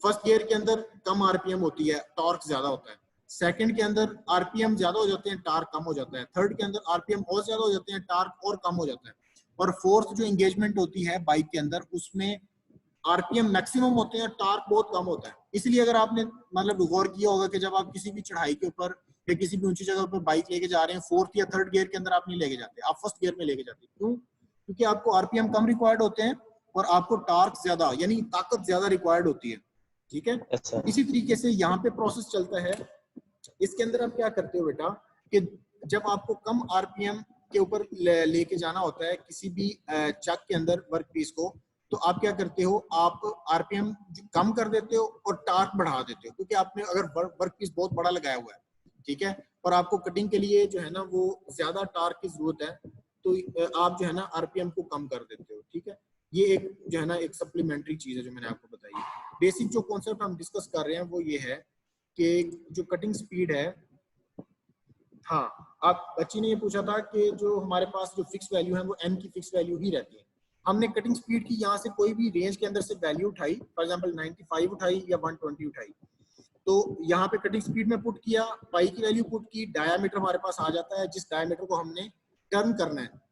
फर्स्ट गियर के अंदर कम आरपीएम होती है, टॉर्क ज्यादा होता है। सेकंड के अंदर आरपीएम ज्यादा हो जाते हैं, टार्क कम हो जाता है। थर्ड के अंदर आरपीएम और ज्यादा हो जाते हैं, टार्क और कम हो जाता है। और फोर्थ जो एंगेजमेंट होती है बाइक के अंदर उसमें आरपीएम मैक्सिमम होते हैं, टार्क बहुत कम होता है। इसलिए अगर आपने मतलब गौर किया होगा कि जब आप किसी भी चढ़ाई के ऊपर या किसी भी ऊंची जगह पर बाइक लेके जा रहे हैं, फोर्थ या थर्ड गियर के अंदर आप नहीं लेके जाते, आप फर्स्ट गियर में लेके जाते हैं। क्यों? क्योंकि आपको आरपीएम कम रिक्वायर्ड होते हैं और आपको टार्क ज्यादा यानी ताकत ज्यादा रिक्वायर्ड होती है। ठीक है। इसी तरीके से यहाँ पे प्रोसेस चलता है। इसके अंदर आप क्या करते हो बेटा कि जब आपको कम आरपीएम के ऊपर लेके जाना होता है किसी भी चक के अंदर वर्क पीस को, तो आप क्या करते हो, आप आरपीएम कम कर देते हो और टार्क बढ़ा देते हो, क्योंकि आपने अगर वर्क पीस बहुत बड़ा लगाया हुआ है, ठीक है, और आपको कटिंग के लिए जो है ना वो ज्यादा टार्क की जरूरत है, तो आप जो है ना आरपीएम को कम कर देते हो। ठीक है। ये एक जो है ना एक सप्लीमेंट्री चीज है जो मैंने आपको बताई। बेसिक जो कॉन्सेप्ट हम डिस्कस कर रहे हैं वो ये है कि जो कटिंग स्पीड है, हाँ आप बच्ची ने ये पूछा था कि जो हमारे पास जो फिक्स वैल्यू है वो n की फिक्स वैल्यू ही रहती है। हमने कटिंग स्पीड की यहाँ से कोई भी रेंज के अंदर से वैल्यू उठाई, फॉर एग्जांपल 95 उठाई या 120 उठाई, तो यहाँ पे कटिंग स्पीड में पुट किया, पाई की वैल्यू पुट की, डायामीटर हमारे पास आ जाता है, जिस डायामीटर को हमने टर्न करना है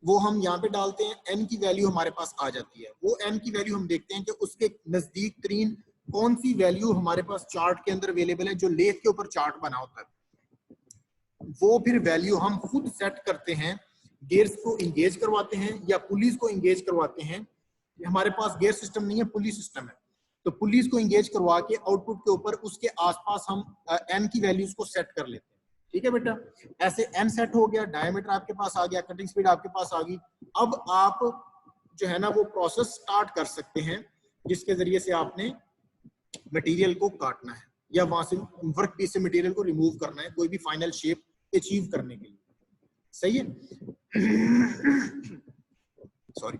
वो हम यहाँ पे डालते हैं, n की वैल्यू हमारे पास आ जाती है। वो n की वैल्यू हम देखते हैं कि उसके नजदीक तरीन कौन सी वैल्यू हमारे पास चार्ट के अंदर अवेलेबल है, जो लेथ के ऊपर चार्ट बना होता है, वो फिर वैल्यू हम खुद सेट करते हैं। गियर्स को इंगेज करवाते हैं या पुलिस को इंगेज करवाते हैं। हमारे पास गियर सिस्टम नहीं है, पुलिस सिस्टम है, तो पुलिस को इंगेज करवा के आउटपुट के ऊपर उसके आसपास हम n की वैल्यूज को सेट कर लेते हैं। ठीक है बेटा। ऐसे n सेट हो गया, डायमीटर आपके पास आ गया, कटिंग स्पीड आपके पास आ गई। अब आप जो है ना वो प्रोसेस स्टार्ट कर सकते हैं जिसके जरिए से आपने मटेरियल को काटना है या वहां से वर्क पीस से मटेरियल को रिमूव करना है कोई भी फाइनल शेप अचीव करने के लिए। सही है। सॉरी।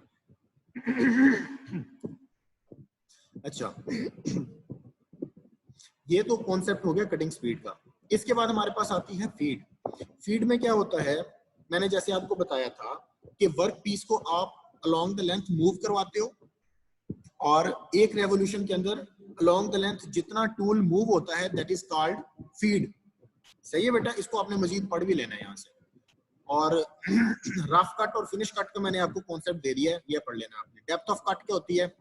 अच्छा, ये तो कॉन्सेप्ट हो गया कटिंग स्पीड का। इसके बाद हमारे पास आती है फीड। फीड में क्या होता है, मैंने जैसे आपको बताया था कि वर्क पीस को आप अलोंग द लेंथ मूव करवाते हो और एक रेवोल्यूशन के अंदर अलोंग द लेंथ जितना टूल मूव होता है दैट इज कॉल्ड फीड। सही है बेटा। इसको आपने मजीद पढ़ भी लेना है यहाँ से। और रफ कट और फिनिश कट का मैंने आपको कॉन्सेप्ट दे दिया है, ये पढ़ लेना आपने। डेप्थ ऑफ कट क्या होती है,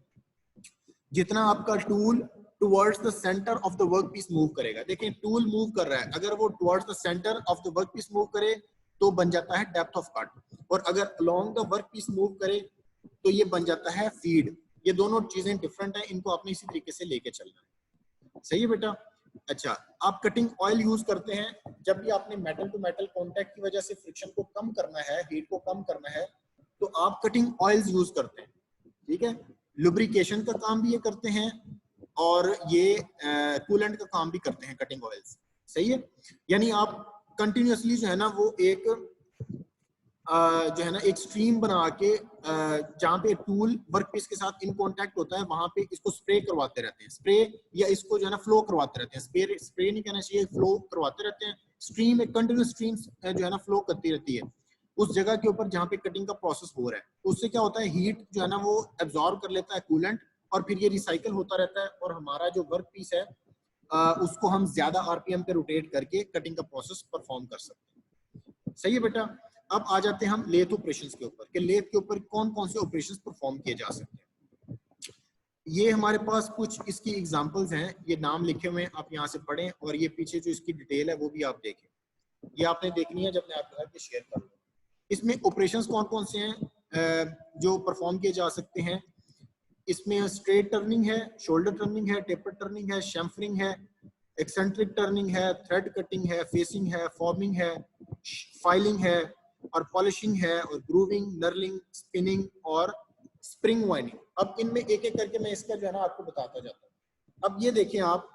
जितना आपका tool towards the centre of the work piece move करेगा। देखिए टूल मूव कर रहा है, अगर वो towards the centre of the work piece move करे तो बन जाता है डेप्थ ऑफ कट, और अगर along the work piece move करे तो ये बन जाता है फीड। ये दोनों चीजें डिफरेंट हैं, इनको आपने इसी तरीके से लेके चलना है। सही है बेटा। अच्छा, आप कटिंग ऑयल यूज करते हैं जब भी आपने मेटल टू मेटल कांटेक्ट की वजह से फ्रिक्शन को कम करना है, हीट को कम करना है, तो आप कटिंग ऑयल्स यूज करते हैं। ठीक है। लुब्रिकेशन का काम भी ये करते हैं और ये कूलेंट का काम भी करते हैं कटिंग ऑयल्स। सही है, यानी आप कंटिन्यूसली जो है ना वो एक जो है ना एक स्ट्रीम बना के जहाँ पे टूल वर्कपीस के साथ इन कांटेक्ट होता है वहां पे इसको स्प्रे करवाते रहते हैं, स्प्रे या इसको जो है ना फ्लो करवाते रहते हैं, स्प्रे नहीं कहना चाहिए, फ्लो करवाते रहते हैं। स्ट्रीम एक कंटिन्यूस स्ट्रीम जो है ना फ्लो करती रहती है उस जगह के ऊपर जहाँ पे कटिंग का प्रोसेस हो रहा है। उससे क्या होता है, हीट जो है ना वो एब्जॉर्ब कर लेता है कूलेंट और फिर ये रिसाइकल होता रहता है और हमारा जो वर्क पीस है उसको हम ज्यादा आरपीएम पे रोटेट करके कटिंग का प्रोसेस परफॉर्म कर सकते हैं। सही है बेटा। अब आ जाते हैं हम लेथ ऑपरेशंस के ऊपर कि लेथ के ऊपर कौन कौन से ऑपरेशंस परफॉर्म किए जा सकते हैं। ये हमारे पास कुछ इसकी एग्जांपल्स हैं, ये नाम लिखे हुए हैं, आप यहाँ से पढ़ें और ये पीछे जो इसकी डिटेल है वो भी आप देखें। ये आपने देखनी है जब मैं आपके साथ शेयर करूँगा। इसमें ऑपरेशंस कौन कौन से हैं जो परफॉर्म किए जा सकते हैं। इसमें स्ट्रेट टर्निंग है, शोल्डर टर्निंग है, टेपर टर्निंग है, शैम्फरिंग है, एक्सेंट्रिक टर्निंग है, थ्रेड कटिंग है, फेसिंग है, फॉर्मिंग है, फाइलिंग है और पॉलिशिंग है और ग्रूविंग, नर्लिंग, स्पिनिंग और स्प्रिंग वाइनिंग। अब इनमें एक एक करके मैं इसका जो है ना आपको बताता जाता हूँ। अब ये देखें आप,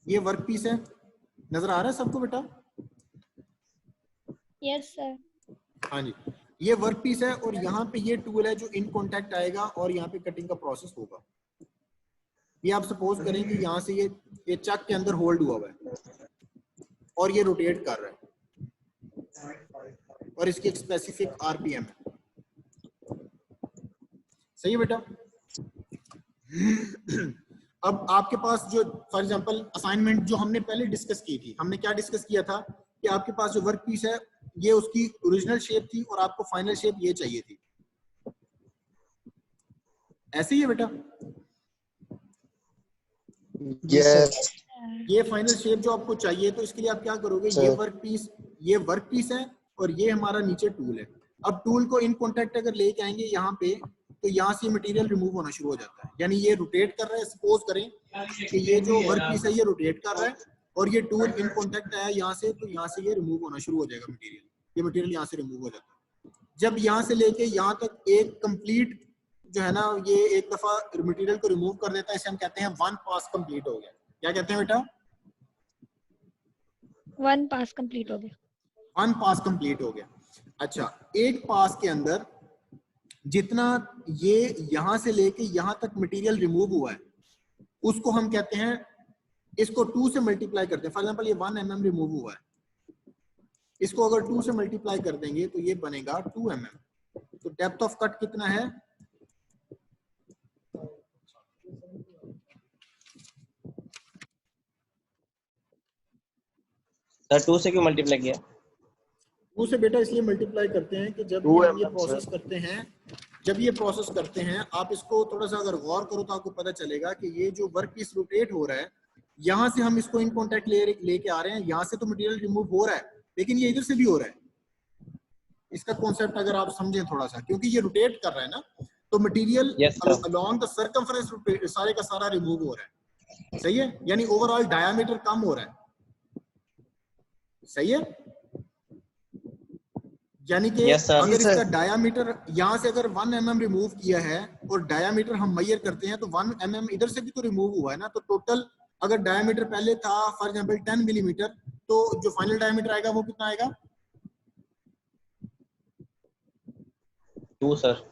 ये वर्क पीस है, नजर आ रहा है सबको बेटा? Yes sir. हाँ जी, ये वर्क पीस है और यहाँ पे ये टूल है जो इन कांटेक्ट आएगा और यहाँ पे कटिंग का प्रोसेस होगा। ये आप सपोज करें कि यहाँ से ये चक के अंदर होल्ड हुआ हुआ है और ये रोटेट कर रहा है और इसकी एक स्पेसिफिक आरपीएम है। सही है बेटा। अब आपके पास जो फॉर एग्जांपल असाइनमेंट जो हमने पहले डिस्कस की थी, हमने क्या डिस्कस किया था कि आपके पास जो वर्क पीस है ये उसकी ओरिजिनल शेप थी और आपको फाइनल शेप ये चाहिए थी। ऐसे ही है बेटा। yes. ये फाइनल शेप जो आपको चाहिए तो इसके लिए आप क्या करोगे, ये वर्क पीस है और ये हमारा नीचे टूल है। अब टूल को इन कांटेक्ट अगर लेके आएंगे यहाँ पे तो यहाँ से मटेरियल रिमूव होना शुरू हो जाता है, यानी ये रोटेट कर रहा है। सपोज करें कि ये जो वर्क पीस है ये रोटेट कर रहा है और ये टूल इन कांटेक्ट आया यहाँ से, तो यहाँ से ये रिमूव होना शुरू हो जाएगा मटेरियल। ये मटेरियल यहाँ से रिमूव हो जाता है। जब यहाँ से लेके यहाँ तक एक कंप्लीट जो है ना ये एक दफा मटेरियल को रिमूव कर देता है, इसे हम कहते हैं वन पास कंप्लीट हो गया। क्या कहते हैं बेटा? वन पास कंप्लीट हो गया। वन पास कंप्लीट हो गया। अच्छा, एक पास के अंदर जितना ये यहां से लेके यहां तक मटेरियल रिमूव हुआ है उसको हम कहते हैं, इसको 2 से मल्टीप्लाई करते हैं। फॉर एग्जांपल ये 1 mm रिमूव हुआ है, इसको अगर 2 से मल्टीप्लाई कर देंगे तो ये बनेगा 2 mm। तो डेप्थ ऑफ कट कितना है? सर 2 से क्यों मल्टीप्लाई किया? 2 से बेटा इसलिए मल्टीप्लाई करते हैं कि जब हम ये प्रोसेस करते हैं, आप इसको थोड़ा सा अगर गौर करो तो आपको पता चलेगा कि ये जो वर्क पीस रोटेट हो रहा है, यहाँ से हम इसको इन कांटेक्ट लेके आ रहे हैं, यहाँ से तो मटेरियल रिमूव हो रहा है लेकिन ये इधर से भी हो रहा है। इसका कॉन्सेप्ट अगर आप समझें थोड़ा सा, क्योंकि ये रोटेट कर रहा है ना, तो मटेरियल अलोंग द सर्कमफरेंस सारे का सारा रिमूव हो रहा है। सही है, यानी ओवरऑल डायामीटर कम हो रहा है। सही है, यानी कि अगर इसका डायामीटर यहाँ से अगर 1 mm रिमूव किया है और डायामीटर हम मेजर करते हैं तो 1 mm इधर से भी तो रिमूव हुआ है ना, तो टोटल अगर डायामीटर पहले था फॉर एग्जांपल 10 मिलीमीटर, तो जो फाइनल डायामीटर आएगा वो कितना आएगा? 2 सर।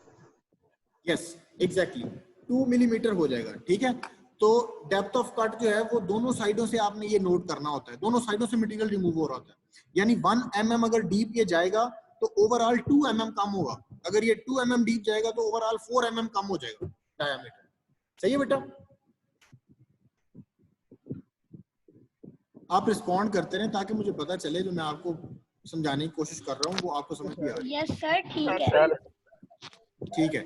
यस एग्जैक्टली 2 मिलीमीटर हो जाएगा। ठीक है, तो डेप्थ ऑफ कट जो है वो दोनों साइडों से आपने ये नोट करना होता है, दोनों साइडों से मटेरियल रिमूव हो रहा होता है। यानी 1 mm अगर डीप ये जाएगा तो ओवरऑल 2 mm कम होगा, अगर ये 2 mm डीप जाएगा तो ओवरऑल 4 mm कम हो जाएगा डायामीटर। सही है बेटा। आप रिस्पॉन्ड करते रहे ताकि मुझे पता चले जो मैं आपको समझाने की कोशिश कर रहा हूँ वो आपको समझ में आ रही है। यस सर, ठीक है। ठीक है।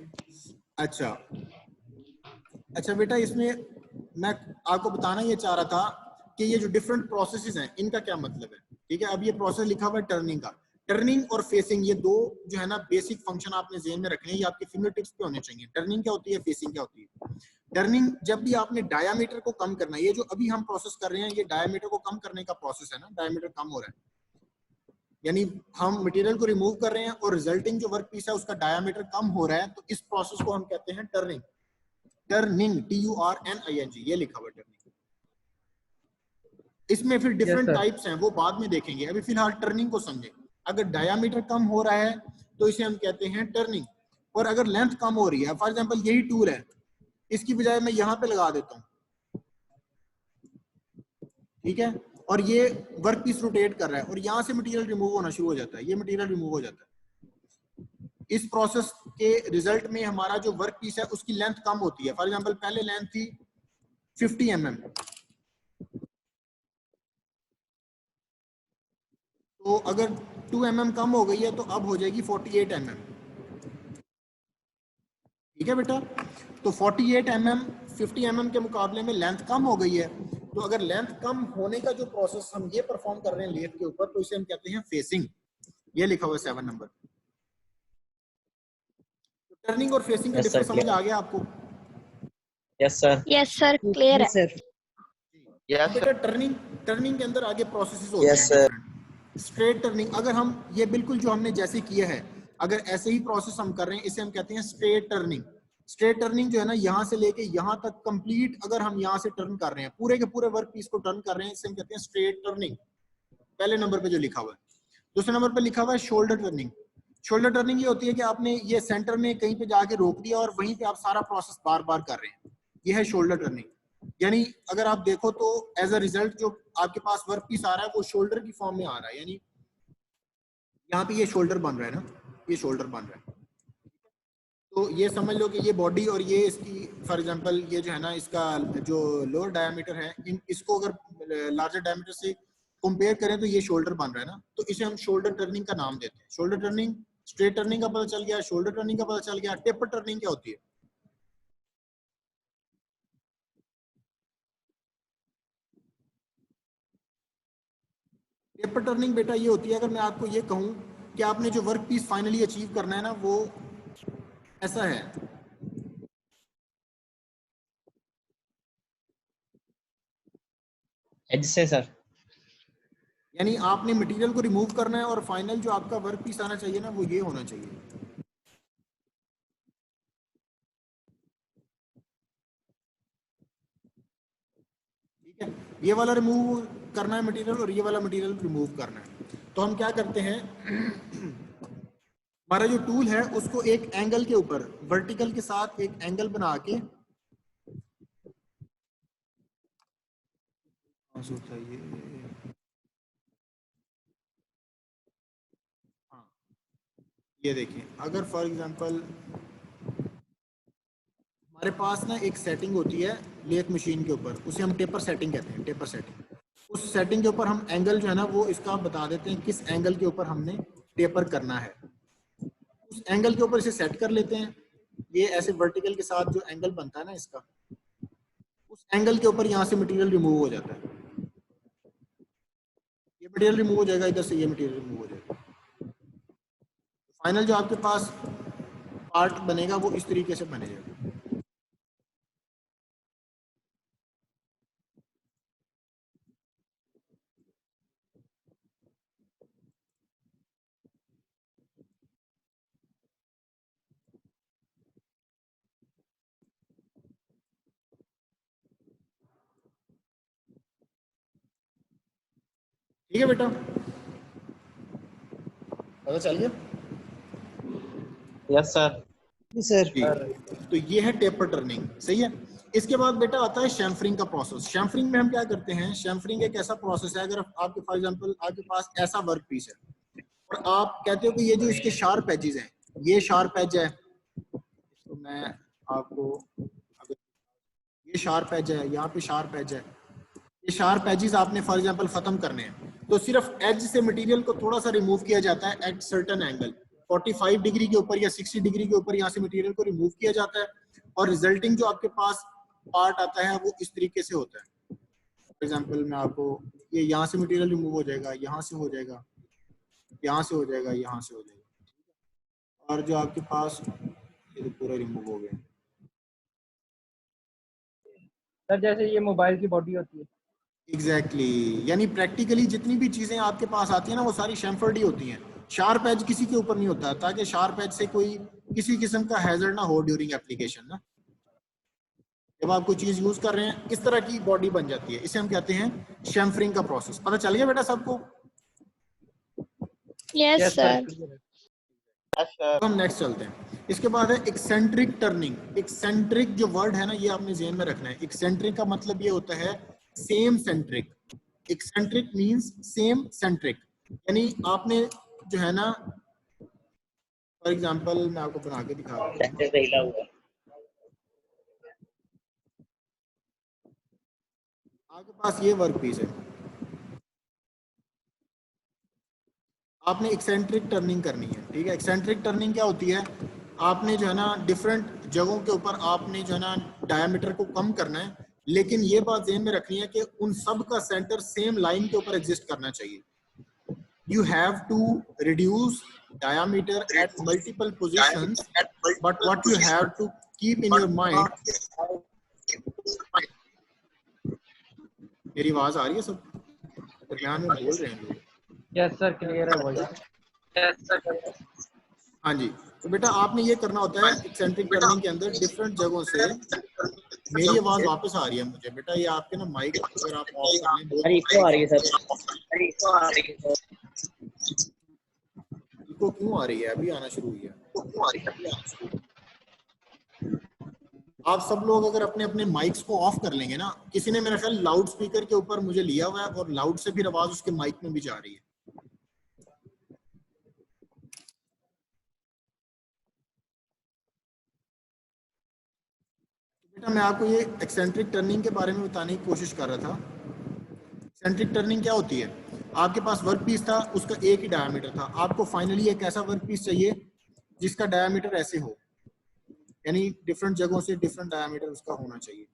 अच्छा बेटा, इसमें मैं आपको बताना ये चाह रहा था कि ये जो डिफरेंट प्रोसेसेस हैं इनका क्या मतलब है। ठीक है, अब ये प्रोसेस लिखा हुआ है टर्निंग का। टर्निंग और फेसिंग, ये दो जो है ना बेसिक फंक्शन आपने ज़हन में रखने हैं, ये आपके फिंगर टिप्स पे होने चाहिए। टर्निंग क्या होती है, फेसिंग क्या होती है। टर्निंग जब भी आपने डायामीटर को कम करना है, ये जो अभी हम प्रोसेस कर रहे हैं ये डायामीटर को कम करने का प्रोसेस है ना, डायामीटर कम हो रहा है, यानी हम मटेरियल को रिमूव कर रहे हैं और रिजल्टिंग जो वर्क पीस है उसका डायामीटर कम हो रहा है, तो इस प्रोसेस को हम कहते हैं टर्निंग। टर्निंग, TURNING, ये लिखा हुआ टर्निंग। इसमें फिर डिफरेंट टाइप्स हैं, वो बाद में देखेंगे, अभी फिलहाल टर्निंग को समझें। अगर डायामीटर कम हो रहा है तो इसे हम कहते हैं टर्निंग, और अगर लेंथ कम हो रही है, फॉर एग्जांपल यही टूल है, इसकी बजाय मैं यहाँ पे लगा देता हूँ, ठीक है, और ये वर्क पीस रोटेट कर रहा है और यहाँ से मटेरियल रिमूव होना शुरू हो जाता है, ये मटेरियल रिमूव हो जाता है। इस प्रोसेस के रिजल्ट में हमारा जो वर्क पीस है उसकी लेंथ कम होती है। फॉर एग्जांपल पहले लेंथ थी 50 mm, तो अगर 2 mm कम हो गई है तो अब हो जाएगी 48 mm, ठीक है बेटा। तो 48 mm 50 mm के मुकाबले में लेंथ कम हो गई है, तो अगर लेंथ कम होने का जो प्रोसेस हम ये परफॉर्म कर रहे हैं लेथ के ऊपर, तो इसे हम कहते हैं फेसिंग, ये लिखा हुआ है 7 नंबर। टर्निंग और फेसिंग का डिफरेंस समझ आ गया आपको? Yes sir. Yes sir, clear है सर। बेटा टर्निंग के अंदर आगे प्रोसेसेस होते हैं। स्ट्रेट टर्निंग, अगर हम ये बिल्कुल जो हमने जैसे किया है, अगर ऐसे ही प्रोसेस हम कर रहे हैं, इसे हम कहते हैं स्ट्रेट टर्निंग। स्ट्रेट टर्निंग जो है ना, यहाँ से लेके यहाँ तक कंप्लीट अगर हम यहाँ से टर्न कर रहे हैं, पूरे के पूरे वर्क पीस को टर्न कर रहे हैं, इसे हम कहते हैं स्ट्रेट टर्निंग, पहले नंबर पे जो लिखा हुआ है। दूसरे नंबर पे लिखा हुआ है शोल्डर टर्निंग। शोल्डर टर्निंग ये होती है कि आपने ये सेंटर में कहीं पे जाके रोक दिया और वहीं पे आप सारा प्रोसेस बार बार कर रहे हैं, ये है शोल्डर टर्निंग। यानी अगर आप देखो तो एज अ रिजल्ट जो आपके पास वर्क पीस आ रहा है वो शोल्डर की फॉर्म में आ रहा है, यानी यहाँ पे ये शोल्डर बन रहा है ना, ये शोल्डर बन रहा है। तो ये समझ लो कि ये बॉडी और ये इसकी फॉर एग्जांपल ये जो है ना, इसका जो लोअर डायमीटर है, इसको अगर लार्जर डायमीटर से कंपेयर करें तो ये शोल्डर बन रहा है ना, तो इसे हम शोल्डर टर्निंग का नाम देते हैं। शोल्डर टर्निंग, स्ट्रेट टर्निंग का पता चल गया, शोल्डर टर्निंग का पता चल गया। टेपर टर्निंग क्या होती है? टेपर टर्निंग बेटा ये होती है, अगर मैं आपको ये कहूं कि आपने जो वर्क पीस फाइनली अचीव करना है ना, वो ऐसा है, एज से सर, यानी आपने मटेरियल को रिमूव करना है और फाइनल जो आपका वर्क पीस आना चाहिए ना, वो ये होना चाहिए। ठीक है, ये वाला रिमूव करना है मटेरियल और ये वाला मटेरियल रिमूव करना है। तो हम क्या करते हैं, हमारा जो टूल है उसको एक एंगल के ऊपर, वर्टिकल के साथ एक एंगल बना के, ये देखिए, अगर फॉर एग्जांपल हमारे पास ना एक सेटिंग होती है लेथ मशीन के ऊपर, उसे हम टेपर सेटिंग कहते हैं, टेपर सेटिंग। उस सेटिंग के ऊपर हम एंगल जो है ना, वो इसका बता देते हैं किस एंगल के ऊपर हमने टेपर करना है। उस एंगल के ऊपर इसे सेट कर लेते हैं। ये ऐसे वर्टिकल के साथ जो एंगल बनता है ना इसका, उस एंगल के ऊपर यहाँ से मटेरियल रिमूव हो जाता है। ये मटेरियल रिमूव हो जाएगा, इधर से ये मटेरियल रिमूव हो जाएगा। फाइनल जो आपके पास पार्ट बनेगा वो इस तरीके से बनेगा। ठीक है बेटा, पता चल गया? Yes sir. सर तो ये है टेपर टर्निंग, सही है। इसके बाद बेटा आता है शैम्फरिंग का प्रोसेस। शैम्फरिंग में हम क्या करते हैं, शैम्फरिंग एक ऐसा प्रोसेस है, अगर आपके फॉर एग्जांपल आपके पास ऐसा वर्क पीस है और आप कहते हो कि ये जो इसके शार्प एजेस हैं, ये शार्प एज है, तो मैं आपको, ये शार्प एज है, यहाँ पे शार्प एज है, ये शार्प एजेस आपने फॉर एग्जांपल खत्म करने हैं, तो सिर्फ एज से मटेरियल को थोड़ा सा रिमूव किया जाता है एट सर्टेन एंगल, 45 डिग्री के ऊपर या 60 डिग्री के ऊपर यहाँ से मटेरियल को रिमूव किया जाता है, और रिजल्टिंग जो आपके पास पार्ट आता है वो इस तरीके से होता है। फॉर एग्जांपल मैं आपको, ये यहाँ से मटेरियल रिमूव हो जाएगा, यहाँ से हो जाएगा, यहाँ से हो जाएगा, यहाँ से हो जाएगा, और जो आपके पास ये पूरा रिमूव हो गया। सर जैसे ये मोबाइल की बॉडी होती है। एग्जैक्टली, यानी प्रैक्टिकली जितनी भी चीजें आपके पास आती है ना, वो सारी शैम्फर्ड ही होती हैं। शार्प एज किसी के ऊपर नहीं होता, ताकि शार्प एज से कोई किसी किस्म का हैजर्ड ना हो ड्यूरिंग एप्लीकेशन ना। जब आप कोई चीज यूज कर रहे हैं इस तरह की बॉडी बन जाती है, इसे हम कहते हैं शैम्फरिंग का प्रोसेस। पता चल गया बेटा सबको? Yes sir. हम नेक्स्ट चलते हैं। इसके बाद है एक्सेंट्रिक टर्निंग। एक्सेंट्रिक जो वर्ड है ना, ये आपने ज़हन में रखना है। एक्सेंट्रिक का मतलब ये होता है same centric. Eccentric means same centric, यानी आपने जो है ना, फॉर एग्जांपल मैं आपको बना के दिखा रहा हूँ। आपके पास ये वर्क पीस है, आपने एक्सेंट्रिक टर्निंग करनी है, ठीक है। एक्सेंट्रिक टर्निंग क्या होती है? आपने जो है ना डिफरेंट जगहों के ऊपर आपने जो है ना डायमीटर को कम करना है, लेकिन ये बात ध्यान में रखनी है कि उन सब का सेंटर सेम लाइन के ऊपर एग्जिस्ट करना चाहिए। You have to reduce diameter at multiple positions, but what you have to keep in your mind. मेरी आवाज आ रही है सब? दरमियान में बोल रहे हैं लोग। यस सर, क्लियर है वॉइस। Yes sir. हाँ जी, तो बेटा आपने ये करना होता है एक्सेंट्रिक टर्निंग के अंदर डिफरेंट जगहों से। मेरी आवाज वापस आ रही है मुझे बेटा, ये आपके ना माइक अगर आप ऑफ कर लें। अरे इको आ रही है सर। इको क्यों आ रही है? अभी आना शुरू हुई है। आप सब लोग अगर अपने अपने माइक्स को ऑफ कर लेंगे ना, किसी ने मेरा ख्याल लाउड स्पीकर के ऊपर मुझे लिया हुआ है और लाउड से फिर आवाज उसके माइक में भी जा रही है। बेटा मैं आपको ये एक्सेंट्रिक टर्निंग के बारे में बताने की कोशिश कर रहा था। एक्सेंट्रिक टर्निंग क्या होती है? आपके पास वर्क पीस था, उसका एक ही डायमीटर था। आपको फाइनली एक ऐसा वर्क पीस चाहिए जिसका डायमीटर ऐसे हो, यानी डिफरेंट जगहों से डिफरेंट डायमीटर उसका होना चाहिए।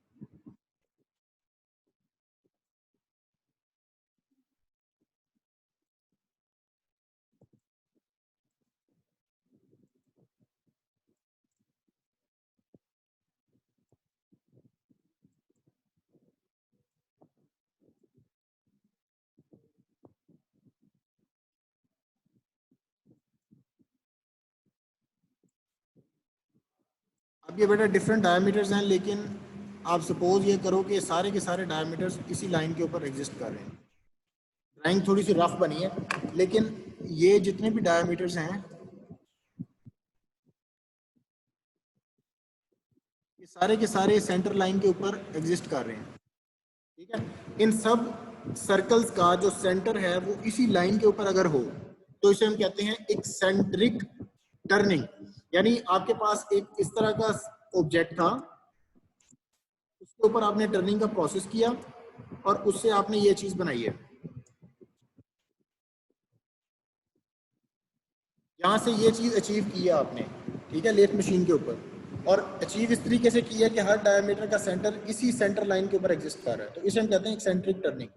अब ये बेटा डिफरेंट डायमीटर्स हैं, लेकिन आप सपोज ये करो कि सारे के सारे डायमीटर्स इसी लाइन के ऊपर एग्जिस्ट कर रहे हैं। ड्राइंग थोड़ी सी रफ बनी है, लेकिन ये जितने भी डायमीटर्स हैं ये सारे के सारे सेंटर लाइन के ऊपर एग्जिस्ट कर रहे हैं, ठीक है। इन सब सर्कल्स का जो सेंटर है वो इसी लाइन के ऊपर अगर हो तो इसे हम कहते हैं एक्सेंट्रिक टर्निंग। यानी आपके पास एक इस तरह का ऑब्जेक्ट था, उसके ऊपर आपने टर्निंग का प्रोसेस किया और उससे आपने ये चीज बनाई है। यहां से ये चीज अचीव की है आपने, ठीक है, लेथ मशीन के ऊपर, और अचीव इस तरीके से किया कि हर डायमीटर का सेंटर इसी सेंटर लाइन के ऊपर एग्जिस्ट कर रहा है, तो इसे हम कहते हैं एक्सेंट्रिक टर्निंग।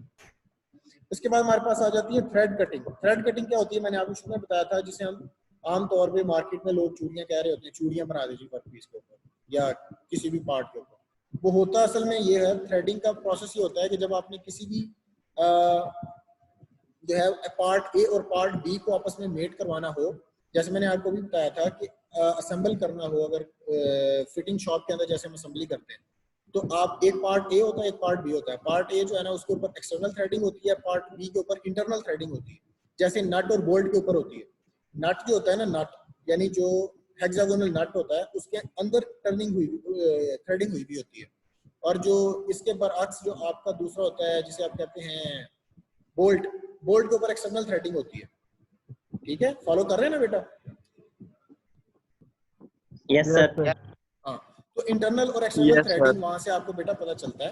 इसके बाद हमारे पास आ जाती है थ्रेड कटिंग। थ्रेड कटिंग क्या होती है? मैंने आपको शुरू में बताया था, जिसे हम आमतौर पे मार्केट में लोग चूड़ियां कह रहे होते हैं, चूड़ियां बना दीजिए वर्क पीस के ऊपर या किसी भी पार्ट के ऊपर। वो होता असल में ये है, थ्रेडिंग का प्रोसेस ये होता है कि जब आपने किसी भी जो है पार्ट ए और पार्ट बी को आपस में मेट करवाना हो, जैसे मैंने आपको भी बताया था कि असेंबल करना हो, अगर फिटिंग शॉप के अंदर जैसे हम असेंबली करते हैं, तो आप एक पार्ट ए होता है, एक पार्ट बी होता है। पार्ट ए जो है ना उसके ऊपर एक्सटर्नल थ्रेडिंग होती है, पार्ट बी के ऊपर इंटरनल थ्रेडिंग होती है। जैसे नट और बोल्ट के ऊपर होती है। नट जो होता है ना, नट यानी जो हेक्सागोनल नट होता है उसके अंदर टर्निंग हुई थ्रेडिंग हुई भी होती है, और जो इसके बरअक्स जो आपका दूसरा होता है जिसे आप कहते हैं बोल्ट, बोल्ट के ऊपर एक्सटर्नल थ्रेडिंग होती है। ठीक है, फॉलो कर रहे हैं ना बेटा? Yes sir. हाँ, तो इंटरनल और एक्सटर्नल थ्रेडिंग वहां से आपको बेटा पता चलता है।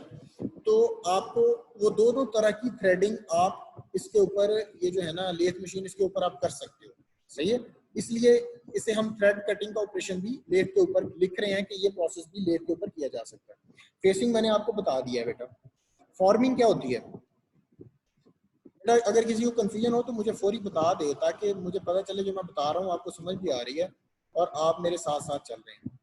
तो आपको वो दोनों तरह की थ्रेडिंग आप इसके ऊपर, ये जो है ना लेथ मशीन, इसके ऊपर आप कर सकते हो, सही है। इसलिए इसे हम थ्रेड कटिंग का ऑपरेशन भी लेथ के ऊपर लिख रहे हैं कि ये प्रोसेस भी लेथ के ऊपर किया जा सकता है। फेसिंग मैंने आपको बता दिया है बेटा। फॉर्मिंग क्या होती है बेटा? अगर किसी को कंफ्यूजन हो तो मुझे फौरी बता दे, ताकि मुझे पता चले जो मैं बता रहा हूँ आपको समझ भी आ रही है और आप मेरे साथ साथ चल रहे हैं।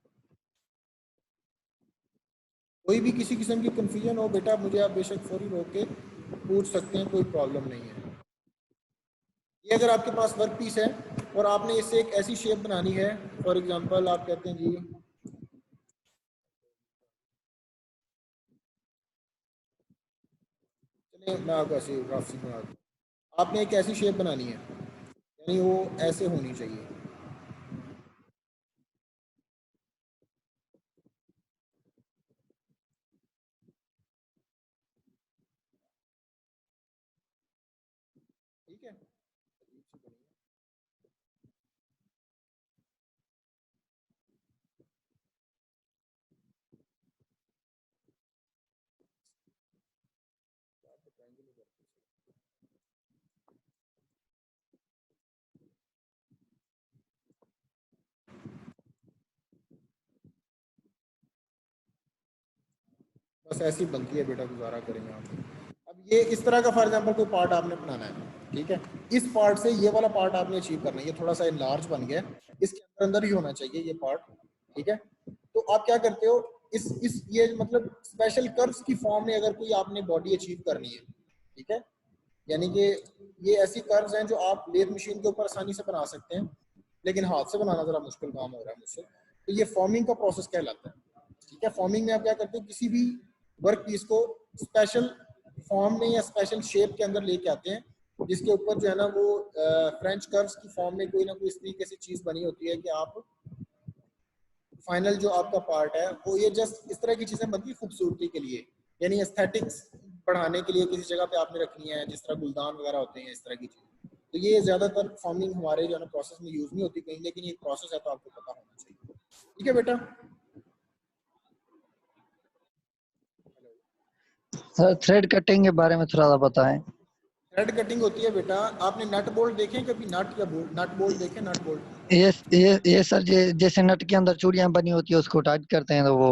कोई भी किसी किस्म की कंफ्यूजन हो बेटा, मुझे आप बेशक फौरी रोक के पूछ सकते हैं, कोई प्रॉब्लम नहीं है। ये अगर आपके पास वर्क पीस है और आपने इससे एक ऐसी शेप बनानी है, फॉर एग्जांपल आप कहते हैं जी चलिए मैं आपको ऐसी रफ सी बना दूँ। आपने एक ऐसी शेप बनानी है, यानी वो ऐसे होनी चाहिए। ठीक है, बस ऐसी बनती है बेटा, गुजारा करेंगे आप। अब ये इस तरह का फॉर एग्जांपल कोई पार्ट आपने बनाना है, ठीक है, इस पार्ट से ये वाला पार्ट आपने अचीव करना है। ये थोड़ा सा लार्ज बन गया, इसके अंदर ही होना चाहिए ये पार्ट, ठीक है। तो आप क्या करते हो, इस ये मतलब स्पेशल कर्व्स की फॉर्म में अगर कोई आपने बॉडी अचीव करनी है, ठीक है, यानी कि ये ऐसी कर्व्स हैं जो आप लेथ मशीन के ऊपर आसानी से बना सकते हैं, लेकिन हाथ से बनाना जरा मुश्किल काम हो रहा है मुझसे। तो ये फॉर्मिंग का प्रोसेस कहलाता है, ठीक है। फॉर्मिंग में आप क्या करते हो, किसी भी वर्क पीस को स्पेशल फॉर्म में या स्पेशल शेप के अंदर लेके आते हैं, जिसके ऊपर जो है ना वो फ्रेंच कर्व्स की फॉर्म में कोई ना कोई इस तरीके से चीज बनी होती है कि आप फाइनल जो आपका पार्ट है वो ये जस्ट इस तरह की चीजें बनती है खूबसूरती के लिए, यानी एस्थेटिक्स बढ़ाने के लिए किसी जगह पे आपने रखनी है, जिस तरह गुलदान वगैरह होते हैं, इस तरह की चीज। तो ये ज्यादातर फॉर्मिंग हमारे जो है ना प्रोसेस में यूज नहीं होती कहीं, लेकिन ये प्रोसेस है तो आपको पता होना चाहिए, ठीक है बेटा। सर थ्रेड कटिंग के बारे में थोड़ा सा बताएं। थ्रेड कटिंग होती है बेटा, आपने नट बोल्ट देखे कभी, नट या बोल्ट, नट बोल्ट देखे, नट बोल्ट। ये सर जैसे नट के अंदर चूड़ियां बनी होती है उसको टाइट करते हैं तो वो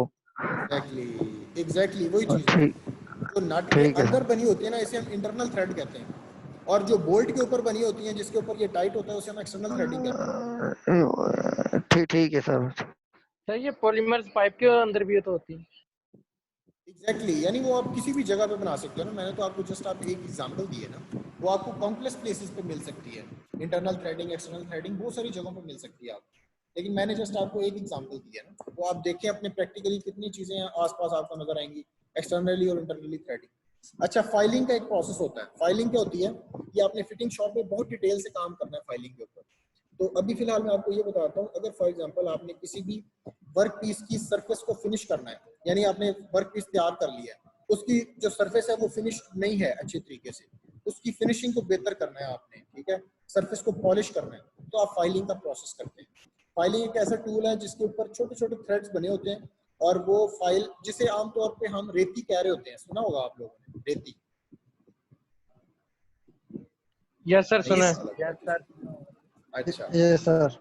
एग्जैक्टली वही चीज है। जो नट के अंदर बनी होती है ना, इसे हम इंटरनल थ्रेड कहते हैं, और जो बोल्ट के ऊपर बनी होती है जिसके ऊपर ये टाइट होता है उसे हम एक्सटर्नल थ्रेडिंग कहते हैं। ठीक है सर। सर ये पॉलीमर्स पाइप के अंदर भी तो होती है। एग्जैक्टली यानी वो आप किसी भी जगह पे बना सकते हो ना, मैंने तो आपको जस्ट आप एक एग्जांपल दिए ना, वो आपको कॉम्प्लेक्स प्लेसेस पे मिल सकती है। इंटरनल थ्रेडिंग, एक्सटर्नल थ्रेडिंग बहुत सारी जगहों पे मिल सकती है आपको, लेकिन मैंने जस्ट आपको एक एग्जांपल दिया ना, वो आप देखें अपने प्रैक्टिकली कितनी चीजें आसपास आपको नजर आएंगी एक्सटर्नली और इंटरनली थ्रेडिंग। अच्छा, फाइलिंग का एक प्रोसेस होता है। फाइलिंग क्या होती है, ये आपने फिटिंग शॉप में बहुत डिटेल से काम करना है फाइलिंग के ऊपर। तो अभी फिलहाल मैं आपको ये बताता हूँ, अगर फॉर एग्जांपल आपने किसी भी वर्क पीस की सरफेस को फिनिश करना है, यानी आपने वर्क पीस तैयार कर लिया है, उसकी जो सरफेस है वो फिनिश नहीं है अच्छे तरीके से, उसकी फिनिशिंग को बेहतर करना है आपने, ठीक है, सरफेस को पॉलिश करना है, तो आप फाइलिंग का प्रोसेस करते हैं। फाइलिंग एक ऐसा टूल है जिसके ऊपर छोटे छोटे थ्रेड्स बने होते हैं, और वो फाइल जिसे आमतौर पे हम रेती कह रहे होते हैं, सुना होगा आप लोगों ने रेती। यस सर, सुना है। Yes sir. अच्छा यस सर।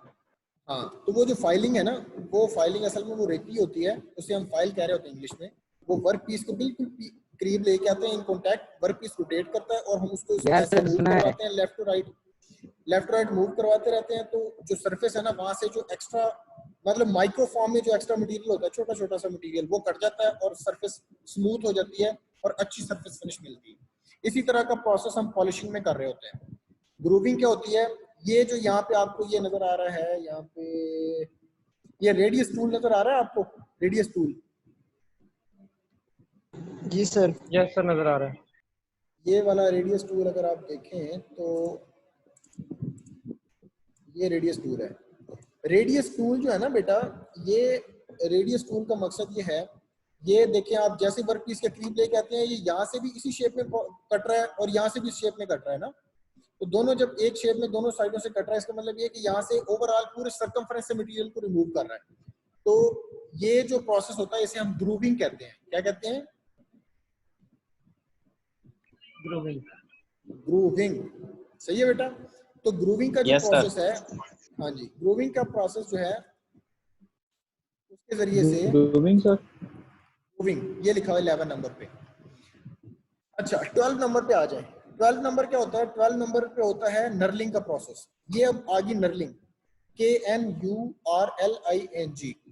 हाँ, तो वो जो फाइलिंग है ना, वो फाइलिंग असल में वो रेती होती है, उसे हम फाइल कह रहे होते हैं इंग्लिश में। वो वर्क पीस को बिल्कुल करीब लेके आते हैं in contact, work piece rotate करता है और हम उसको ऐसे मूव करवाते हैं, लेफ्ट टू राइट मूव करवाते रहते हैं। तो जो सरफेस है ना, वहां से जो एक्स्ट्रा मतलब माइक्रो फॉर्म में जो एक्स्ट्रा मटेरियल होता है, छोटा छोटा सा मटेरियल, वो कट जाता है और सरफेस स्मूथ हो जाती है और अच्छी सरफेस फिनिश मिलती है। इसी तरह का प्रोसेस हम पॉलिशिंग में कर रहे होते हैं। ग्रूविंग क्या होती है, ये जो यहाँ पे आपको ये नजर आ रहा है, यहाँ पे ये रेडियस टूल नजर आ रहा है आपको, रेडियस टूल। जी सर। यस सर, नजर आ रहा है। ये वाला रेडियस टूल अगर आप देखें तो ये रेडियस टूल है। रेडियस टूल जो है ना बेटा, ये रेडियस टूल का मकसद ये है, ये देखें आप जैसे वर्क पीस के करीब लेके आते हैं, ये यहाँ से भी इसी शेप में कट रहा है और यहाँ से भी इस शेप में कट रहा है ना, तो दोनों जब एक शेप में दोनों साइडों से कट रहा है, इसका मतलब ये कि यहाँ से ओवरऑल पूरे सर्कमफ्रेंस से मटेरियल को रिमूव कर रहा है। तो ये जो प्रोसेस होता है इसे हम ग्रूविंग कहते हैं। क्या कहते हैं? ग्रूविंग। ग्रूविंग, सही है बेटा। तो ग्रूविंग का जो प्रोसेस है, हाँ जी, ग्रूविंग का प्रोसेस जो है उसके जरिए से ग्रूविंग सर, ग्रूविंग ये लिखा हुआ है 11 नंबर पे। अच्छा 12 नंबर पे आ जाए। 12 नंबर क्या होता है? 12 नंबर पे होता है नर्लिंग का प्रोसेस। ये अब आगे नर्लिंग, KNURLING।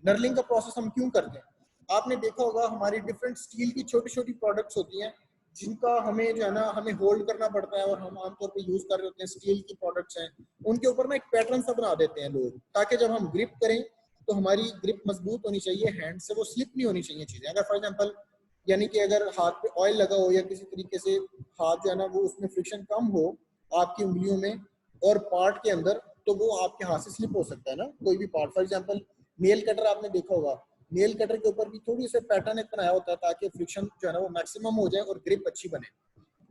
नर्लिंग का प्रोसेस हम क्यों करते हैं? आपने देखा होगा हमारी डिफरेंट स्टील की छोटी छोटी प्रोडक्ट्स होती हैं जिनका हमें जो है ना हमें होल्ड करना पड़ता है और हम आमतौर पे यूज कर रहे होते हैं। स्टील की प्रोडक्ट्स हैं, उनके ऊपर ना एक पैटर्न सा बना देते हैं लोग, ताकि जब हम ग्रिप करें तो हमारी ग्रिप मजबूत होनी चाहिए, हैंड से वो स्लिप नहीं होनी चाहिए चीजें। अगर फॉर एग्जांपल यानी कि अगर हाथ पे ऑयल लगा हो या किसी तरीके से हाथ जो है ना वो उसमें फ्रिक्शन कम हो आपकी उंगलियों में और पार्ट के अंदर, तो वो आपके हाथ से स्लिप हो सकता है ना कोई भी part. For example nail cutter आपने देखा होगा, नेल कटर के ऊपर भी थोड़ी सा पैटर्न एक बनाया होता है ताकि फ्रिक्शन जो है ना वो मैक्सिमम हो जाए और ग्रिप अच्छी बने।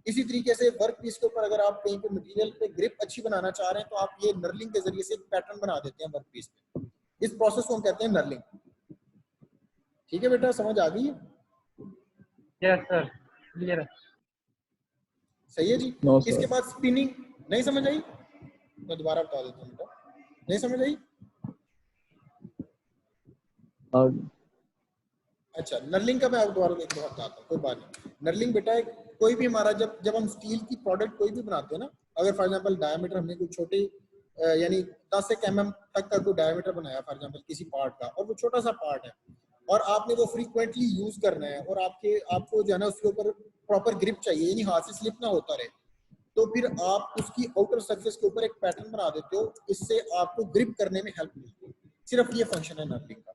इसी तरीके से वर्क पीस के ऊपर अगर आप कहीं पे मटेरियल पे ग्रिप अच्छी बनाना चाह रहे हैं तो आप ये नर्लिंग के जरिए से एक पैटर्न बना देते हैं वर्क पीस पे। इस प्रोसेस को हम कहते हैं नर्लिंग। ठीक है बेटा, समझ आ गई? यस सर, क्लियर है। सही है जी। No, इसके sir. बाद स्पिनिंग, नहीं समझ आई? मैं दोबारा बता देता हूँ बेटा, नहीं समझ आई? अच्छा, नर्लिंग का मैं आपको दोबारा एक बार बताता हूँ, कोई बात नहीं। नर्लिंग बेटा एक कोई भी हमारा जब हम स्टील की प्रोडक्ट कोई भी बनाते हैं ना, अगर फॉर एग्जांपल डायमीटर हमने कोई छोटे यानी 10 एक mm तक का कोई डायमीटर बनाया फॉर एग्जांपल किसी पार्ट का, और वो छोटा सा पार्ट है और आपने वो फ्रीक्वेंटली यूज करना है और आपको जो है ना उसके ऊपर प्रॉपर ग्रिप चाहिए, यानी हाथ से स्लिप ना होता रहे, तो फिर आप उसकी आउटर सरफेस के ऊपर एक पैटर्न बना देते हो, इससे आपको ग्रिप करने में हेल्प मिलती है। सिर्फ ये फंक्शन है नर्लिंग का।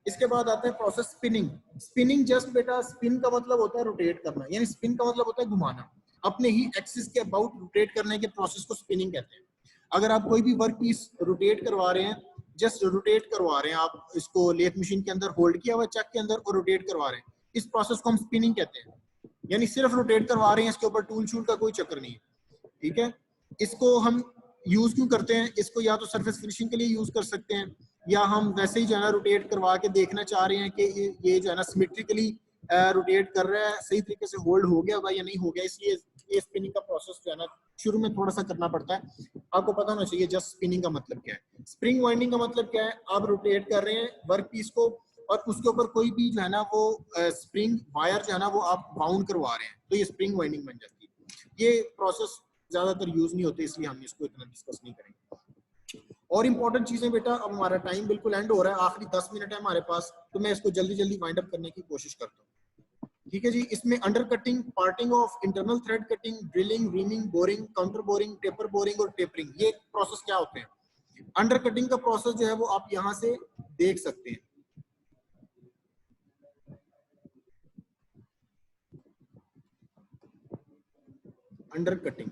इसके बाद आता है प्रोसेस स्पिनिंग। स्पिनिंग जस्ट बेटा, स्पिन का मतलब होता है रोटेट करना, यानी स्पिन का मतलब होता है घुमाना, अपने ही एक्सिस के अबाउट रोटेट करने के प्रोसेस को स्पिनिंग कहते हैं। अगर आप कोई भी वर्क पीस रोटेट करवा रहे हैं, जस्ट रोटेट करवा रहे हैं, आप इसको लेथ मशीन के अंदर होल्ड किया हुआ चक के अंदर और रोटेट करवा रहे हैं, इस प्रोसेस को हम स्पिनिंग कहते हैं। यानी सिर्फ रोटेट करवा रहे हैं, इसके ऊपर टूल शूल का कोई चक्कर नहीं है। ठीक है, इसको हम यूज क्यों करते हैं? इसको या तो सरफेस फिनिशिंग के लिए यूज कर सकते हैं, या हम वैसे ही जो है ना रोटेट करवा के देखना चाह रहे हैं कि ये जो है ना सिमेट्रिकली रोटेट कर रहा है, सही तरीके से होल्ड हो गया होगा या नहीं हो गया, इसलिए ये स्पिनिंग का प्रोसेस जो है ना शुरू में थोड़ा सा करना पड़ता है। आपको पता होना चाहिए जस्ट स्पिनिंग का मतलब क्या है। स्प्रिंग वाइंडिंग का मतलब क्या है? आप रोटेट कर रहे हैं वर्क पीस को और उसके ऊपर कोई भी जो है ना वो स्प्रिंग वायर जो है ना वो आप बाउंड करवा रहे हैं, तो ये स्प्रिंग वाइंडिंग बन जाती है। ये प्रोसेस ज्यादातर यूज नहीं होते, इसलिए हम इसको इतना डिस्कस नहीं करेंगे। और इंपॉर्टेंट चीजें बेटा, अब हमारा टाइम बिल्कुल एंड हो रहा है, आखिरी 10 मिनट है हमारे पास, तो मैं इसको जल्दी जल्दी वाइंड अप करने की कोशिश करता हूँ। ठीक है जी, इसमें under cutting, parting off internal thread cutting, drilling, reaming, boring, counter boring, taper boring और टेपरिंग, ये प्रोसेस क्या होते हैं? अंडर कटिंग का प्रोसेस जो है वो आप यहाँ से देख सकते हैं। अंडर कटिंग,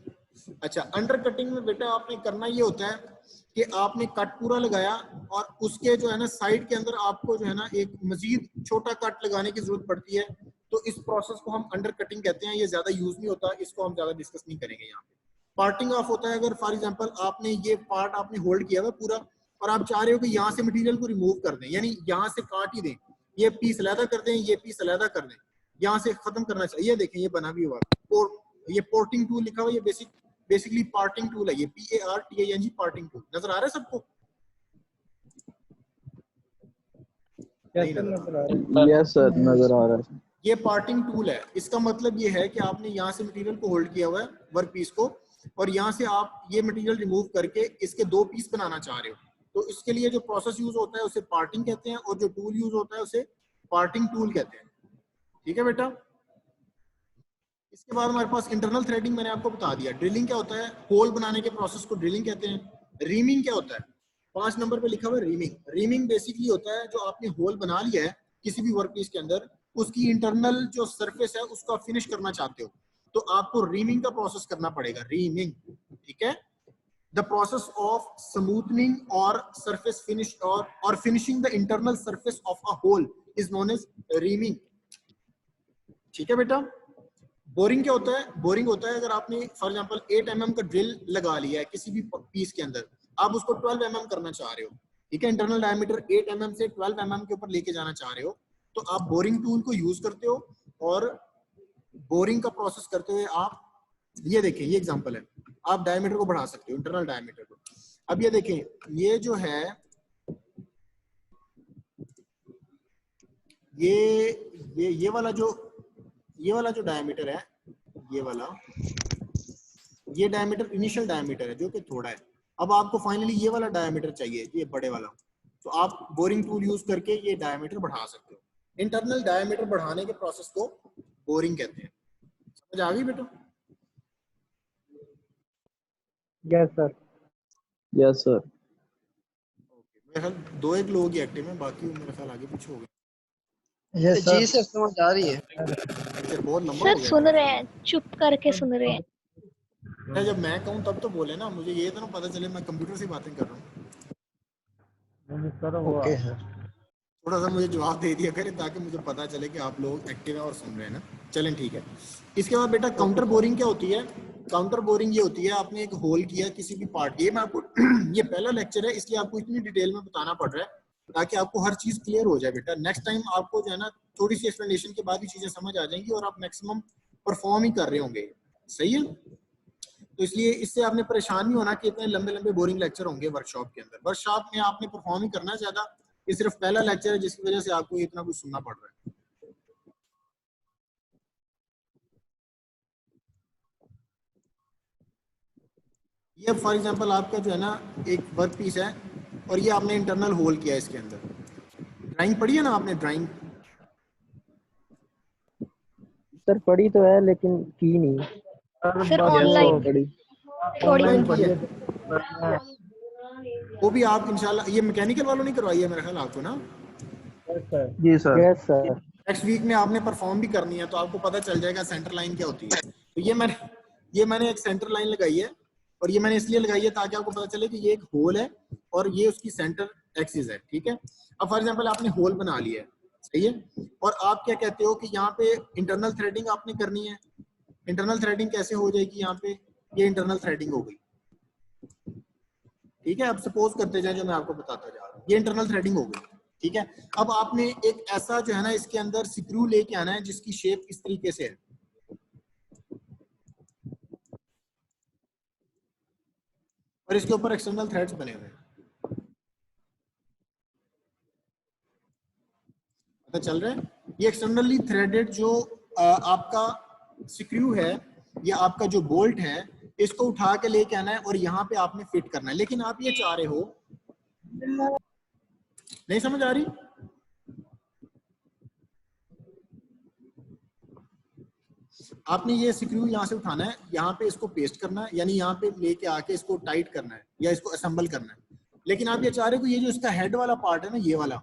अच्छा अंडर कटिंग में बेटा आपने करना ये होता है कि आपने कट पूरा लगाया और उसके जो है ना साइड के अंदर आपको जो है ना एक मजीद छोटा कट लगाने की जरूरत पड़ती है, तो इस प्रोसेस को हम अंडर कटिंग कहते हैं। ये ज्यादा यूज नहीं होता, इसको हम ज्यादा डिस्कस नहीं करेंगे यहाँ पे। पार्टिंग ऑफ होता है, अगर फॉर एग्जांपल आपने ये पार्ट आपने होल्ड किया हुआ पूरा और आप चाह रहे हो कि यहाँ से मटेरियल को रिमूव कर दें, यानी यहाँ से काट ही दें, ये पीस अलहदा कर दें, ये पीस अलहदा कर दें, यहाँ से खत्म करना चाहिए। देखें ये बना भी हुआ, और ये पोर्टिंग टूल लिखा हुआ, ये बेसिकली पार्टिंग टूल है, ये PARTING पार्टिंग टूल। नजर आ रहा है सबको? यस सर, नजर आ रहा है। ये पार्टिंग टूल है, इसका मतलब ये है कि आपने यहाँ से मटेरियल को होल्ड किया हुआ है वर्क पीस को, और यहाँ से आप ये मटेरियल रिमूव करके इसके 2 पीस बनाना चाह रहे हो, तो इसके लिए जो प्रोसेस यूज होता है उसे पार्टिंग कहते हैं, और जो टूल यूज होता है उसे पार्टिंग टूल कहते हैं। ठीक है बेटा, इसके बाद हमारे पास इंटरनल थ्रेडिंग मैंने आपको बता दिया। ड्रिलिंग क्या होता है? होल बनाने के प्रोसेस को ड्रिलिंग कहते हैं। रीमिंग क्या होता है? 5 नंबर पे लिखा हुआ है रीमिंग। रीमिंग बेसिकली होता है जो आपने होल बना लिया है किसी भी वर्क पीस के अंदर, उसकी इंटरनल जो सरफेस है उसको आप फिनिश करना चाहते हो, तो आपको रीमिंग का प्रोसेस करना पड़ेगा। रीमिंग, ठीक है, द प्रोसेस ऑफ स्मूथनिंग और सरफेस फिनिश और finishing the internal surface of a hole is known as reaming. ठीक है बेटा। बोरिंग क्या होता है? बोरिंग होता है अगर आपने फॉर एग्जांपल 8 mm का ड्रिल लगा लिया है किसी भी पीस के अंदर, आप उसको 12 mm करना चाह रहे हो, ठीक है, इंटरनल डायमीटर 8 mm से 12 mm के ऊपर लेके जाना चाह रहे हो, तो आप बोरिंग टूल को यूज करते हो और बोरिंग का प्रोसेस करते हुए आप ये देखें, ये एग्जांपल है, आप डायमीटर को बढ़ा सकते हो, इंटरनल डायमीटर को। अब ये देखें, ये जो है ये वाला जो डायमीटर है, ये डायमीटर इनिशियल डायमीटर है जो कि थोड़ा है। अब आपको फाइनली ये वाला डायमीटर चाहिए, ये बड़े वाला, तो आप बोरिंग टूल यूज करके ये डायमीटर बढ़ा सकते हो। इंटरनल डायमीटर बढ़ाने के प्रोसेस को बोरिंग कहते हैं। समझ आ गई बेटा? Yes sir. Yes sir. मेरे ख्याल 2-1 लोग ही एक्टिव हैं, बाकी मेरे ख्याल आगे पीछे हो गए। यस जी सर। सर समझ आ रही है। बहुत लंबा सर हो गया। सुन रहे हैं, चुप करके सुन रहे हैं। क्या जब मैं कहूँ तब तो बोले ना, मुझे ये तो ना पता चले मैं कंप्यूटर से बातें कर रहा हूँ। सर वो ओके सर। थोड़ा सा मुझे जवाब दे दिया करें ताकि मुझे पता चले कि आप लोग एक्टिव हैं और सुन रहे हैं ना। चलें ठीक है। इसके बाद बेटा काउंटर बोरिंग क्या होती है? काउंटर बोरिंग ये होती है, आपने एक होल किया किसी भी पार्ट, ये मैं आपको ये पहला लेक्चर है इसलिए आपको इतनी डिटेल में बताना पड़ रहा है ताकि आपको हर चीज क्लियर हो जाए बेटा। नेक्स्ट टाइम आपको जो है ना थोड़ी सी एक्सप्लेनेशन के बाद ही चीजें समझ आ जाएंगी और आप मैक्सिमम परफॉर्म ही कर रहे होंगे। सही है? तो इसलिए इससे आपने परेशान नहीं होना कि इतने लंबे लंबे बोरिंग लेक्चर होंगे वर्कशॉप के अंदर। वर्कशॉप में आपने परफॉर्म ही करना है ज्यादा। ये सिर्फ पहला लेक्चर है जिसकी वजह से आपको इतना कुछ सुनना पड़ रहा है। ये फॉर एग्जांपल आपका जो है ना एक वर्क पीस है और ये आपने इंटरनल होल किया है इसके अंदर। ड्राइंग पढ़ी है ना आपने? ड्राइंग सर पढ़ी तो है लेकिन की नहीं सर ऑनलाइन थोड़ी ऑनलाइन बहुत। की है वो भी आप इंशाल्लाह। ये मैकेनिकल वालों ने करवाई है मेरे ख्याल आपको ना। जी sir. Yes sir. Next week में आपने परफॉर्म भी करनी है तो आपको पता चल जाएगा सेंटर लाइन क्या होती है। तो ये मैंने एक सेंटर लाइन लगाई है और ये मैंने इसलिए लगाई है ताकि आपको पता चले कि ये एक होल है और ये उसकी सेंटर एक्सिस है। ठीक है? अब फॉर एग्जांपल आपने होल बना लिया है, सही है, और आप क्या कहते हो कि यहाँ पे इंटरनल थ्रेडिंग आपने करनी है। इंटरनल थ्रेडिंग कैसे हो जाएगी? यहाँ पे ये इंटरनल थ्रेडिंग हो गई। ठीक है? अब सपोज करते जाए जो मैं आपको बताता जा रहा हूँ, ये इंटरनल थ्रेडिंग हो गई। ठीक है? अब आपने एक ऐसा जो है ना इसके अंदर स्क्रू लेके आना है जिसकी शेप इस तरीके से है और इसके ऊपर एक्सटर्नल थ्रेड्स बने हुए हैं। पता चल रहा है? ये एक्सटर्नली थ्रेडेड जो आपका स्क्रू है या आपका जो बोल्ट है इसको उठा के लेके आना है और यहाँ पे आपने फिट करना है। लेकिन आप ये चाह रहे हो, नहीं समझ आ रही? आपने ये स्क्रू यहाँ से उठाना है, यहाँ पे इसको पेस्ट करना है, यानी यहाँ पे लेके आके इसको टाइट करना है या इसको असेंबल करना है। लेकिन आप ये चाह रहे हो कि ये जो इसका हेड वाला पार्ट है ना, ये वाला,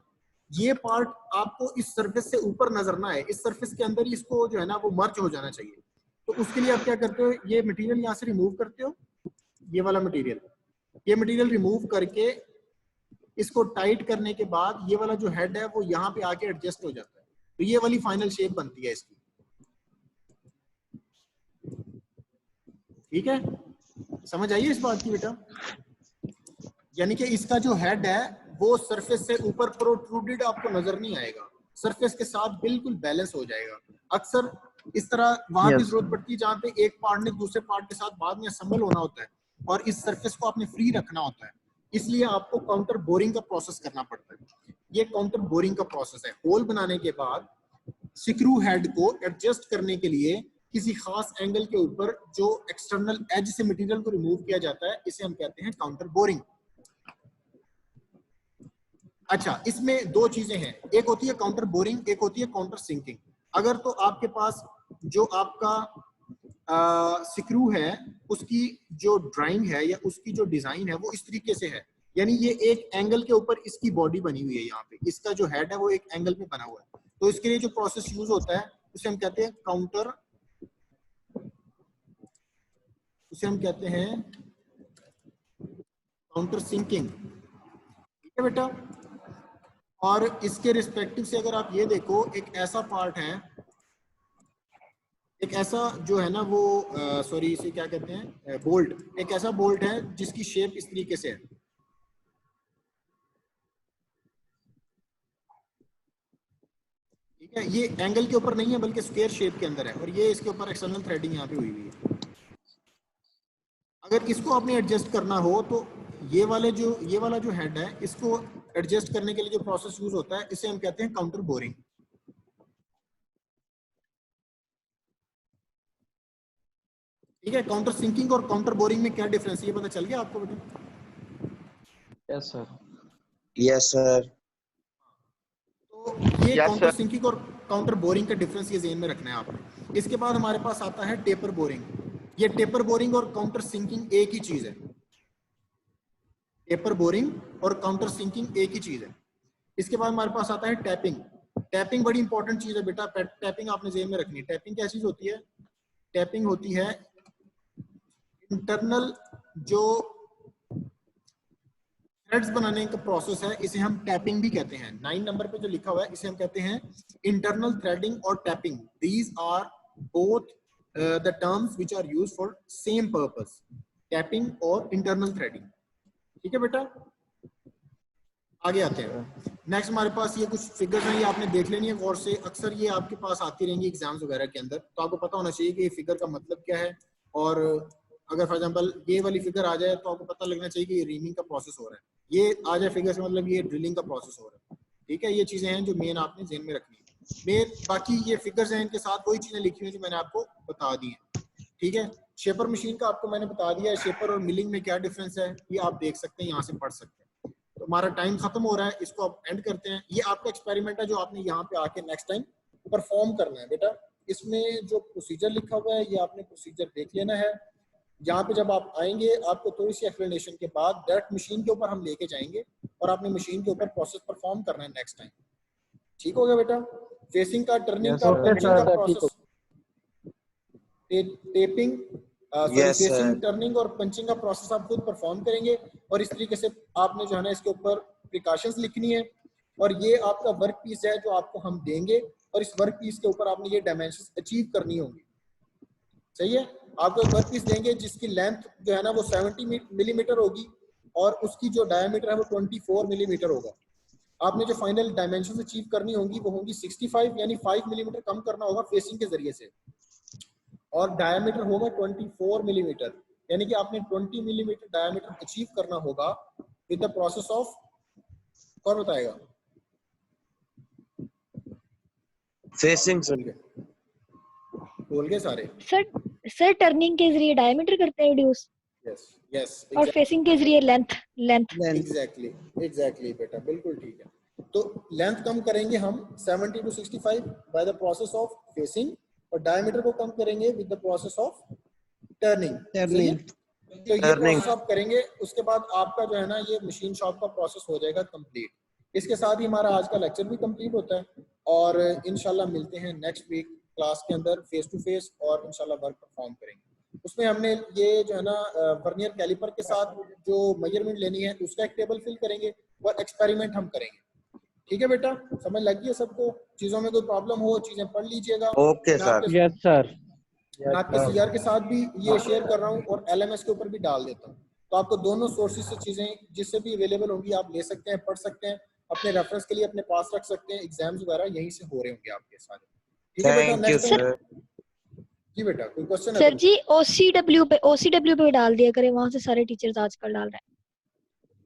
ये पार्ट आपको इस सरफेस से ऊपर नजर ना आए, इस सरफेस के अंदर ही इसको जो है ना वो मर्ज हो जाना चाहिए। तो उसके लिए आप क्या करते हो, ये मटेरियल यहाँ से रिमूव करते हो, ये वाला मटेरियल, ये मटेरियल रिमूव करके इसको टाइट करने के बाद ये वाला जो हेड है वो यहाँ पे आके एडजस्ट हो जाता है। तो ये वाली फाइनल शेप बनती है इसकी। ठीक है? समझ आइए इस बात की बेटा? यानी कि इसका जो हेड है वो सरफेस से ऊपर प्रोट्रूडेड आपको नजर नहीं आएगा, सरफेस के साथ बिल्कुल बैलेंस हो जाएगा। अक्सर इस तरह वहां भी जरूरत पड़ती है जहाँ पे एक पार्ट ने दूसरे पार्ट के साथ बाद में असेंबल होना होता है और इस सरफेस को आपने फ्री रखना होता है, इसलिए आपको काउंटर बोरिंग का प्रोसेस करना पड़ता है। ये काउंटर बोरिंग का प्रोसेस है। होल बनाने के बाद स्क्रू हेड को एडजस्ट करने के लिए किसी खास एंगल के ऊपर जो एक्सटर्नल एज से मटेरियल को रिमूव किया जाता है, इसे हम कहते हैं काउंटर बोरिंग। अच्छा, इसमें दो चीजें हैं, एक होती है काउंटर बोरिंग, एक होती है काउंटर सिंकिंग। अगर तो आपके पास जो आपका स्क्रू है उसकी जो ड्राइंग है या उसकी जो डिजाइन है वो इस तरीके से है, यानी ये एक एंगल के ऊपर इसकी बॉडी बनी हुई है, यहाँ पे इसका जो हेड है वो एक एंगल पे बना हुआ है। तो इसके लिए जो प्रोसेस यूज होता है उसे हम कहते हैं काउंटर सिंकिंग। ठीक है बेटा? और इसके रिस्पेक्टिव से अगर आप ये देखो, एक ऐसा पार्ट है, एक ऐसा जो है ना वो सॉरी इसे क्या कहते हैं, बोल्ट, एक ऐसा बोल्ट है जिसकी शेप इस तरीके से है। ठीक है? ये एंगल के ऊपर नहीं है बल्कि स्क्वायर शेप के अंदर है और ये इसके ऊपर एक्सटर्नल थ्रेडिंग यहाँ पे हुई हुई है। अगर इसको आपने एडजस्ट करना हो तो ये वाला जो हेड है इसको एडजस्ट करने के लिए जो प्रोसेस यूज होता है इसे हम कहते हैं काउंटर बोरिंग। ठीक है? काउंटर सिंकिंग और काउंटर बोरिंग में क्या डिफरेंस है ये पता चल गया आपको बेटा? Yes sir. Yes sir. तो ये काउंटर सिंकिंग और काउंटर बोरिंग का डिफरेंस ये ज़हन में रखना है आपने। इसके बाद हमारे पास आता है टेपर बोरिंग। ये टेपर बोरिंग और काउंटर सिंकिंग एक ही चीज है। टेपर बोरिंग और काउंटर सिंकिंग एक ही चीज है। इसके बाद हमारे पास आता है टैपिंग। टैपिंग बड़ी इंपॉर्टेंट चीज है बेटा, टैपिंग आपने जेहन में रखनी है। टैपिंग क्या चीज होती है? टैपिंग होती है इंटरनल जो थ्रेड्स बनाने का प्रोसेस है, इसे हम टैपिंग भी कहते हैं। 9 नंबर पे जो लिखा हुआ है इसे हम कहते हैं इंटरनल थ्रेडिंग और tapping. These are both the terms which are used for same purpose, tapping और इंटरनल थ्रेडिंग। ठीक है बेटा, आगे आते हैं। नेक्स्ट हमारे पास ये कुछ फिगर्स हैं, ये आपने देख लेनी है गौर से। अक्सर ये आपके पास आती रहेंगी एग्जाम्स वगैरह के अंदर, तो आपको पता होना चाहिए कि ये फिगर का मतलब क्या है। और अगर फॉर एग्जांपल ये वाली फिगर आ जाए तो आपको पता लगना चाहिए कि ये रीमिंग का प्रोसेस हो रहा है। ये आ जाए फिगर से मतलब ये ड्रिलिंग का प्रोसेस हो रहा है। ठीक है, ये चीजें हैं जो मेन आपने ज़हन में रखनी है। बाकी ये फिगर्स हैं, इनके साथ वही चीजें लिखी हुई जो मैंने आपको बता दी हैं। ठीक है, शेपर मशीन का आपको मैंने बता दिया है, शेपर और मिलिंग में क्या डिफरेंस है ये आप देख सकते हैं, यहाँ से पढ़ सकते हैं। तो हमारा टाइम खत्म हो रहा है, इसको आप एंड करते हैं। ये आपका एक्सपेरिमेंट है जो आपने यहाँ पे आके नेक्स्ट टाइम परफॉर्म करना है बेटा। इसमें जो प्रोसीजर लिखा हुआ है ये आपने प्रोसीजर देख लेना है। यहाँ पे जब आप आएंगे आपको थोड़ी सी एक्सप्लेनेशन के बाद डायरेक्ट मशीन के ऊपर हम लेके जाएंगे और आपने मशीन के ऊपर प्रोसेस परफॉर्म करना है नेक्स्ट टाइम। ठीक हो गया बेटा? फेसिंग का, टर्निंग का, पंचिंग का प्रोसेस, टेपिंग, फेसिंग, टर्निंग और पंचिंग का प्रोसेस आप खुद परफॉर्म करेंगे। और इस तरीके से आपने जो है ना इसके ऊपर प्रिकॉशंस लिखनी है। और ये आपका वर्क पीस है जो आपको हम देंगे, और इस वर्क पीस के ऊपर आपने ये डायमेंशंस अचीव करनी होंगी। सही है, आपको एक वर्क पीस देंगे जिसकी लेंथ जो है ना वो 70 मिलीमीटर होगी और उसकी जो डायमीटर है वो 24 मिलीमीटर होगा। आपने जो फाइनल डायमेंशंस अचीव करनी होंगी वो होंगी 65, यानी 5 मिलीमीटर कम करना होगा फेसिंग के जरिए से, और डायमीटर होगा 24 मिलीमीटर, यानी कि आपने 20 मिलीमीटर डायमीटर अचीव करना होगा विद द प्रोसेस ऑफ, कौन बताएगा? फेसिंग बोल गए सारे? सर टर्निंग के जरिए डायमीटर करते हैं रिड्यूस। यस यस, और फेसिंग के जरिए लेंथ। एग्जैक्टली बेटा, बिल्कुल ठीक है। तो लेंथ कम करेंगे हम 70 to 65 by the process of facing, और डायमीटर को कम करेंगे with the process of turning. तो ये प्रोसेस आप करेंगे, उसके बाद आपका जो है ना ये मशीन शॉप का प्रोसेस हो जाएगा कंप्लीट। इसके साथ ही हमारा आज का लेक्चर भी कंप्लीट होता है, और इंशाल्लाह मिलते हैं नेक्स्ट वीक क्लास के अंदर फेस टू फेस, और इंशाल्लाह वर्क परफॉर्म करेंगे। उसमें हमने ये जो है ना वर्नियर कैलिपर के साथ जो मेजरमेंट लेनी है उसका एक टेबल फिल करेंगे और एक्सपेरिमेंट हम करेंगे। ठीक है बेटा, समझ लगी है सबको? चीजों में कोई प्रॉब्लम हो चीजें पढ़ लीजिएगा। Okay sir. Yes sir. मैं आपके सीआर के साथ भी ये शेयर कर रहा हूँ और एलएमएस के ऊपर भी डाल देता हूँ, तो आपको दोनों सोर्सेज से चीजें जिससे भी अवेलेबल होंगी आप ले सकते हैं, पढ़ सकते हैं, अपने रेफरेंस के लिए अपने पास रख सकते हैं। एग्जाम्स वगैरह यहीं से हो रहे होंगे आपके सारे। ठीक है बेटा, नेक्स्ट जी बेटा कोई क्वेश्चन है? सर जी ओसीडब्ल्यू पे डाल दिया करें, वहां से सारे टीचर्स आजकल डाल रहे हैं।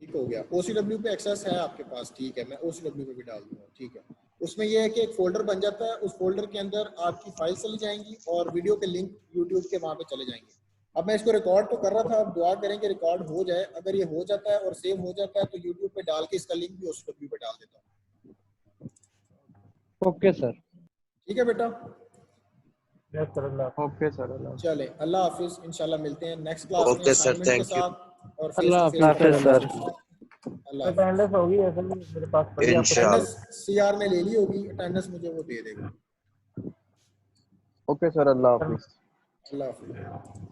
ठीक हो गया, ओसीडब्ल्यू पे एक्सेस है आपके पास? ठीक है, मैं ओसीडब्ल्यू पे भी डाल दूंगा। ठीक है, उसमें यह है कि एक फोल्डर बन जाता है, उस फोल्डर के अंदर आपकी फाइल चली जाएंगी और वीडियो के लिंक यूट्यूब के वहां पे चले जाएंगे। अब मैं इसको रिकॉर्ड तो कर रहा था, अब दुआ करें कि रिकॉर्ड हो जाए। अगर ये हो जाता है और सेव हो जाता है तो यूट्यूब पे डाल के इसका लिंक भी ओसीडब्ल्यू पे डाल देता हूँ। Okay sir. ठीक है बेटा? Yes sir. Okay sir. चले, अल्लाह हाफिज, इंशाल्लाह मिलते हैं नेक्स्ट क्लास में ओके सर, असाइनमेंट के थैंक यू। साथ। और अल्लाह हाफिज सर। अटेंडेंस होगी ऐसे में मेरे पास पड़ी, अटेंडेंस सीआर ने ले ली होगी, अटेंडेंस मुझे वो दे देगा। Okay sir. अल्लाह हाफिज। अल्लाह हाफिज।